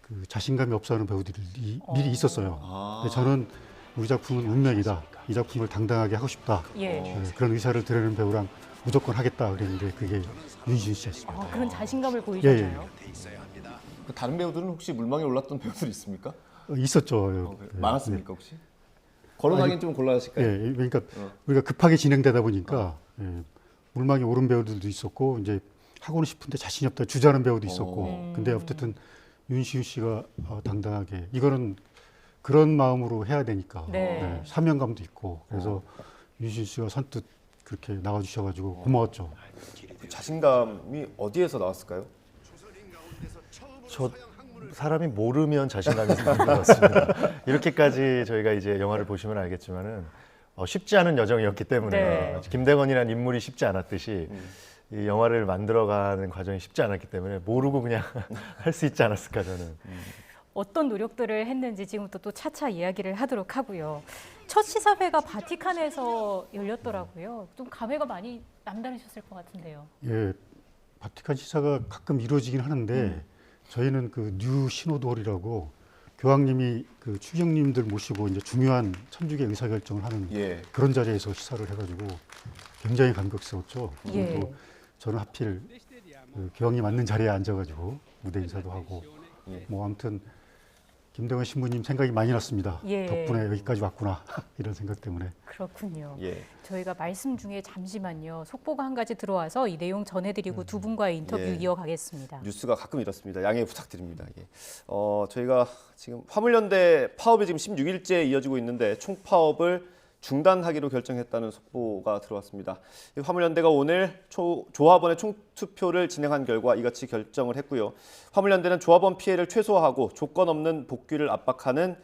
그 자신감이 없어하는 배우들이 미리 있었어요. 근데 저는 우리 작품은 운명이다. 이 작품을 당당하게 하고 싶다. 그런 의사를 드러내는 배우랑 무조건 하겠다 그랬는데 그게 윤시윤 씨였습니다. 그런 자신감을 보이셨나요? 다른 배우들은 혹시 물망에 올랐던 배우들이 있습니까? 있었죠. 많았습니까 혹시? 거론하기는 좀 곤란하실까요? 그러니까 우리가 급하게 진행되다 보니까 물망에 오른 배우들도 있었고 이제 하고는 싶은데 자신이 없다 주저하는 배우도 있었고 근데 어쨌든 윤시윤 씨가 당당하게 이거는 그런 마음으로 해야 되니까 사명감도 있고 그래서 윤시윤 씨가 선뜻 그렇게 나와주셔가지고 고마웠죠. 그 자신감이 어디에서 나왔을까요? 저 사람이 모르면 자신감이 생기는 것 같습니다. 이렇게까지 저희가 이제 영화를 보시면 알겠지만은 쉽지 않은 여정이었기 때문에 김대건이라는 인물이 쉽지 않았듯이 이 영화를 만들어가는 과정이 쉽지 않았기 때문에 모르고 그냥 할 수 있지 않았을까 저는. 어떤 노력들을 했는지 지금부터 또 차차 이야기를 하도록 하고요. 첫 시사회가 바티칸에서 열렸더라고요. 좀 감회가 많이 남다르셨을 것 같은데요. 예, 바티칸 시사가 가끔 이루어지긴 하는데 저희는 그 뉴 시노드홀이라고 교황님이 그 추경님들 모시고 이제 중요한 천주교 의사결정을 하는 그런 자리에서 시사를 해가지고 굉장히 감격스러웠죠. 또 저는 하필 그 교황님 앉는 자리에 앉아가지고 무대 인사도 하고 뭐 아무튼 김대원 신부님 생각이 많이 났습니다. 예. 덕분에 여기까지 왔구나 이런 생각 때문에. 그렇군요. 예. 저희가 말씀 중에 잠시만요. 속보가 한 가지 들어와서 이 내용 전해드리고 두 분과의 인터뷰 예. 이어가겠습니다. 뉴스가 가끔 이렇습니다. 양해 부탁드립니다. 예. 저희가 지금 화물연대 파업이 지금 16일째 이어지고 있는데 총파업을 중단하기로 결정했다는 속보가 들어왔습니다. 화물연대가 오늘 조합원의 총투표를 진행한 결과 이같이 결정을 했고요. 화물연대는 조합원 피해를 최소화하고 조건 없는 복귀를 압박하는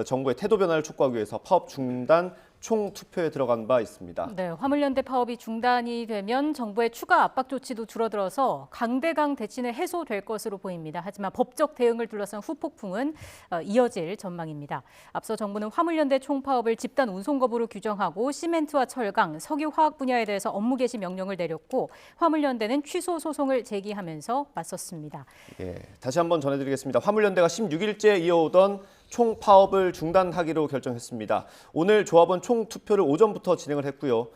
정부의 태도 변화를 촉구하기 위해서 파업 중단 총투표에 들어간 바 있습니다. 네, 화물연대 파업이 중단이 되면 정부의 추가 압박 조치도 줄어들어서 강대강 대치는 해소될 것으로 보입니다. 하지만 법적 대응을 둘러싼 후폭풍은 이어질 전망입니다. 앞서 정부는 화물연대 총파업을 집단 운송 거부로 규정하고 시멘트와 철강, 석유, 화학 분야에 대해서 업무 개시 명령을 내렸고 화물연대는 취소 소송을 제기하면서 맞섰습니다. 예, 다시 한번 전해드리겠습니다. 화물연대가 16일째 이어오던 총파업을 중단하기로 결정했습니다. 오늘 조합원 총투표를 오전부터 진행을 했고요.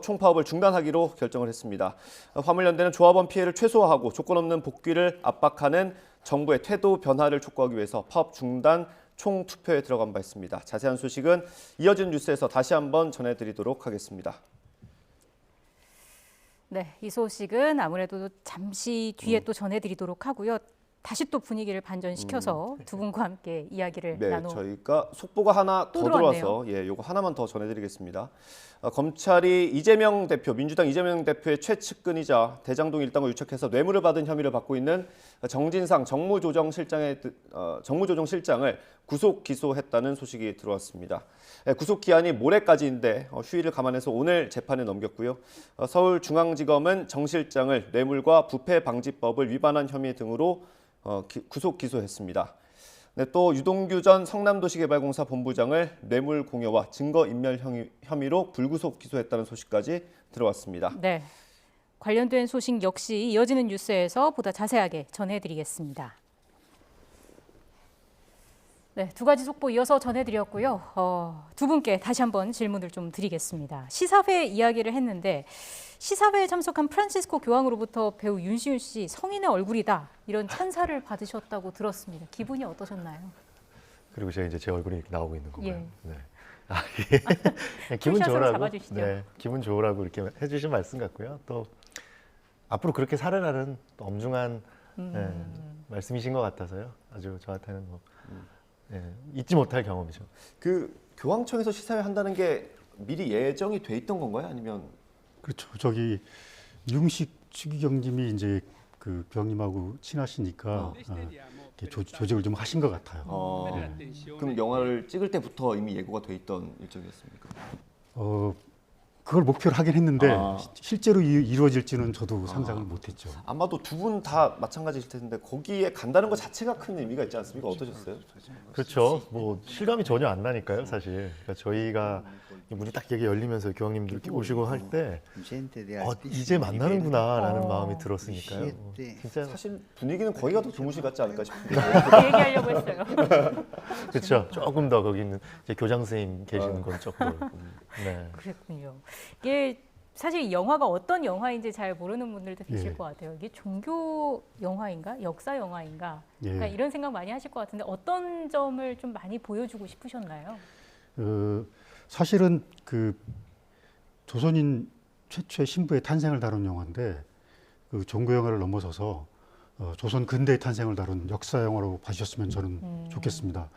총파업을 중단하기로 결정을 했습니다. 화물연대는 조합원 피해를 최소화하고 조건 없는 복귀를 압박하는 정부의 태도 변화를 촉구하기 위해서 파업 중단 총투표에 들어간 바 있습니다. 자세한 소식은 이어지는 뉴스에서 다시 한번 전해드리도록 하겠습니다. 네, 이 소식은 아무래도 잠시 뒤에 또 전해드리도록 하고요. 다시 또 분위기를 반전시켜서 두 분과 함께 이야기를 저희가 속보가 하나 더 들어와서 요거 하나만 더 전해드리겠습니다. 검찰이 이재명 대표, 민주당 이재명 대표의 최측근이자 대장동 일당을 유착해서 뇌물을 받은 혐의를 받고 있는 정진상 정무조정실장을 구속 기소했다는 소식이 들어왔습니다. 구속 기한이 모레까지인데 휴일을 감안해서 오늘 재판에 넘겼고요. 서울중앙지검은 정 실장을 뇌물과 부패방지법을 위반한 혐의 등으로 구속 기소했습니다. 네, 또 유동규 전 성남도시개발공사 본부장을 뇌물 공여와 증거인멸 혐의로 불구속 기소했다는 소식까지 들어왔습니다. 네, 관련된 소식 역시 이어지는 뉴스에서 보다 자세하게 전해드리겠습니다. 네, 두 가지 속보 이어서 전해드렸고요. 두 분께 다시 한번 질문을 좀 드리겠습니다. 시사회 이야기를 했는데 시사회에 참석한 프란시스코 교황으로부터 배우 윤시윤 씨 성인의 얼굴이다 이런 찬사를 받으셨다고 들었습니다. 기분이 어떠셨나요? 그리고 제가 이제 제 얼굴이 이렇게 나오고 있는 건가요? 예. 네. 기분 좋으라고. 잡아주시죠. 네, 기분 좋으라고 이렇게 해주신 말씀 같고요. 또 앞으로 그렇게 살아라는 또 엄중한 말씀이신 것 같아서요. 아주 저한테는 잊지 못할 경험이죠. 그 교황청에서 시사회 한다는 게 미리 예정이 돼 있던 건가요? 아니면? 그렇죠. 저기 융식 추기경님이 이제 그 교황님하고 친하시니까 조직을 좀 하신 것 같아요. 그럼 영화를 찍을 때부터 이미 예고가 돼 있던 일정이었습니까? 그걸 목표로 하긴 했는데 실제로 이루어질지는 저도 상상을 못했죠. 아마도 두 분 다 마찬가지일 텐데 거기에 간다는 것 자체가 큰 의미가 있지 않습니까? 어떠셨어요? 그렇죠. 뭐 실감이 전혀 안 나니까요, 사실. 그러니까 저희가 문이 딱 이렇게 열리면서 교황님들 이렇게 오시고 할 때 이제 만나는구나라는 마음이 들었으니까요. 진짜 사실 분위기는 거기가 더 교무실 같지 않을까 싶은데. 얘기하려고 했어요. 그렇죠. 조금 더 거기는 이제 교장 선생님 계시는 건 조금. 네. 그랬군요. 이게 사실 이 영화가 어떤 영화인지 잘 모르는 분들도 계실 것 같아요. 이게 종교 영화인가, 역사 영화인가, 그러니까 이런 생각 많이 하실 것 같은데 어떤 점을 좀 많이 보여주고 싶으셨나요? 사실은 그 조선인 최초의 신부의 탄생을 다룬 영화인데 그 종교 영화를 넘어서서 조선 근대의 탄생을 다룬 역사 영화로 봐주셨으면 저는 좋겠습니다.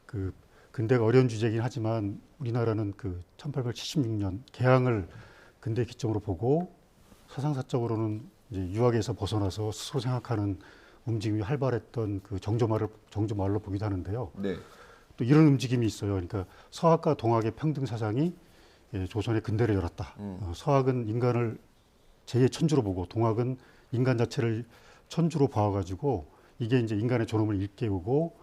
그 근대가 어려운 주제이긴 하지만 우리나라는 그 1876년 개항을 근대 기점으로 보고 사상사적으로는 이제 유학에서 벗어나서 스스로 생각하는 움직임이 활발했던 그 정조말로 보기도 하는데요. 네. 또 이런 움직임이 있어요. 그러니까 서학과 동학의 평등 사상이 조선의 근대를 열었다. 서학은 인간을 제2의 천주로 보고 동학은 인간 자체를 천주로 봐가지고 이게 이제 인간의 존엄을 일깨우고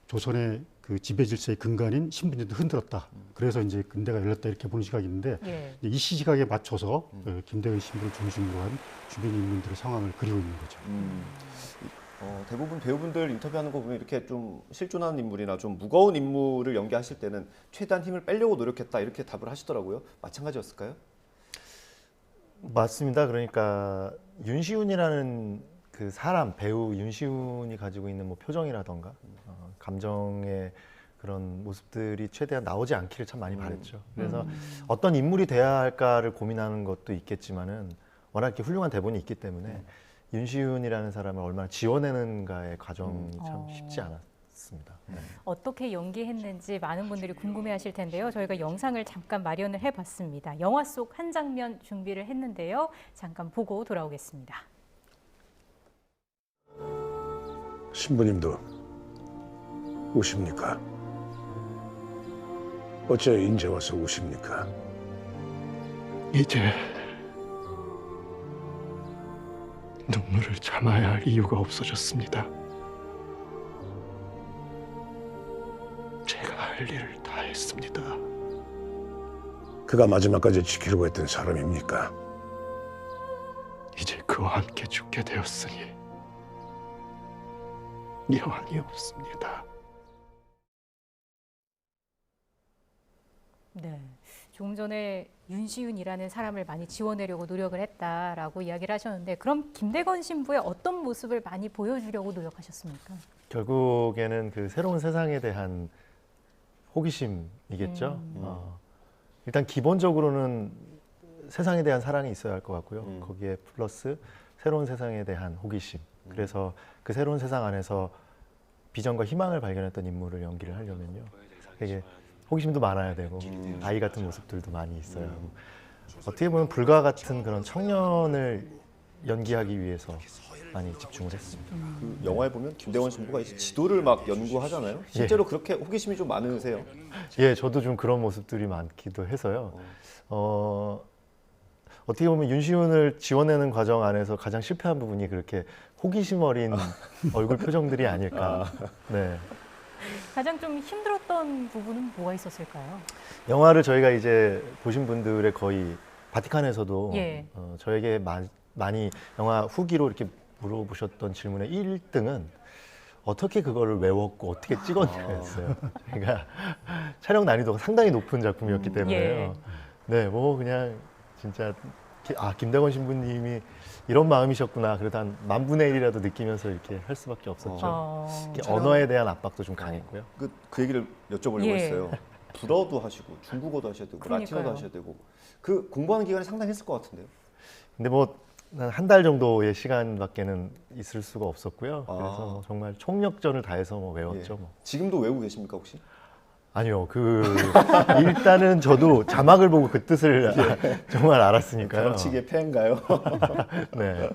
조선의 그 지배 질서의 근간인 신분제도 흔들었다. 그래서 이제 근대가 열렸다 이렇게 보는 시각이 있는데 이 시각에 맞춰서 김대근 신부를 중심으로 한 주변 인물들의 상황을 그리고 있는 거죠. 대부분 배우분들 인터뷰하는 거 보면 이렇게 좀 실존하는 인물이나 좀 무거운 인물을 연기하실 때는 최대한 힘을 빼려고 노력했다 이렇게 답을 하시더라고요. 마찬가지였을까요? 맞습니다. 그러니까 윤시훈이라는 그 사람 배우 윤시훈이 가지고 있는 뭐 표정이라던가 감정의 그런 모습들이 최대한 나오지 않기를 참 많이 바랬죠. 그래서 어떤 인물이 돼야 할까를 고민하는 것도 있겠지만은 워낙 이렇게 훌륭한 대본이 있기 때문에 윤시훈이라는 사람을 얼마나 지워내는가의 과정이 참 쉽지 않았습니다. 네. 어떻게 연기했는지 많은 분들이 궁금해하실 텐데요. 저희가 영상을 잠깐 마련을 해봤습니다. 영화 속 한 장면 준비를 했는데요. 잠깐 보고 돌아오겠습니다. 신부님도 우십니까? 어째 인제 와서 우십니까? 이제 눈물을 참아야 할 이유가 없어졌습니다. 제가 할 일을 다 했습니다. 그가 마지막까지 지키려고 했던 사람입니까? 이제 그와 함께 죽게 되었으니 여한이 없습니다. 네, 조금 전에 윤시윤이라는 사람을 많이 지워내려고 노력을 했다라고 이야기를 하셨는데 그럼 김대건 신부의 어떤 모습을 많이 보여주려고 노력하셨습니까? 결국에는 그 새로운 세상에 대한 호기심이겠죠. 일단 기본적으로는 세상에 대한 사랑이 있어야 할 것 같고요. 거기에 플러스 새로운 세상에 대한 호기심. 그래서 그 새로운 세상 안에서 비전과 희망을 발견했던 인물을 연기를 하려면요. 되게 호기심도 많아야 되고 아이 같은 모습들도 많이 있어야 하고 어떻게 보면 불과 같은 그런 청년을 연기하기 위해서 많이 집중을 했습니다. 그 영화에 보면 김대건 신부가 이제 지도를 막 연구하잖아요. 실제로 그렇게 호기심이 좀 많으세요? 예, 저도 좀 그런 모습들이 많기도 해서요. 어떻게 보면 윤시훈을 지워내는 과정 안에서 가장 실패한 부분이 그렇게 호기심 어린 얼굴 표정들이 아닐까. 네. 가장 좀 힘들었던 부분은 뭐가 있었을까요? 영화를 저희가 이제 보신 분들의 거의 바티칸에서도 예. 저에게 많이 영화 후기로 이렇게 물어보셨던 질문의 1등은 어떻게 그거를 외웠고 어떻게 찍었냐였어요. 그러니까 촬영 난이도가 상당히 높은 작품이었기 때문에요. 예. 네, 뭐 그냥 진짜 김대건 신부님이 이런 마음이셨구나. 그래도 한 10,000분의 1이라도 느끼면서 이렇게 할 수밖에 없었죠. 언어에 대한 압박도 좀 강했고요. 그 얘기를 여쭤보려고 했어요. 불어도 하시고 중국어도 하셔야 되고 라틴어도 하셔야 되고 그 공부하는 기간이 상당히 했을 것 같은데요. 근데 뭐 한 달 정도의 시간밖에는 있을 수가 없었고요. 그래서 정말 총력전을 다해서 뭐 외웠죠. 뭐. 지금도 외우고 계십니까 혹시? 아니요. 일단은 저도 자막을 보고 그 뜻을 정말 알았으니까요. 가로치기의 폐인가요? 네.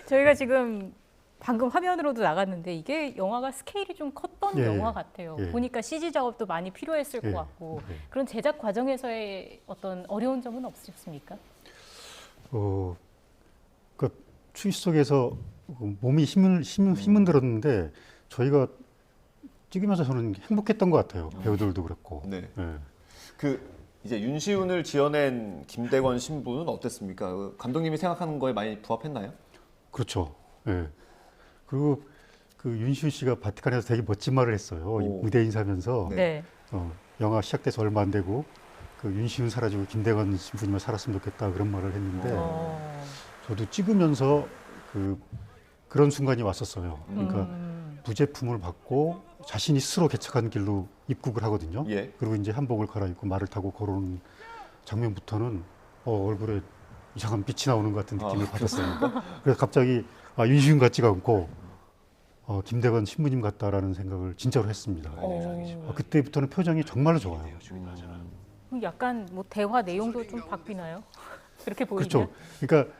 저희가 지금 방금 화면으로도 나갔는데 이게 영화가 스케일이 좀 컸던 영화 같아요. 보니까 CG 작업도 많이 필요했을 것 같고 그런 제작 과정에서의 어떤 어려운 점은 없으셨습니까? 그 추위 속에서 몸이 힘은 들었는데 저희가 찍으면서 저는 행복했던 것 같아요. 배우들도 그렇고. 네. 이제 윤시훈을 지어낸 김대건 신부는 어땠습니까? 감독님이 생각하는 거에 많이 부합했나요? 그렇죠. 예. 그리고 그 윤시훈 씨가 바티칸에서 되게 멋진 말을 했어요. 무대 인사하면서 영화 시작돼서 얼마 안 되고 그 윤시훈 사라지고 김대건 신부님만 살았으면 좋겠다 그런 말을 했는데 저도 찍으면서 그런 순간이 왔었어요. 그러니까 부제품을 받고 자신이 스스로 개척한 길로 입국을 하거든요. 그리고 이제 한복을 갈아입고 말을 타고 걸어오는 장면부터는 얼굴에 이상한 빛이 나오는 것 같은 느낌을 받았어요. 그래서 갑자기 윤시훈 같지가 않고 김대건 신부님 같다라는 생각을 진짜로 했습니다. 그때부터는 표정이 정말로 좋아요. 약간 뭐 대화 내용도 좀 바뀌나요? 그렇게 보이면? 그렇죠. 그러니까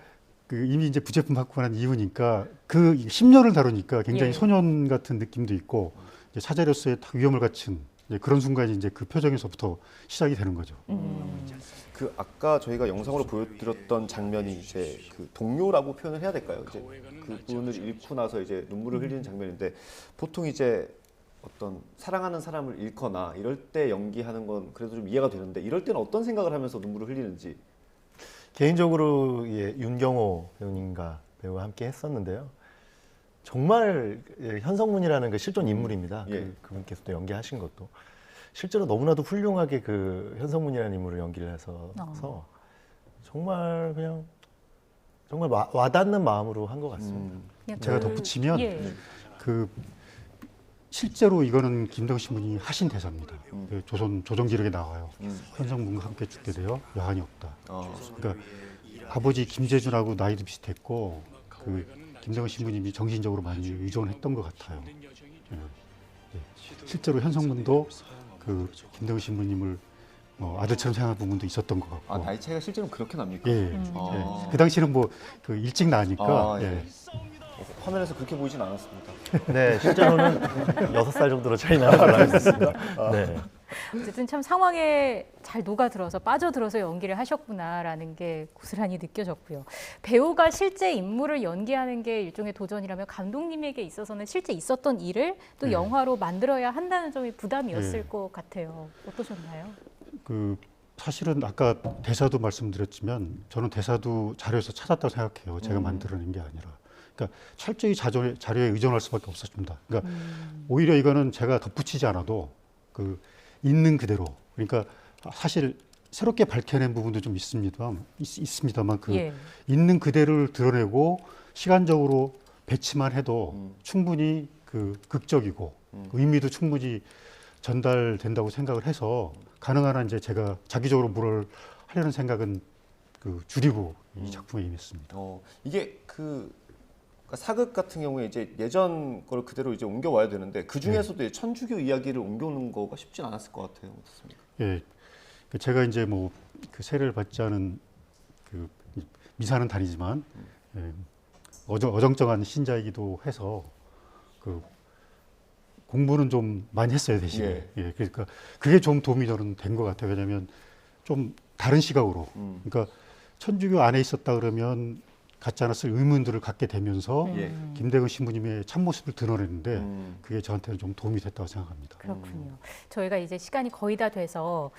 이미 이제 부제품 받고 난 이후니까 그 10년을 다루니까 굉장히 소년 같은 느낌도 있고 이제 사자로서의 위험을 갖춘 그런 순간이 이제 그 표정에서부터 시작이 되는 거죠. 그 아까 저희가 영상으로 보여드렸던 장면이 이제 그 동료라고 표현을 해야 될까요? 이제 그분을 잃고 나서 이제 눈물을 흘리는 장면인데 보통 이제 어떤 사랑하는 사람을 잃거나 이럴 때 연기하는 건 그래도 좀 이해가 되는데 이럴 때는 어떤 생각을 하면서 눈물을 흘리는지. 개인적으로 윤경호 배우님과 배우와 함께 했었는데요. 정말 현성문이라는 그 실존 인물입니다. 그분께서도 연기하신 것도 실제로 너무나도 훌륭하게 그 현성문이라는 인물을 연기를 해서 정말 그냥 정말 와닿는 마음으로 한 것 같습니다. 제가 덧붙이면 그 실제로 이거는 김대우 신부님이 하신 대사입니다. 그 조정 기록에 나와요. 현성문과 함께 죽게 되어 여한이 없다. 그러니까 아버지 김재준하고 나이도 비슷했고 그 김대우 신부님이 정신적으로 많이 의존했던 것 같아요. 실제로 현성문도 그 김대우 신부님을 아들처럼 생각하는 부분도 있었던 것 같고. 나이 차이가 실제로 그렇게 납니까? 예. 그 당시는 뭐 그 일찍 나니까. 화면에서 그렇게 보이진 않았습니다. 네, 실제로는 6살 정도로 차이 나는 걸로 알고 있습니다. 네. 어쨌든 참 상황에 잘 녹아들어서 빠져들어서 연기를 하셨구나라는 게 고스란히 느껴졌고요. 배우가 실제 인물을 연기하는 게 일종의 도전이라면 감독님에게 있어서는 실제 있었던 일을 또 영화로 만들어야 한다는 점이 부담이었을 것 같아요. 어떠셨나요? 그 사실은 아까 대사도 말씀드렸지만 저는 대사도 자료에서 찾았다고 생각해요. 제가 만들어낸 게 아니라. 그러니까 철저히 자료에 의존할 수밖에 없었습니다. 그러니까 오히려 이거는 제가 덧붙이지 않아도 그 있는 그대로, 그러니까 사실 새롭게 밝혀낸 부분도 좀 있습니다만 그 있는 그대로를 드러내고 시간적으로 배치만 해도 충분히 그 극적이고 의미도 충분히 전달된다고 생각을 해서 가능한 한 이제 제가 자기적으로 뭘 하려는 생각은 그 줄이고 이 작품에 임했습니다. 이게 그러니까 사극 같은 경우에 이제 예전 걸 그대로 이제 옮겨와야 되는데 그 중에서도 천주교 이야기를 옮겨오는 거가 쉽진 않았을 것 같아요. 어떻습니까? 예, 제가 이제 뭐 그 세례를 받지 않은 그 미사는 다니지만 어정쩡한 신자이기도 해서 그 공부는 좀 많이 했어요 대신에. 그러니까 그게 좀 도움이 저는 된 것 같아요. 왜냐하면 좀 다른 시각으로, 그러니까 천주교 안에 있었다 그러면 갖지 않았을 의문들을 갖게 되면서 김대근 신부님의 참모습을 드러내는데 그게 저한테는 좀 도움이 됐다고 생각합니다. 그렇군요. 저희가 이제 시간이 거의 다 돼서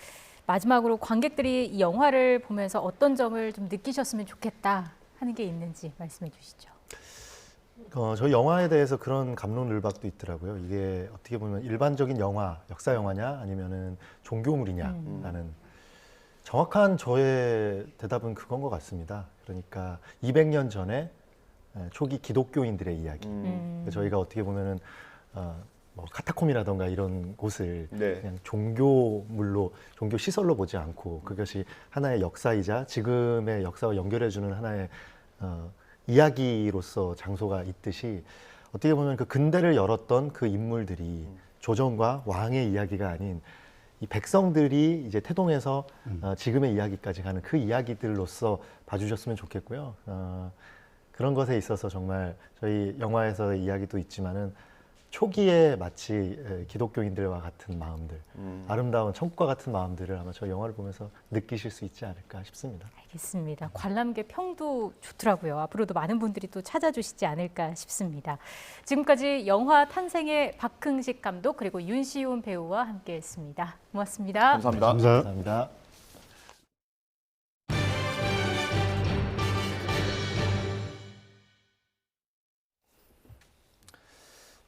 마지막으로 관객들이 이 영화를 보면서 어떤 점을 좀 느끼셨으면 좋겠다 하는 게 있는지 말씀해 주시죠. 저희 영화에 대해서 그런 감론을박도 있더라고요. 이게 어떻게 보면 일반적인 영화, 역사 영화냐 아니면은 종교물이냐라는 정확한 저의 대답은 그건 것 같습니다. 그러니까 200년 전에 초기 기독교인들의 이야기. 저희가 어떻게 보면은 뭐 카타콤이라던가 이런 곳을 그냥 종교물로, 종교 시설로 보지 않고 그것이 하나의 역사이자 지금의 역사와 연결해주는 하나의 이야기로서 장소가 있듯이 어떻게 보면 그 근대를 열었던 그 인물들이 조정과 왕의 이야기가 아닌 이 백성들이 이제 태동해서 지금의 이야기까지 가는 그 이야기들로서 봐주셨으면 좋겠고요. 그런 것에 있어서 정말 저희 영화에서의 이야기도 있지만은 초기에 마치 기독교인들과 같은 마음들, 아름다운 천국과 같은 마음들을 아마 저희 영화를 보면서 느끼실 수 있지 않을까 싶습니다. 알겠습니다. 관람객 평도 좋더라고요. 앞으로도 많은 분들이 또 찾아주시지 않을까 싶습니다. 지금까지 영화 탄생의 박흥식 감독 그리고 윤시훈 배우와 함께했습니다. 고맙습니다. 감사합니다. 감사합니다.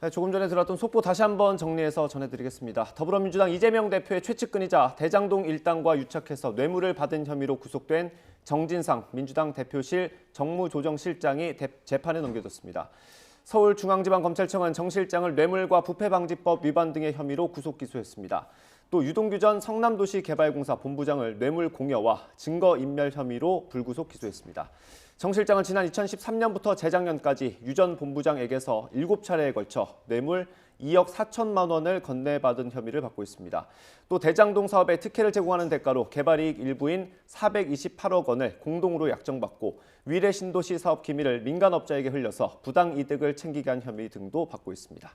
네, 조금 전에 들었던 속보 다시 한번 정리해서 전해드리겠습니다. 더불어민주당 이재명 대표의 최측근이자 대장동 일당과 유착해서 뇌물을 받은 혐의로 구속된 정진상 민주당 대표실 정무조정실장이 재판에 넘겨졌습니다. 서울중앙지방검찰청은 정 실장을 뇌물과 부패방지법 위반 등의 혐의로 구속 기소했습니다. 또 유동규 전 성남도시개발공사 본부장을 뇌물 공여와 증거인멸 혐의로 불구속 기소했습니다. 정 실장은 지난 2013년부터 재작년까지 유 전 본부장에게서 7차례에 걸쳐 뇌물 2억 4천만 원을 건네받은 혐의를 받고 있습니다. 또 대장동 사업에 특혜를 제공하는 대가로 개발이익 일부인 428억 원을 공동으로 약정받고 위례 신도시 사업 기밀을 민간업자에게 흘려서 부당 이득을 챙기게 한 혐의 등도 받고 있습니다.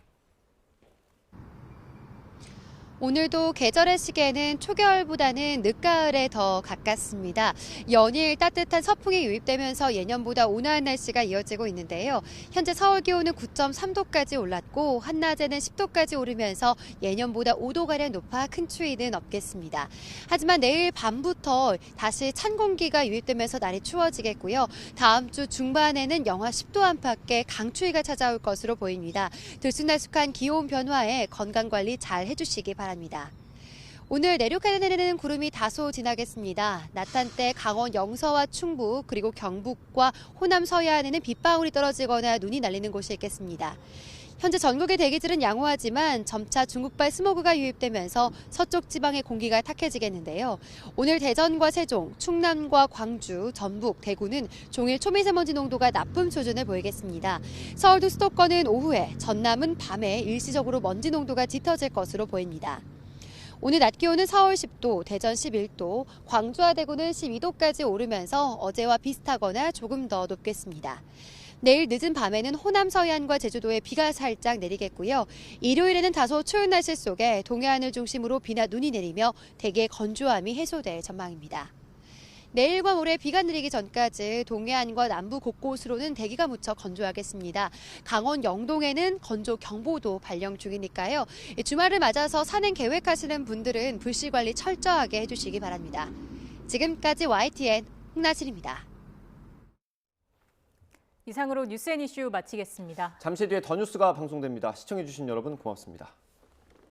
오늘도 계절의 시계는 초겨울보다는 늦가을에 더 가깝습니다. 연일 따뜻한 서풍이 유입되면서 예년보다 온화한 날씨가 이어지고 있는데요. 현재 서울 기온은 9.3도까지 올랐고 한낮에는 10도까지 오르면서 예년보다 5도가량 높아 큰 추위는 없겠습니다. 하지만 내일 밤부터 다시 찬 공기가 유입되면서 날이 추워지겠고요. 다음 주 중반에는 영하 10도 안팎의 강추위가 찾아올 것으로 보입니다. 들쑥날쑥한 기온 변화에 건강관리 잘 해주시기 바랍니다. 오늘 내륙에 내리는 구름이 다소 지나겠습니다. 낮 한때 강원 영서와 충북 그리고 경북과 호남 서해안에는 빗방울이 떨어지거나 눈이 날리는 곳이 있겠습니다. 현재 전국의 대기질은 양호하지만 점차 중국발 스모그가 유입되면서 서쪽 지방의 공기가 탁해지겠는데요. 오늘 대전과 세종, 충남과 광주, 전북, 대구는 종일 초미세먼지 농도가 나쁨 수준을 보이겠습니다. 서울도 수도권은 오후에, 전남은 밤에 일시적으로 먼지 농도가 짙어질 것으로 보입니다. 오늘 낮 기온은 서울 10도, 대전 11도, 광주와 대구는 12도까지 오르면서 어제와 비슷하거나 조금 더 높겠습니다. 내일 늦은 밤에는 호남 서해안과 제주도에 비가 살짝 내리겠고요. 일요일에는 다소 추운 날씨 속에 동해안을 중심으로 비나 눈이 내리며 대기의 건조함이 해소될 전망입니다. 내일과 모레 비가 내리기 전까지 동해안과 남부 곳곳으로는 대기가 무척 건조하겠습니다. 강원 영동에는 건조 경보도 발령 중이니까요. 주말을 맞아서 산행 계획하시는 분들은 불씨 관리 철저하게 해주시기 바랍니다. 지금까지 YTN 홍나슬입니다. 이상으로 뉴스앤이슈 마치겠습니다. 잠시 뒤에 더 뉴스가 방송됩니다. 시청해주신 여러분 고맙습니다.